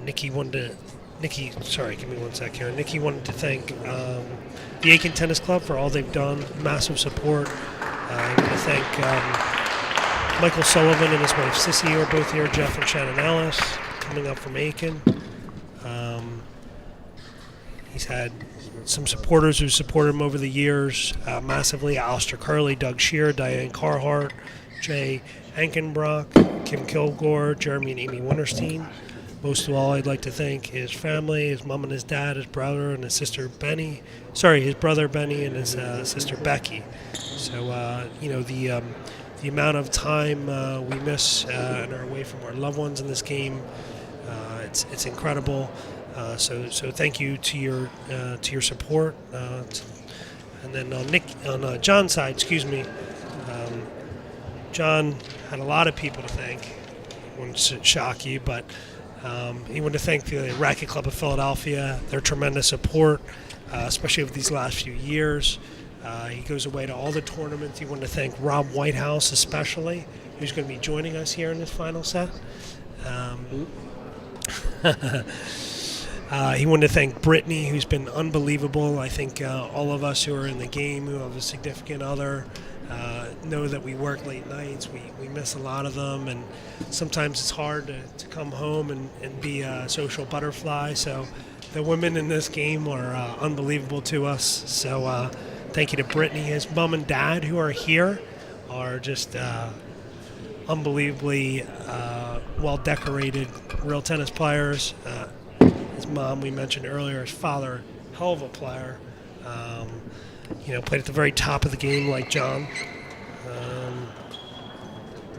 F: Nicky wanted to. Sorry, give me 1 sec here. Nicky wanted to thank the Aiken Tennis Club for all they've done, massive support. I want to thank Michael Sullivan and his wife Sissy, who are both here, Jeff and Shannon Ellis, coming up from Aiken. He's had some supporters who supported him over the years massively. Alistair Curley, Doug Shear, Diane Carhart, Jay Ankenbrock, Kim Kilgore, Jeremy and Amy Winterstein. Most of all, I'd like to thank his family, his mom and his dad, his brother and his sister Benny. Sorry, his brother Benny and his sister Becky. So, the amount of time we miss and are away from our loved ones in this game, it's incredible. So thank you to your support. And then on John's side, John had a lot of people to thank. I wouldn't shock you, but he wanted to thank the Racquet Club of Philadelphia, their tremendous support, especially over these last few years. He goes away to all the tournaments. He wanted to thank Rob Whitehouse especially, who's going to be joining us here in this final set. He wanted to thank Brittany, who's been unbelievable. I think all of us who are in the game, who have a significant other, know that we work late nights. We miss a lot of them, and sometimes it's hard to come home and be a social butterfly. So the women in this game are unbelievable to us. So thank you to Brittany. His mom and dad, who are here, are just unbelievably well-decorated, real tennis players. His mom, we mentioned earlier, his father, hell of a player. Played at the very top of the game like John.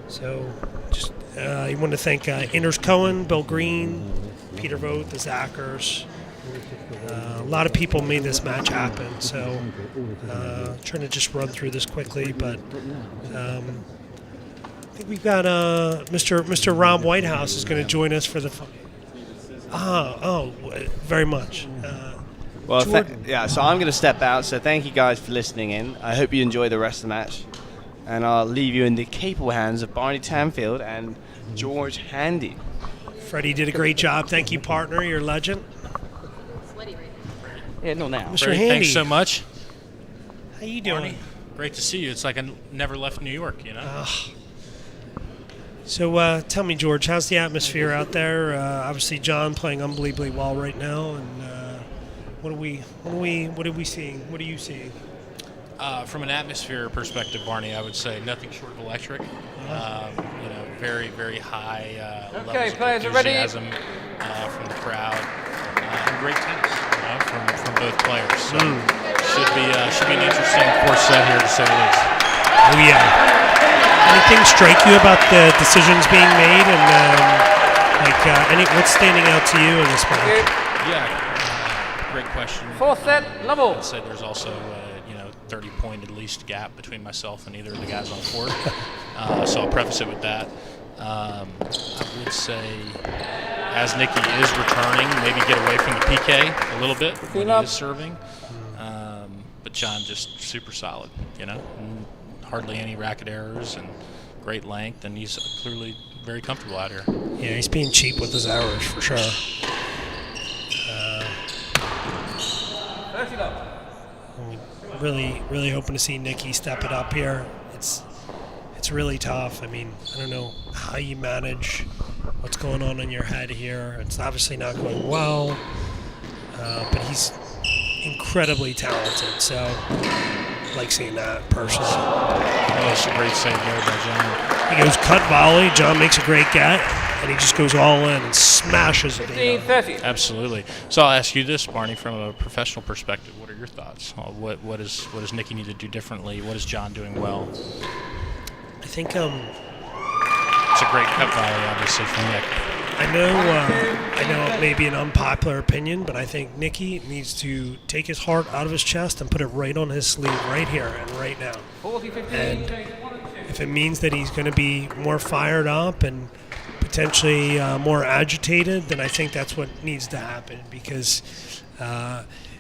F: So just he wanted to thank Anders Cohen, Bill Green, Peter Vogt, the Zackers. A lot of people made this match happen. So trying to just run through this quickly, but I think we've got Mr. Rob Whitehouse is going to join us for the. Very much.
J: Well, so I'm going to step out. So thank you guys for listening in. I hope you enjoy the rest of the match. And I'll leave you in the capable hands of Barney Tanfield and George Handy.
F: Freddie did a great job. Thank you, partner. You're a legend.
J: Yeah, no, now.
F: Mr. Handy.
K: Thanks so much.
F: How you doing?
K: Barney, great to see you. It's like I never left New York,
F: So tell me, George, how's the atmosphere out there? Obviously, John playing unbelievably well right now, and what are we seeing? What are you seeing?
K: From an atmosphere perspective, Barney, I would say nothing short of electric. Very, very high levels of enthusiasm from the crowd, and great tennis from both players. So should be an interesting fourth set here, to say the least.
F: Oh yeah. Anything strike you about the decisions being made, and what's standing out to you in this match?
K: Yeah, great question.
A: Fourth set, level.
K: I'd say there's also 30-point at least gap between myself and either of the guys on the court. So I'll preface it with that. I would say, as Nikki is returning, maybe get away from the PK a little bit when he is serving. But John just super solid, hardly any racket errors and great length, and he's clearly very comfortable out here.
F: Yeah, he's being cheap with his errors for sure. Really hoping to see Nikki step it up here. It's really tough. I mean, I don't know how you manage what's going on in your head here. It's obviously not going well, but he's incredibly talented. So I like seeing that personally.
K: Oh, it's a great save there by John.
F: He goes cut volley. John makes a great get, and he just goes all in and smashes it.
A: 15-30.
K: Absolutely. So I'll ask you this, Barney, from a professional perspective. What are your thoughts? What does Nikki need to do differently? What is John doing well?
F: I think
K: it's a great cut volley, obviously, from Nick.
F: I know it may be an unpopular opinion, but I think Nikki needs to take his heart out of his chest and put it right on his sleeve right here and right now.
A: 40-15.
F: And if it means that he's going to be more fired up and potentially more agitated, then I think that's what needs to happen, because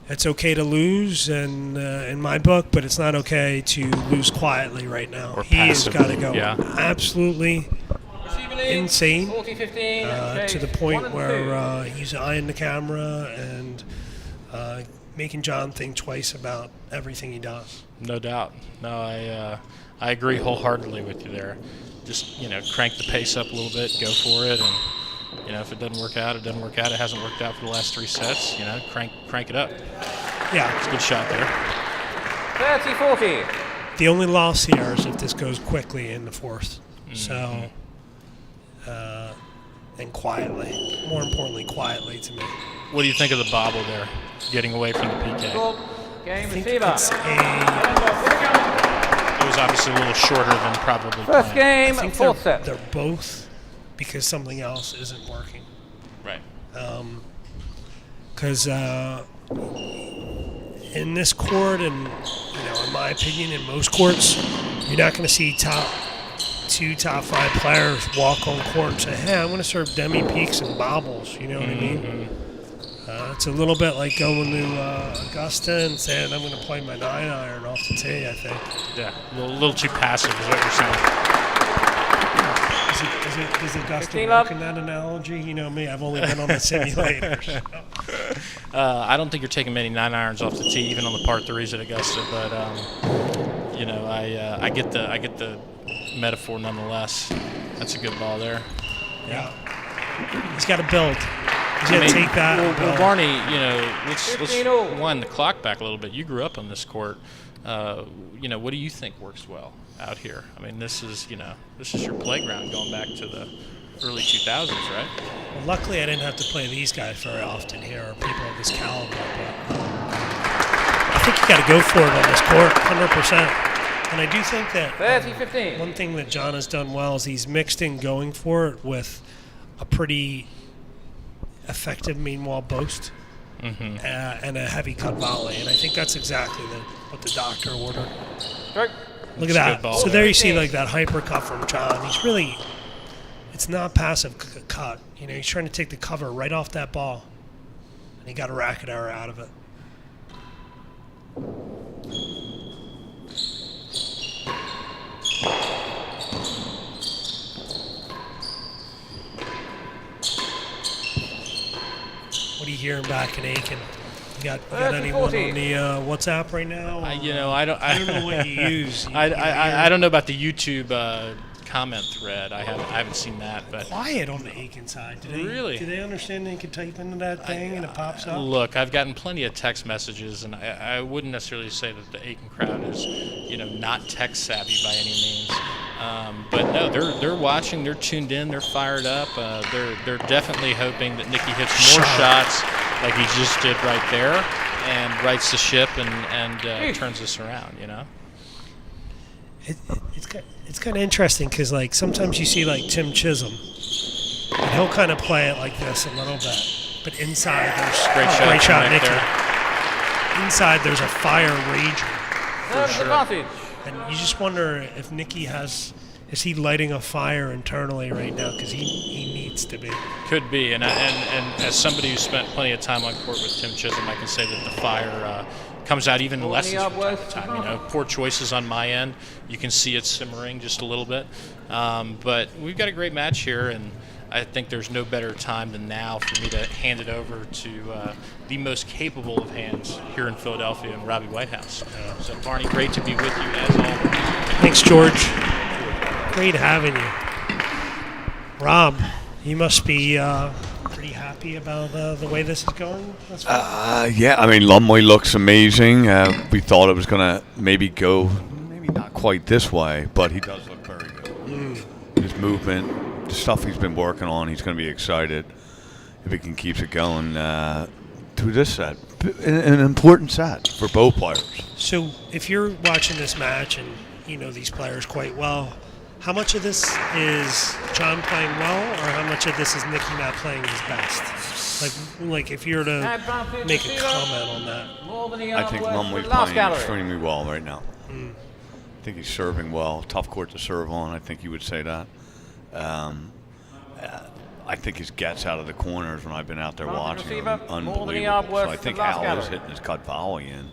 F: it's okay to lose in my book, but it's not okay to lose quietly right now.
K: Or
F: he has got to go
K: absolutely
F: insane
A: 40-15,
F: to the point where he's eyeing the camera and making John think twice about everything he does.
K: No doubt. No, I agree wholeheartedly with you there. Just crank the pace up a little bit, go for it, and if it doesn't work out, it doesn't work out. It hasn't worked out for the last 3 sets. Crank it up.
F: Yeah,
K: it's a good shot there.
A: 30-40.
F: The only loss here is if this goes quickly in the fourth. So. And quietly. More importantly, quietly to me.
K: What do you think of the bobble there, getting away from the PK?
A: Game
F: I think
A: receiver.
K: It was obviously a little shorter than probably
A: First
K: planned.
A: game,
F: I think
A: fourth set.
F: They're both because something else isn't working.
K: Right.
F: Because in this court, and in my opinion, in most courts, you're not going to see top 5 players walk on court and say, "Hey, I'm going to serve demi peaks and bobbles." You know what I mean? It's a little bit like going to Augusta and saying, "I'm going to play my 9-iron off the tee." I think.
K: Yeah, a little too passive is what you're saying.
F: Does Augusta
A: 15
F: work
A: up.
F: in that analogy? You know me, I've only been on the simulators.
K: I don't think you're taking many 9-irons off the tee, even on the par 3s at Augusta. But you know, I get the metaphor nonetheless. That's a good ball there.
F: Yeah. He's got to build. He's got to take that.
K: Well, Barney, you know, let's wind the clock back a little bit. You grew up on this court. You know, what do you think works well out here? I mean, this is your playground going back to the early 2000s, right?
F: Well, luckily, I didn't have to play these guys very often here, or people of this caliber. But I think you got to go for it on this court, 100%. And I do think that
A: 30-15.
F: One thing that John has done well is he's mixed in going for it with a pretty effective mean wall boast and a heavy cut volley. And I think that's exactly what the doctor ordered.
A: Strike.
F: Look at that. So there you see like that hyper cut from John. He's really, it's not passive cut. You know, he's trying to take the cover right off that ball. And he got a racket error out of it. What are you hearing back in Aiken? You got anyone on the WhatsApp right now?
K: I don't
F: know what you use.
K: I don't know about the YouTube comment thread. I haven't seen that. But
F: quiet on the Aiken side. Do they understand they can type into that thing and it pops up?
K: Look, I've gotten plenty of text messages, and I wouldn't necessarily say that the Aiken crowd is, not tech savvy by any means. But no, they're watching, they're tuned in, they're fired up. They're definitely hoping that Nicky hits more shots like he just did right there, and rights the ship and turns this around.
F: It's kind of interesting because like sometimes you see like Tim Chisholm, and he'll kind of play it like this a little bit, but inside there's great shot, Nicky. Inside there's a fire raging. For sure. And you just wonder if Nicky is he lighting a fire internally right now? Because he needs to be.
K: Could be, and as somebody who spent plenty of time on court with Tim Chisholm, I can say that the fire comes out even less from time to time. Poor choices on my end. You can see it simmering just a little bit. But we've got a great match here, and I think there's no better time than now for me to hand it over to the most capable of hands here in Philadelphia, and Robbie Whitehouse. So, Barney, great to be with you as always.
F: Thanks, George. Great having you. Rob, you must be pretty happy about the way this is going?
E: Yeah, I mean, Lumley looks amazing. We thought it was going to maybe go, maybe not quite this way, but he does look very good. His movement, the stuff he's been working on, he's going to be excited if he can keep it going through this set. An important set for both players.
F: So if you're watching this match and you know these players quite well, how much of this is John playing well, or how much of this is Nicky not playing his best? Like if you were to make a comment on that.
E: I think Lumley's playing extremely well right now. I think he's serving well. Tough court to serve on. I think you would say that. I think his gets out of the corners when I've been out there watching are unbelievable. So I think Howell is hitting his cut volley in,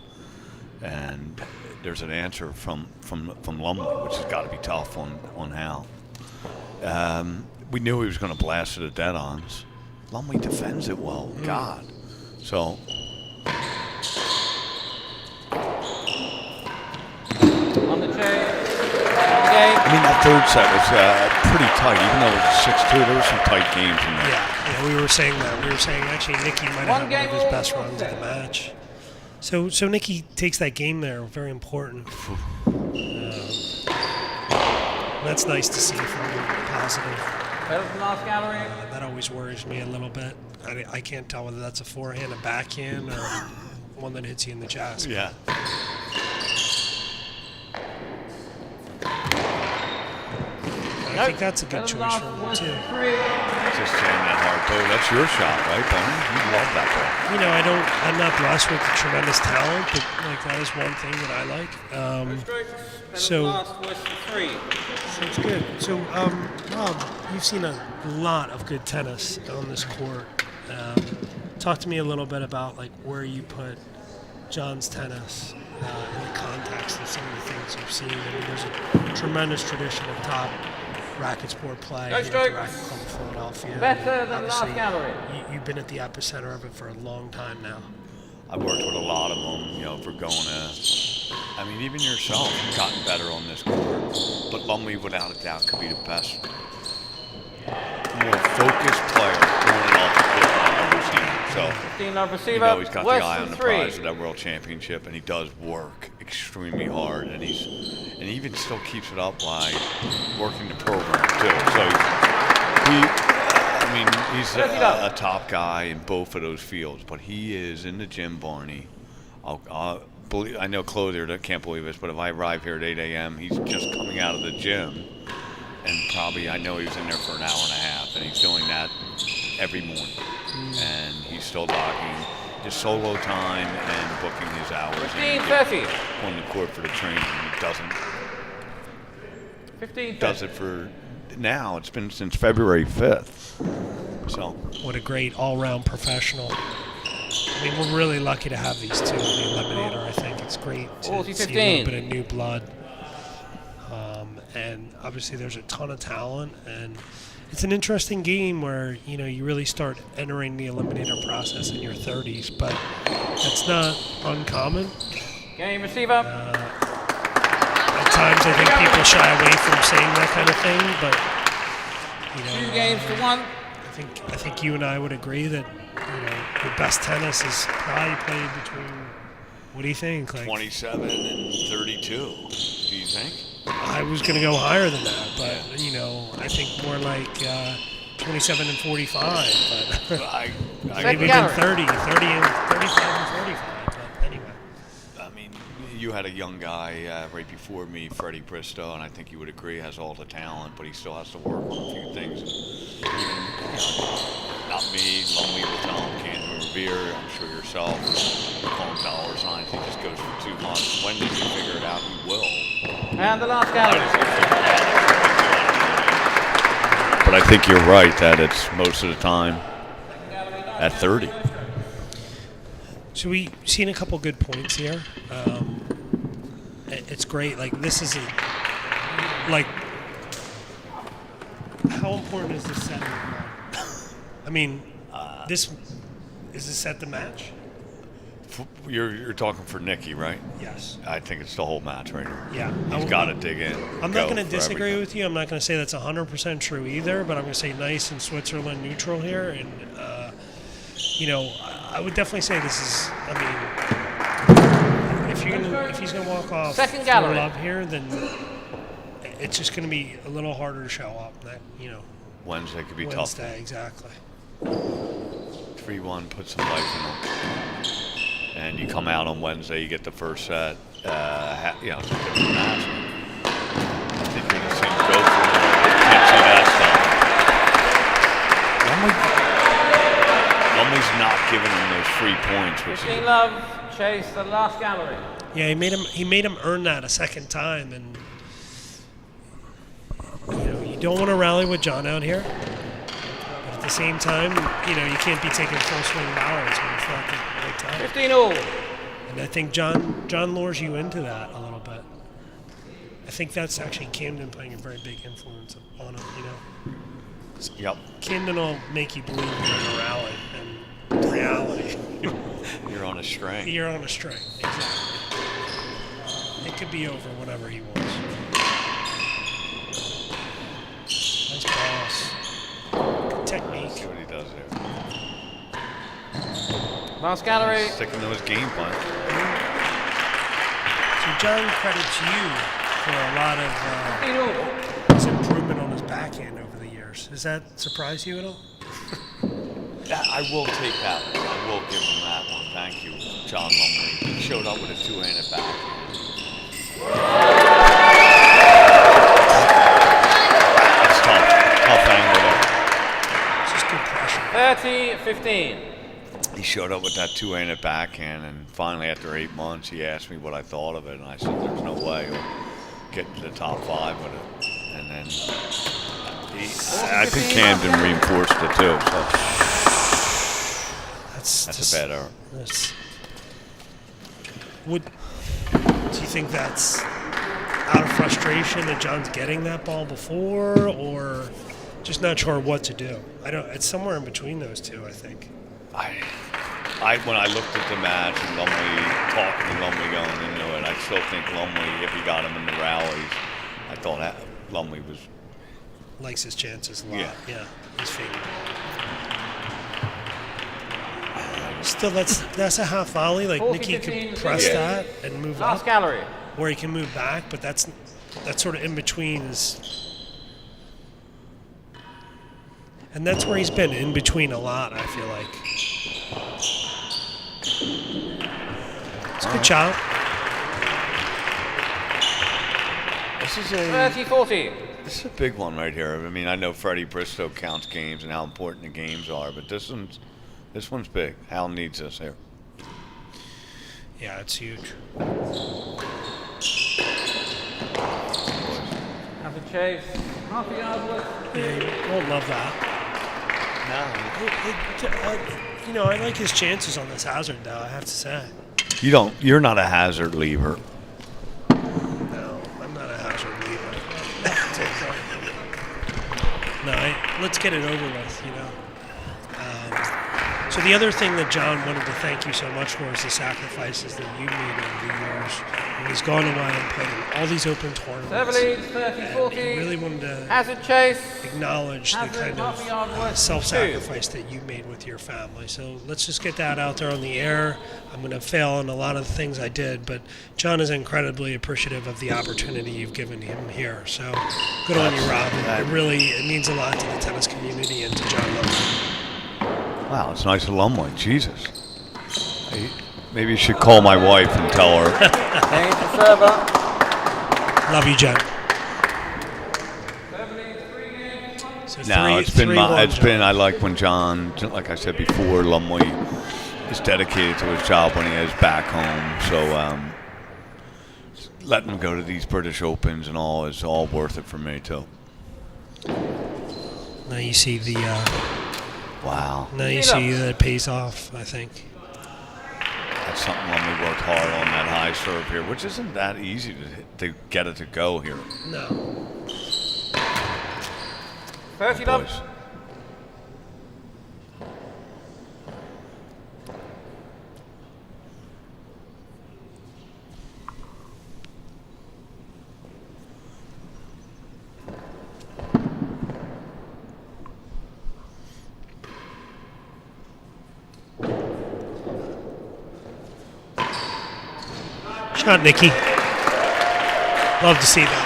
E: and there's an answer from Lumley, which has got to be tough on Hal. We knew he was going to blast it at dead-ons. Lumley defends it well. God. So.
A: On the chain.
E: I mean, that third set was pretty tight. Even though it was 6-2, there were some tight games in there.
F: Yeah, we were saying that. We were saying actually Nicky might have had one of his best runs of the match. So Nicky takes that game there, very important. That's nice to see from him, positive. That always worries me a little bit. I can't tell whether that's a forehand, a backhand, or one that hits you in the chest.
E: Yeah.
F: I think that's a good choice for him, too.
E: Just saying that hard though. That's your shot, right, Tony? You love that ball.
F: You know, I'm not blessed with tremendous talent, but like that is one thing that I like. So it's good. So, Rob, you've seen a lot of good tennis on this court. Talk to me a little bit about like where you put John's tennis in the context of some of the things you've seen. I mean, there's a tremendous tradition of top racket sport play
A: No
F: here at the
A: strokes.
F: Racquet Club of Philadelphia.
A: Better than
F: Obviously,
A: last gallery.
F: You've been at the epicenter of it for a long time now.
L: I've worked with a lot of them, you know, for going to, I mean, even yourself, you've gotten better on this court. But Lumley, without a doubt, could be the best, more focused player on and off the court I've ever seen. So,
A: 15 love receiver.
L: you know, he's got the
A: Worse
L: eye
A: than
L: on the
A: 3.
L: prize of that world championship, and he does work extremely hard, and he even still keeps it up by working the program too. So I mean, he's a top guy in both of those fields, but he is in the gym, Barney. I know Clothier can't believe this, but if I arrive here at 8 a.m., he's just coming out of the gym, and probably I know he was in there for an hour and a half, and he's doing that every morning, and he's still docking his solo time and booking his hours
A: 15-30
L: on the court for the training. He doesn't
A: 15
L: does it for now. It's been since February 5th. So
F: what a great all-round professional. I mean, we're really lucky to have these two in the Eliminator. I think it's great to see a little bit of new blood. And obviously there's a ton of talent, and it's an interesting game where, you know, you really start entering the Eliminator process in your 30s, but that's not uncommon.
A: Game receiver.
F: At times I think people shy away from saying that kind of thing, but, you know,
A: 2 games to 1.
F: I think you and I would agree that, you know, the best tennis is probably played between, what do you think? Like
L: 27 and 32, do you think?
F: I was going to go higher than that, but, you know, I think more like 27 and 45, but maybe even 30 and 35 and 45, but anyway.
L: I mean, you had a young guy right before me, Freddie Bristow, and I think you would agree has all the talent, but he still has to work on a few things. Even, not me, Lumley will tell him, Cantor Revere, I'm sure yourself, call him dollar signs. He just goes for 2 months. When does he figure it out? He will.
A: And the last gallery.
L: But I think you're right that it's most of the time at 30.
F: So we've seen a couple good points here. It's great. Like, this is like, how important is this set? I mean, is this set the match?
L: You're talking for Nicky, right?
F: Yes.
L: I think it's the whole match right here.
F: Yeah.
L: He's got to dig in.
F: I'm not going to disagree with you. I'm not going to say that's 100% true either, but I'm going to say nice and Switzerland neutral here. And, you know, I would definitely say this is, I mean, if he's going to walk off
A: Second gallery.
F: love here, then it's just going to be a little harder to show up. That, you know,
L: Wednesday could be
F: Wednesday,
L: tough.
F: Exactly.
L: 3-1, put some life in them. And you come out on Wednesday, you get the first set. You know, it's a different match. I think you're going to see him go for it. Can't see that stuff. Lumley's not giving him those free points, which
A: 15
L: is
A: love. Chase the last gallery.
F: Yeah, he made him earn that a second time, and you know, you don't want to rally with John out here. But at the same time, you know, you can't be taking full swing rallies when it's not the right time.
A: 15 all.
F: And I think John lures you into that a little bit. I think that's actually Camden playing a very big influence on him, you know.
L: Yep.
F: Camden will make you believe you're in a rally, and in reality,
L: you're on a string.
F: You're on a string, exactly. It could be over whenever he wants. Nice balls. Good technique.
L: See what he does there.
A: Last gallery.
L: Sticking to his game plan.
F: So John credits you for a lot of his improvement on his backhand over the years. Does that surprise you at all?
L: I will take that one. I will give him that one. Thank you, John Lumley. He showed up with a 2-handed backhand. That's tough. Tough angle there.
F: It's just good pressure.
A: 30-15.
L: He showed up with that 2-handed backhand, and finally, after 8 months, he asked me what I thought of it, and I said, "There's no way he'll get to the top 5 with it." And then I think Camden reinforced it too. So that's a bad error.
F: Do you think that's out of frustration that John's getting that ball before, or just not sure what to do? It's somewhere in between those two, I think.
L: When I looked at the match and Lumley, talking to Lumley going into it, I still think Lumley, if he got him in the rallies, I thought that Lumley
F: likes his chances a lot. Yeah, he's favored. Still, that's a half volley. Like Nicky could press that and move
A: Last
F: up,
A: gallery.
F: or he can move back. But that's sort of in between and that's where he's been in between a lot. I feel like it's a good shot.
L: This is
A: 30-40.
L: This is a big one right here. I mean, I know Freddie Bristow counts games and how important the games are, but this one's big. Howell needs this here.
F: Yeah, it's huge.
A: Have a chase. Half a yard left.
F: Yeah, you won't love that. No. I like his chances on this hazard, though, I have to say.
L: You're not a hazard lever.
F: No, I'm not a hazard lever. Let's get it over with, So the other thing that John wanted to thank you so much for is the sacrifices that you made over the years. And he's gone away and played in all these open tournaments.
A: 30-40.
F: He really wanted to
A: Hazard chase.
F: acknowledge the kind of self-sacrifice that you made with your family. So let's just get that out there on the air. I'm going to fail on a lot of the things I did, but John is incredibly appreciative of the opportunity you've given him here. So good on you, Rob. It means a lot to the tennis community and to John Lumley.
L: Wow, it's nice of Lumley. Jesus. Maybe you should call my wife and tell her.
F: Love you, Jen.
L: No, it's been. I like when John, like I said before, Lumley is dedicated to his job when he is back home. So letting him go to these British Opens and all is all worth it for me too.
F: Now you see the.
L: Wow.
F: Now you see that it pays off, I think.
L: That's something Lumley worked hard on, that high serve here, which isn't that easy to get it to go here.
F: No.
A: 30 love.
F: Shot, Nicky. Love to see that.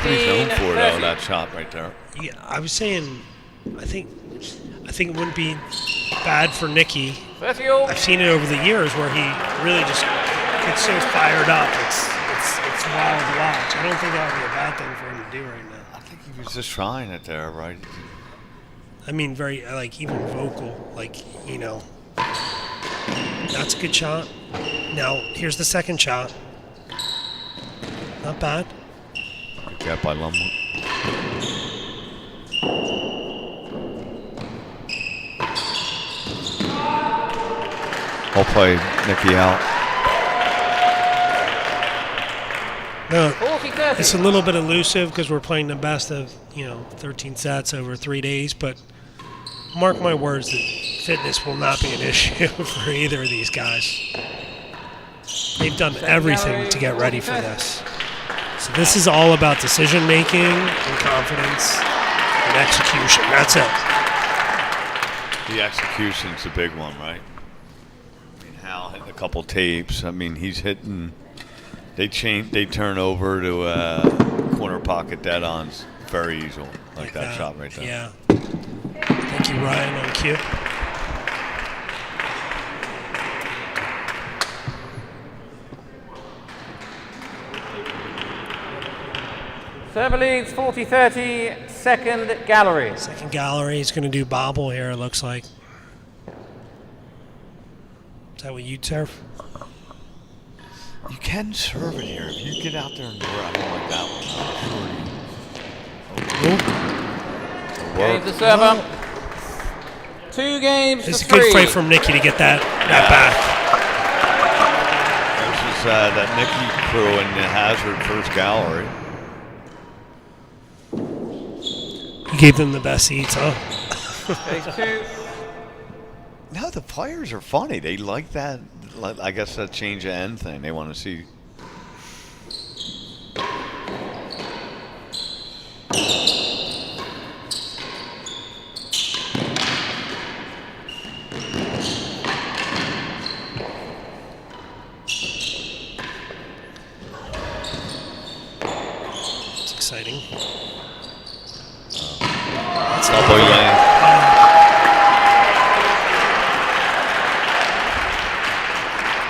L: He's known for it, though, that shot right there.
F: Yeah, I was saying, I think it wouldn't be bad for Nicky. I've seen it over the years where he really just gets so fired up. It's wild to watch. I don't think that would be a bad thing for him to do right now.
L: I think he was just trying it there, right?
F: I mean, very, even vocal, That's a good shot. Now, here's the second shot. Not bad.
L: Good get by Lumley. I'll play Nicky out.
F: No, it's a little bit elusive because we're playing the best of 13 sets over 3 days, but mark my words that fitness will not be an issue for either of these guys. They've done everything to get ready for this. So this is all about decision making and confidence and execution. That's it.
L: The execution's the big one, right? I mean, Hal hitting a couple tapes. I mean, he's hitting. They turn over to corner pocket dead-ons very easily, like that shot right there.
F: Yeah. Thank you, Ryan, on cue.
A: Server leads 40-30, second gallery.
F: Second gallery. He's going to do bobble here, it looks like. Is that what you'd serve?
L: You can serve it here. If you get out there and do it, I don't like that one.
A: Game to server. 2 games
F: It's
A: to
F: a
A: 3.
F: good fight from Nicky to get that back.
L: that Nikki crew in the Hazard first gallery.
F: You gave them the best seats, huh?
A: Stage 2.
L: No, the players are funny. They like that. I guess that change of end thing. They want to see.
F: It's exciting.
L: Double lane.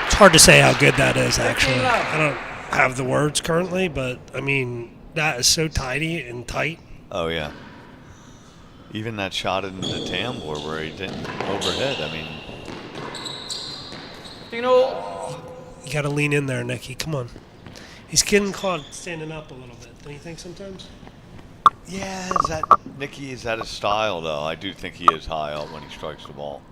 F: It's hard to say how good that is, actually. I don't have the words currently, but I mean, that is so tidy and tight.
L: Oh yeah. Even that shot in the tambour where he didn't overhit. I mean,
A: You know,
F: You got to lean in there, Nicky. Come on. He's getting caught standing up a little bit. Don't you think sometimes?
L: yeah, Nikki? Is that his style though? I do think he is high up when he strikes the ball.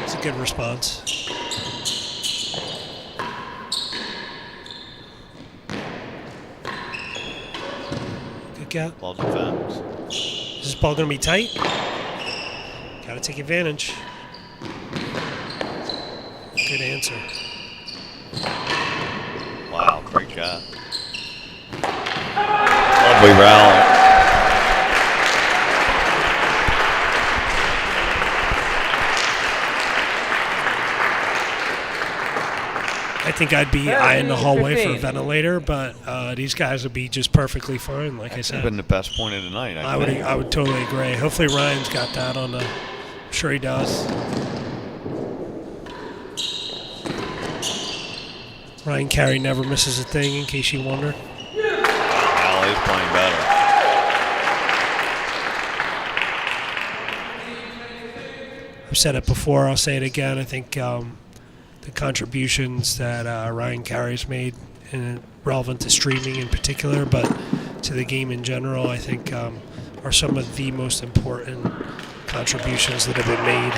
F: It's a good response. Good cat.
L: Ball defense.
F: Is this ball going to be tight? Got to take advantage. Good answer.
L: Wow, great cat. Lovely rally.
F: I think I'd be eyeing the hallway for a ventilator, but these guys would be just perfectly fine, like I said.
L: Been the best point of the night.
F: I would totally agree. Hopefully Ryan's got that on the. I'm sure he does. Ryan Carey never misses a thing, in case you wonder.
L: Howell is playing better.
F: I've said it before. I'll say it again. I think the contributions that Ryan Carey's made, and relevant to streaming in particular, but to the game in general, I think are some of the most important contributions that have been made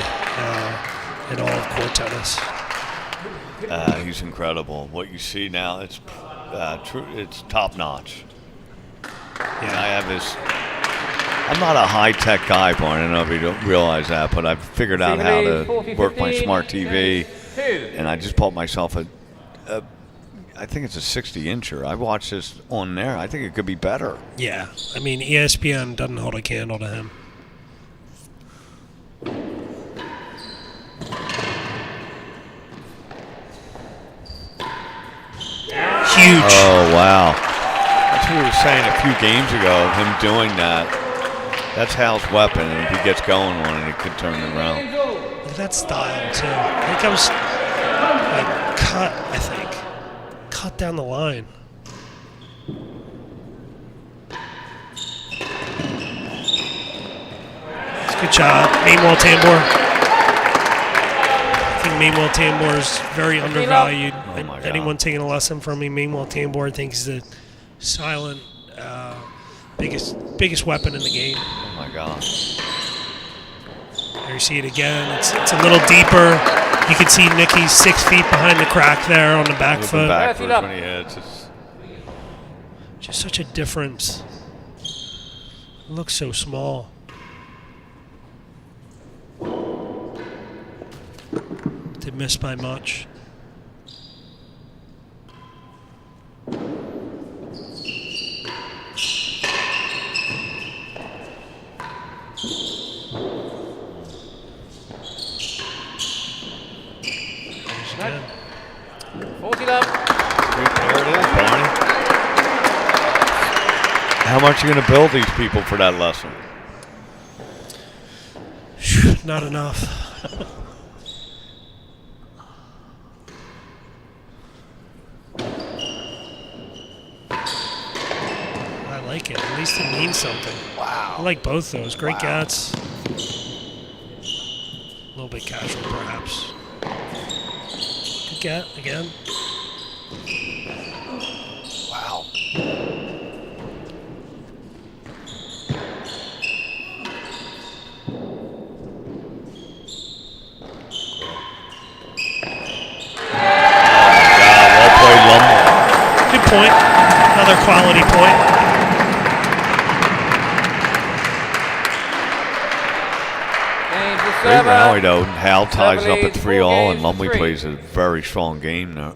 F: in all of court tennis.
L: He's incredible. What you see now, it's it's top notch. Yeah, I'm not a high tech guy, Barney. I don't know if you don't realize that, but I've figured out how to work my smart TV, and I just bought myself I think it's a 60-incher. I watched this on there. I think it could be better.
F: Yeah, I mean ESPN doesn't hold a candle to him. Huge.
L: Oh, wow. That's what we were saying a few games ago, him doing that. That's Hal's weapon, and if he gets going on it, it could turn it around.
F: Look at that style, too. I think I was cut, cut down the line. It's a good shot. Mainwall Tambor. I think Mainwall Tambor is very undervalued. Anyone taking a lesson from me, Mainwall Tambor, I think is the silent biggest weapon in the game.
L: Oh my gosh.
F: There you see it again. It's a little deeper. You can see Nicky's 6 feet behind the crack there on the back foot.
L: Backwards when he hits.
F: Just such a difference. It looks so small. Did miss by much. Again.
A: 40 love.
L: There it is, Barney. How much are you going to bill these people for that lesson?
F: Not enough. I like it. At least it means something.
L: Wow.
F: I like both those. Great gats. A little bit casual, perhaps. Good gat again.
L: Wow.
F: point. Another quality point.
L: Great rally though. Howell ties it up at 3-all, and Lumley plays a very strong game now.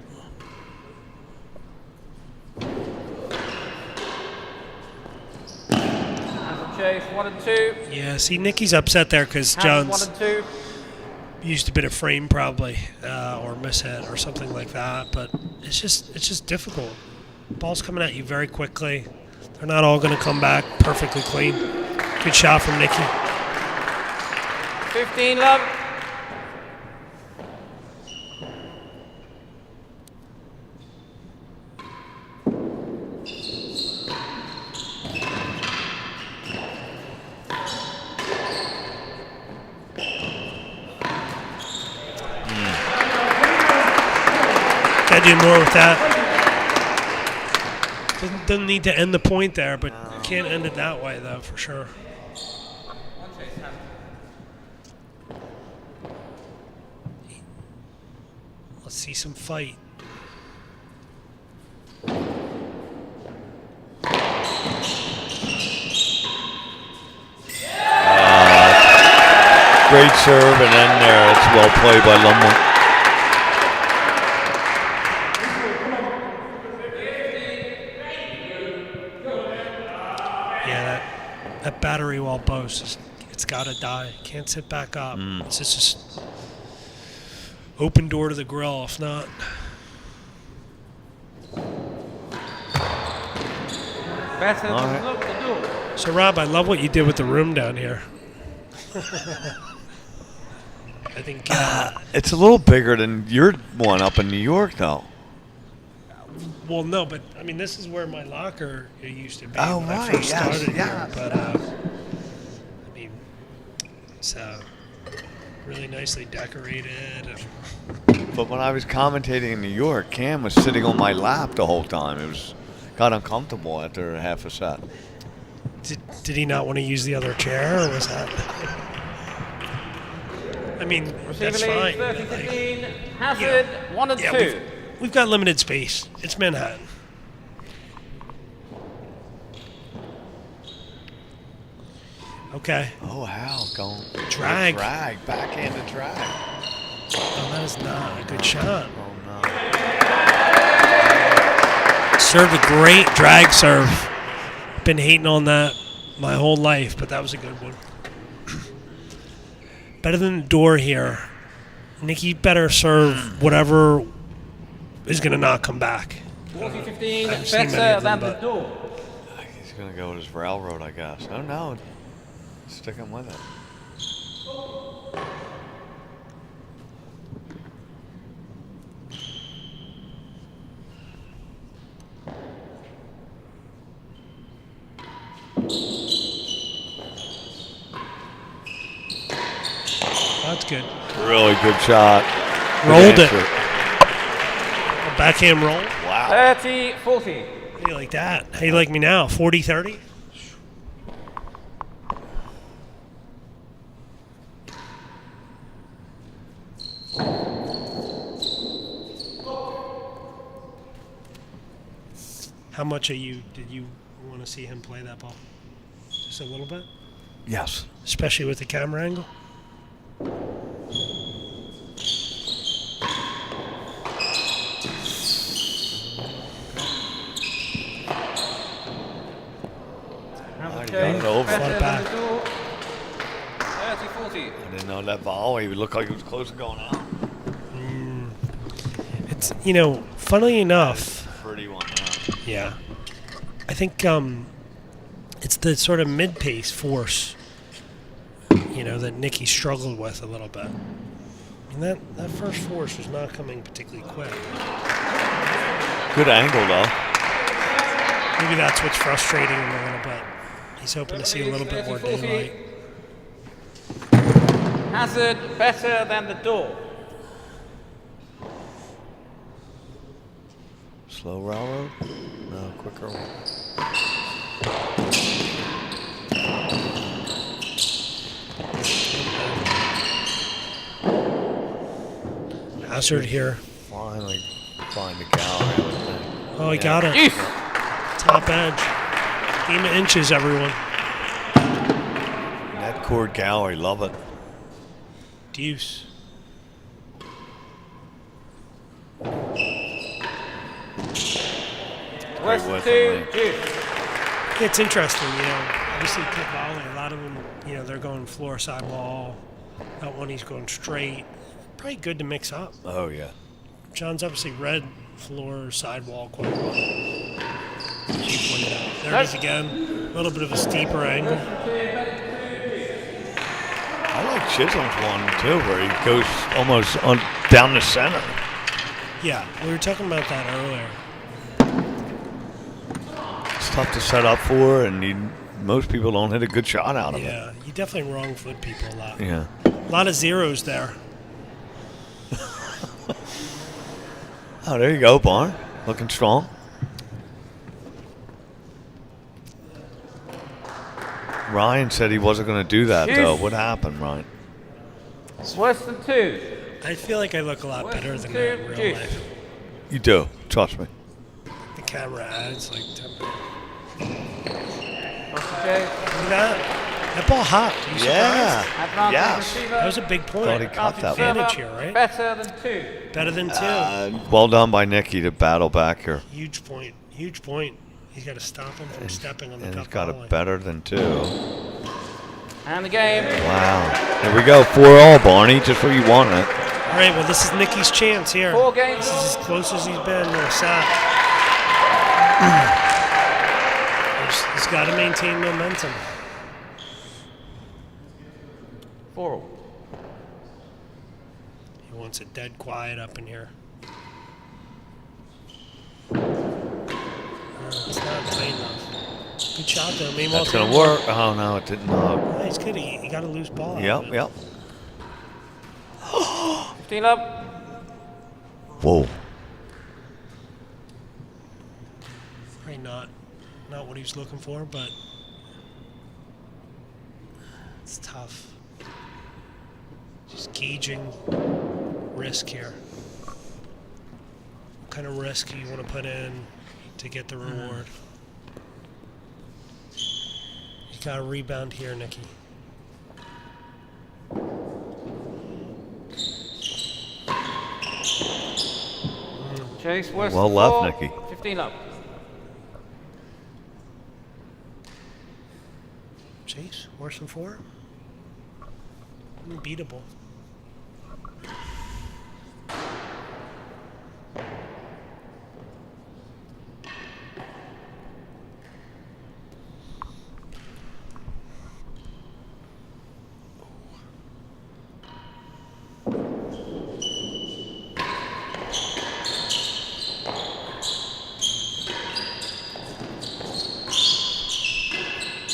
A: Chase 1 and 2.
F: Yeah, see, Nicky's upset there because John's
A: 1 and 2.
F: used a bit of frame probably, or mishit or something like that. But it's just difficult. Ball's coming at you very quickly. They're not all going to come back perfectly clean. Good shot from Nicky.
A: 15 love.
F: Gotta do more with that. Doesn't need to end the point there, but you can't end it that way though, for sure. Let's see some fight.
L: Great serve, and then there, it's well played by Lumley.
F: Yeah, that battery wall post, it's got to die. Can't sit back up. It's just open door to the grill, if not. So, Rob, I love what you did with the room down here. I think
L: it's a little bigger than your one up in New York, though.
F: Well, no, but I mean, this is where my locker used to be
L: Oh,
F: when
L: right,
F: I first
L: yes,
F: started
L: yeah.
F: here. But I mean, it's really nicely decorated.
L: But when I was commentating in New York, Cam was sitting on my lap the whole time. It got uncomfortable after half a set.
F: Did he not want to use the other chair, or was that? I mean, that's fine.
A: 30-15. Hazard 1 and 2.
F: We've got limited space. It's Manhattan. Okay.
L: Oh, wow. Going
F: Drag.
L: Backhanded drag.
F: Oh, that is not a good shot.
L: Oh, no.
F: Served a great drag serve. Been hating on that my whole life, but that was a good one. Better than the door here. Nicky better serve whatever is going to not come back.
A: 40-15. Better than the door.
L: He's going to go with his railroad, I guess. Oh, no. Stick him with it.
F: That's good.
L: Really good shot.
F: Rolled it. A backhand roll.
L: Wow.
A: 30-40.
F: How do you like that? How you like me now? 40-30? How much did you want to see him play that ball? Just a little bit?
L: Yes.
F: Especially with the camera angle?
L: Fought
F: it back.
A: 30-40.
L: I didn't know that volley. It looked like it was close to going out.
F: It's, funnily enough.
L: Pretty one,
F: yeah. I think it's the sort of mid-pace force, that Nicky struggled with a little bit. And that first force was not coming particularly quick.
L: Good angle, though.
F: Maybe that's what's frustrating him a little bit. He's hoping to see a little bit more daylight.
A: Hazard better than the door.
L: Slow railroad? No, quicker one.
F: Hazard here.
L: Finally find the gallery, I would think.
F: Oh, he got it.
A: Deuce.
F: Top edge. Game of inches, everyone.
L: Net cord gallery, love it.
F: Deuce.
A: West
L: with
A: 2,
L: him,
A: deuce.
F: It's interesting, you know. Obviously, kick volley. A lot of them, you know, they're going floor side wall. That one, he's going straight. Probably good to mix up.
L: Oh, yeah.
F: John's obviously read floor side wall quite well. She pointed out. There it is again. A little bit of a steeper angle.
L: I like Chisholm's one, too, where he goes almost down the center.
F: Yeah, we were talking about that earlier.
L: It's tough to set up for, and most people don't hit a good shot out of it.
F: Yeah, you definitely wrong foot people a lot.
L: Yeah.
F: A lot of zeros there.
L: Oh, there you go, Barn. Looking strong. Ryan said he wasn't going to do that, though. What happened, Ryan?
A: Worse than 2.
F: I feel like I look a lot better than that in real life.
L: You do. Trust me.
F: The camera adds like 10 minutes.
A: Okay.
F: Look at that. That ball hopped. Are you surprised?
A: Advantage
L: Yes.
A: receiver.
F: That was a big point.
L: Thought he caught that one.
F: Advantage here, right?
A: Better than 2.
F: Better than 2.
L: Well done by Nicky to battle back here.
F: Huge point. Huge point. He's got to stop him from stepping on the
L: And
F: cup
L: he's got
F: volley.
L: it better than 2.
A: And the game.
L: Wow. There we go. 4-all, Barney. Just where you want it.
F: All right, well, this is Nicky's chance here.
A: 4 games.
F: This is as close as he's been to a set. He's got to maintain momentum.
A: 4-all.
F: He wants it dead quiet up in here. It's not tight enough. Good shot though. Meanwhile,
L: That's going to work. Oh, no, it didn't.
F: Yeah, he's good. He got a loose ball. out of it.
L: Yep.
A: 15 up.
L: Whoa.
F: Probably not what he was looking for, but it's tough. Just gauging risk here. What kind of risk do you want to put in to get the reward? You got a rebound here, Nicky.
A: Chase, worse
L: Well
A: than
L: left,
A: 4.
L: Nicky.
A: 15 up.
F: Chase, worse than 4? Unbeatable.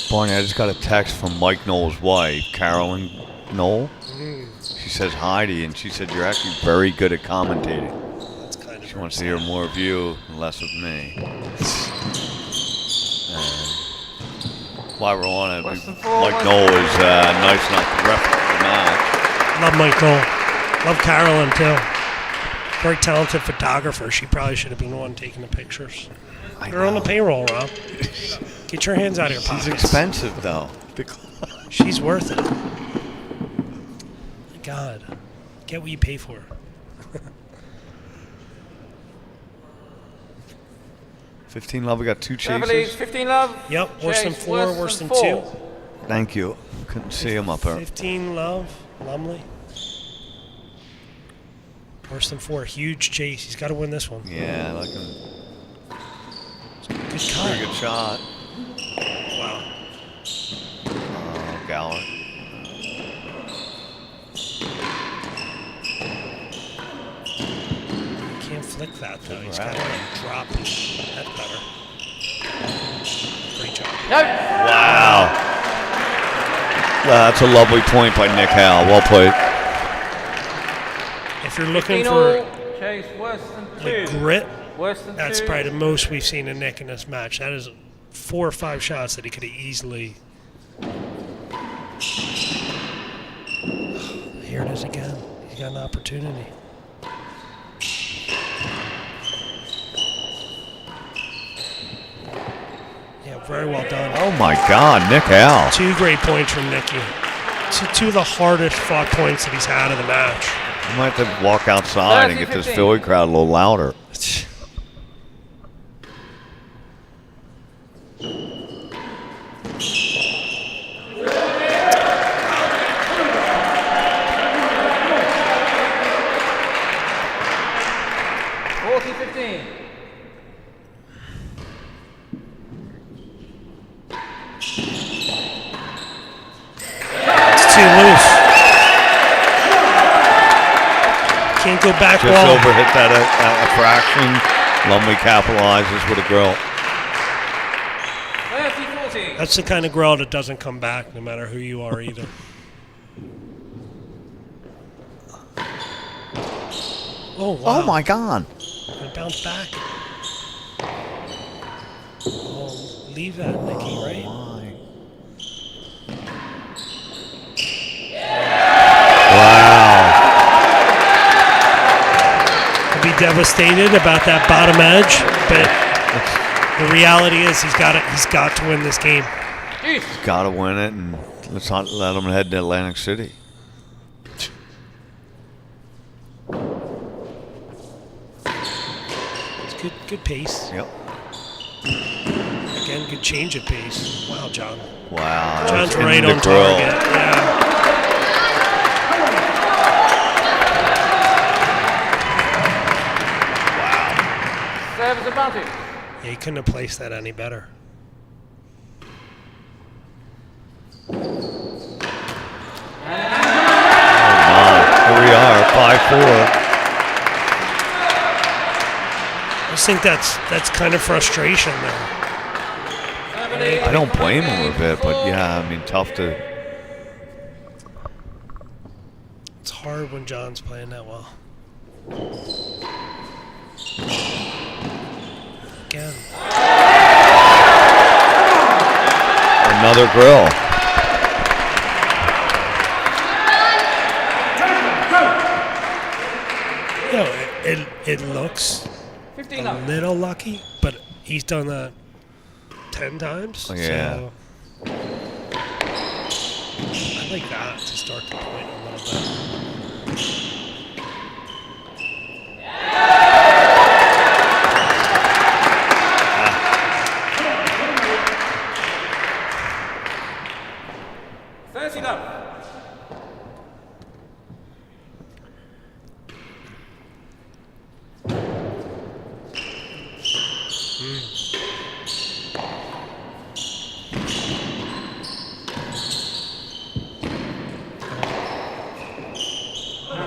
L: Barney, I just got a text from Mike Knoll's wife, Carolyn Knoll. She says hi to you, and she said you're actually very good at commentating.
F: That's kind of
L: She wants to hear more of you and less of me. And while we're on it, Mike Knoll is nice enough to reference the match.
F: Love Mike Knoll. Love Carolyn, too. Very talented photographer. She probably should have been the one taking the pictures. They're on the payroll, Rob. Get your hands out of your pockets.
L: She's expensive, though.
F: She's worth it. God, get what you pay for.
L: 15 love, we got 2
A: Beverly,
L: chases.
A: 15 love.
F: Yep, worse than
A: Chase,
F: 4, worse than 2.
A: 4.
L: Thank you. Couldn't see him up there.
F: 15 love, Lumley. Worse than 4, huge chase. He's got to win this one.
L: Yeah, I like him.
F: Good cut.
L: Pretty good shot.
F: Wow.
L: Gallant.
F: Can't flick that, though. He's got to drop his head better. Great job.
L: Wow. That's a lovely point by Nick Howell. Well played.
F: If you're looking for
A: Chase, worse than 2.
F: grit,
A: Worse than
F: that's
A: 2.
F: probably the most we've seen in Nick in this match. That is 4 or 5 shots that he could have easily. Here it is again. He's got an opportunity. Very well done.
L: Oh my God, Nick Howell.
F: 2 great points from Nicky. Two of the hardest fought points that he's had in the match.
L: I might have to walk outside and get this Philly crowd a little louder.
F: Can't go back
L: Just
F: wall.
L: overhit that a fraction. Lumley capitalizes with a grill.
A: 30-40.
F: That's the kind of grill that doesn't come back no matter who you are either. Oh, wow.
L: Oh my God.
F: Gonna bounce back. Oh, leave that, Nicky, right?
L: Wow.
F: He'll be devastated about that bottom edge, but the reality is he's got to win this game.
L: He's got to win it, and let's not let him head to Atlantic City.
F: It's good pace.
L: Yep.
F: Again, good change of pace. Wow, John.
L: Wow.
F: John's
L: that's
F: right
L: in the
F: on
L: grill.
F: target. Yeah.
A: Service advantage.
F: Yeah, he couldn't have placed that any better.
L: Here we are, 5-4.
F: I just think that's kind of frustration there.
L: I don't blame him a bit, but yeah, I mean, tough to.
F: It's hard when John's playing that well. Again.
L: Another grill.
F: You know, it looks
A: 15
F: a
A: up.
F: little lucky, but he's done that 10 times.
L: Yeah.
F: So I like that to start the point a little bit.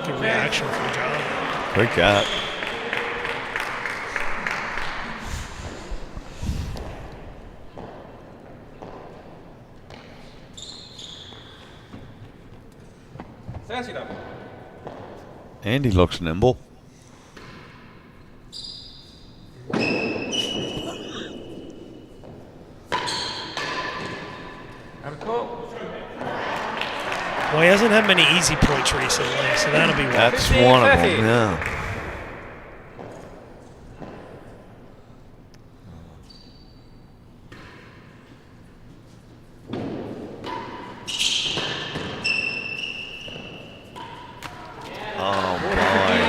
F: Good reaction from John.
L: Great cat. And he looks nimble.
F: Well, he hasn't had many easy points recently, so that'll be one.
L: That's one of them, yeah. Oh, boy.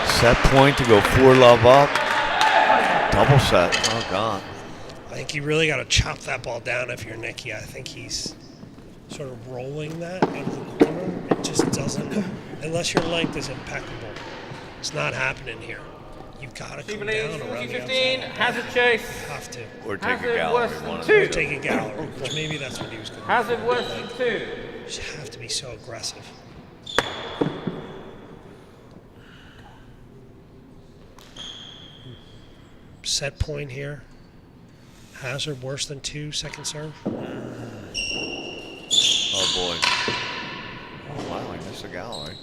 L: Set point to go 4-love up. Double set. Oh, God.
F: I think you really got to chop that ball down if you're Nicky. I think he's sort of rolling that out of the corner. It just doesn't, unless your length is impeccable. It's not happening here. You've got to come down around the
A: 15,
F: outside.
A: hazard chase.
F: You have to.
L: Or take
A: Hazard
L: a gallery.
A: worse than
L: One of
A: 2.
F: Or take a gallery, which maybe that's what he was going to do.
A: Hazard worse than 2.
F: You just have to be so aggressive. Set point here. Hazard worse than 2, second serve.
L: Oh, boy. Oh, wow, I missed a gallery.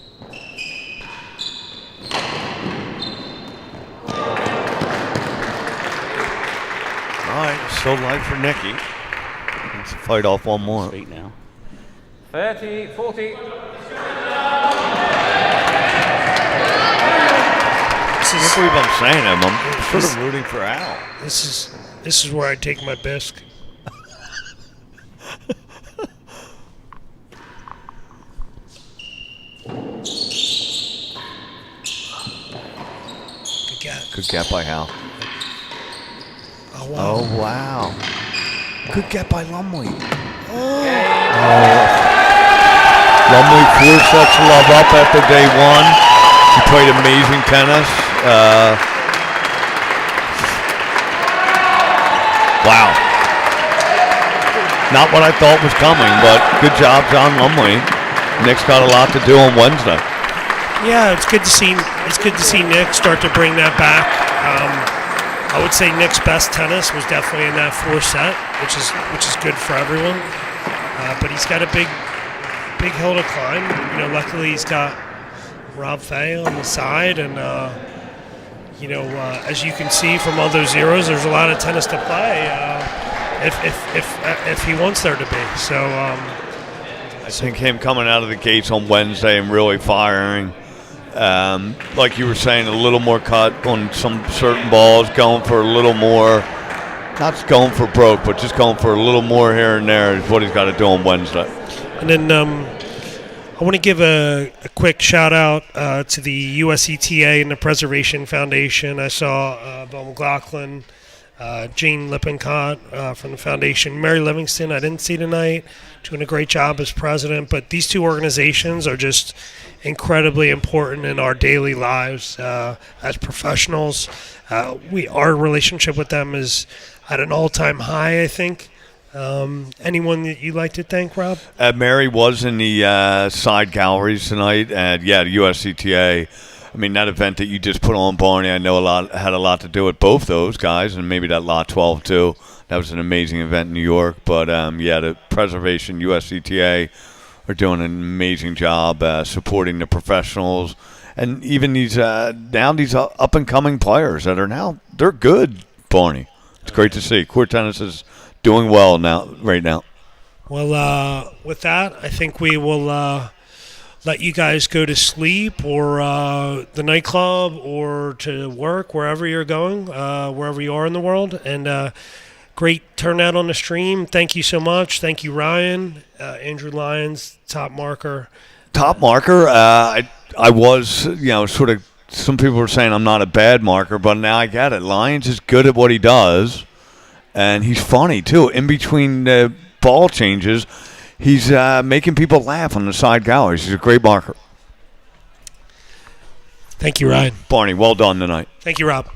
L: All right, still light for Nicky. Let's fight off one more.
A: Sweet now. 30-40.
L: can't believe I'm saying him. I'm sort of rooting for Al.
F: This is where I take my bisque.
L: Good get by Hal.
F: Oh, wow.
L: Oh, wow. Good get by Lumley. Lumley 4 sets of love up after day 1. He played amazing tennis. Wow. Not what I thought was coming, but good job, John Lumley. Nick's got a lot to do on Wednesday.
F: Yeah, it's good to see. It's good to see Nick start to bring that back. I would say Nick's best tennis was definitely in that 4 set, which is good for everyone. But he's got a big hill to climb. You know, luckily he's got Rob Fay on the side, and as you can see from all those zeros, there's a lot of tennis to play if he wants there to be. So
L: I think him coming out of the gates on Wednesday and really firing, like you were saying, a little more cut on some certain balls, going for a little more, not going for broke, but just going for a little more here and there is what he's got to do on Wednesday.
F: And then I want to give a quick shout out to the USETA and the Preservation Foundation. I saw Bill McLaughlin, Jane Lippincott from the foundation, Mary Livingston I didn't see tonight, doing a great job as president. But these two organizations are just incredibly important in our daily lives as professionals. Our relationship with them is at an all-time high, I think. Anyone that you'd like to thank, Rob?
L: Mary was in the side galleries tonight, and the USCTA. I mean, that event that you just put on, Barney, I know had a lot to do with both those guys, and maybe that Lot 12 too. That was an amazing event in New York. But the Preservation USCTA are doing an amazing job supporting the professionals, and even these these up and coming players that are they're good, Barney. It's great to see. Court tennis is doing well right now.
F: Well, with that, I think we will let you guys go to sleep or the nightclub or to work, wherever you're going, wherever you are in the world. And great turnout on the stream. Thank you so much. Thank you, Ryan. Andrew Lyons, top marker.
L: Top marker. I was, sort of, some people were saying I'm not a bad marker, but now I get it. Lyons is good at what he does. And he's funny, too. In between the ball changes, he's making people laugh on the side galleries. He's a great marker.
F: Thank you, Ryan.
L: Barney, well done tonight.
F: Thank you, Rob.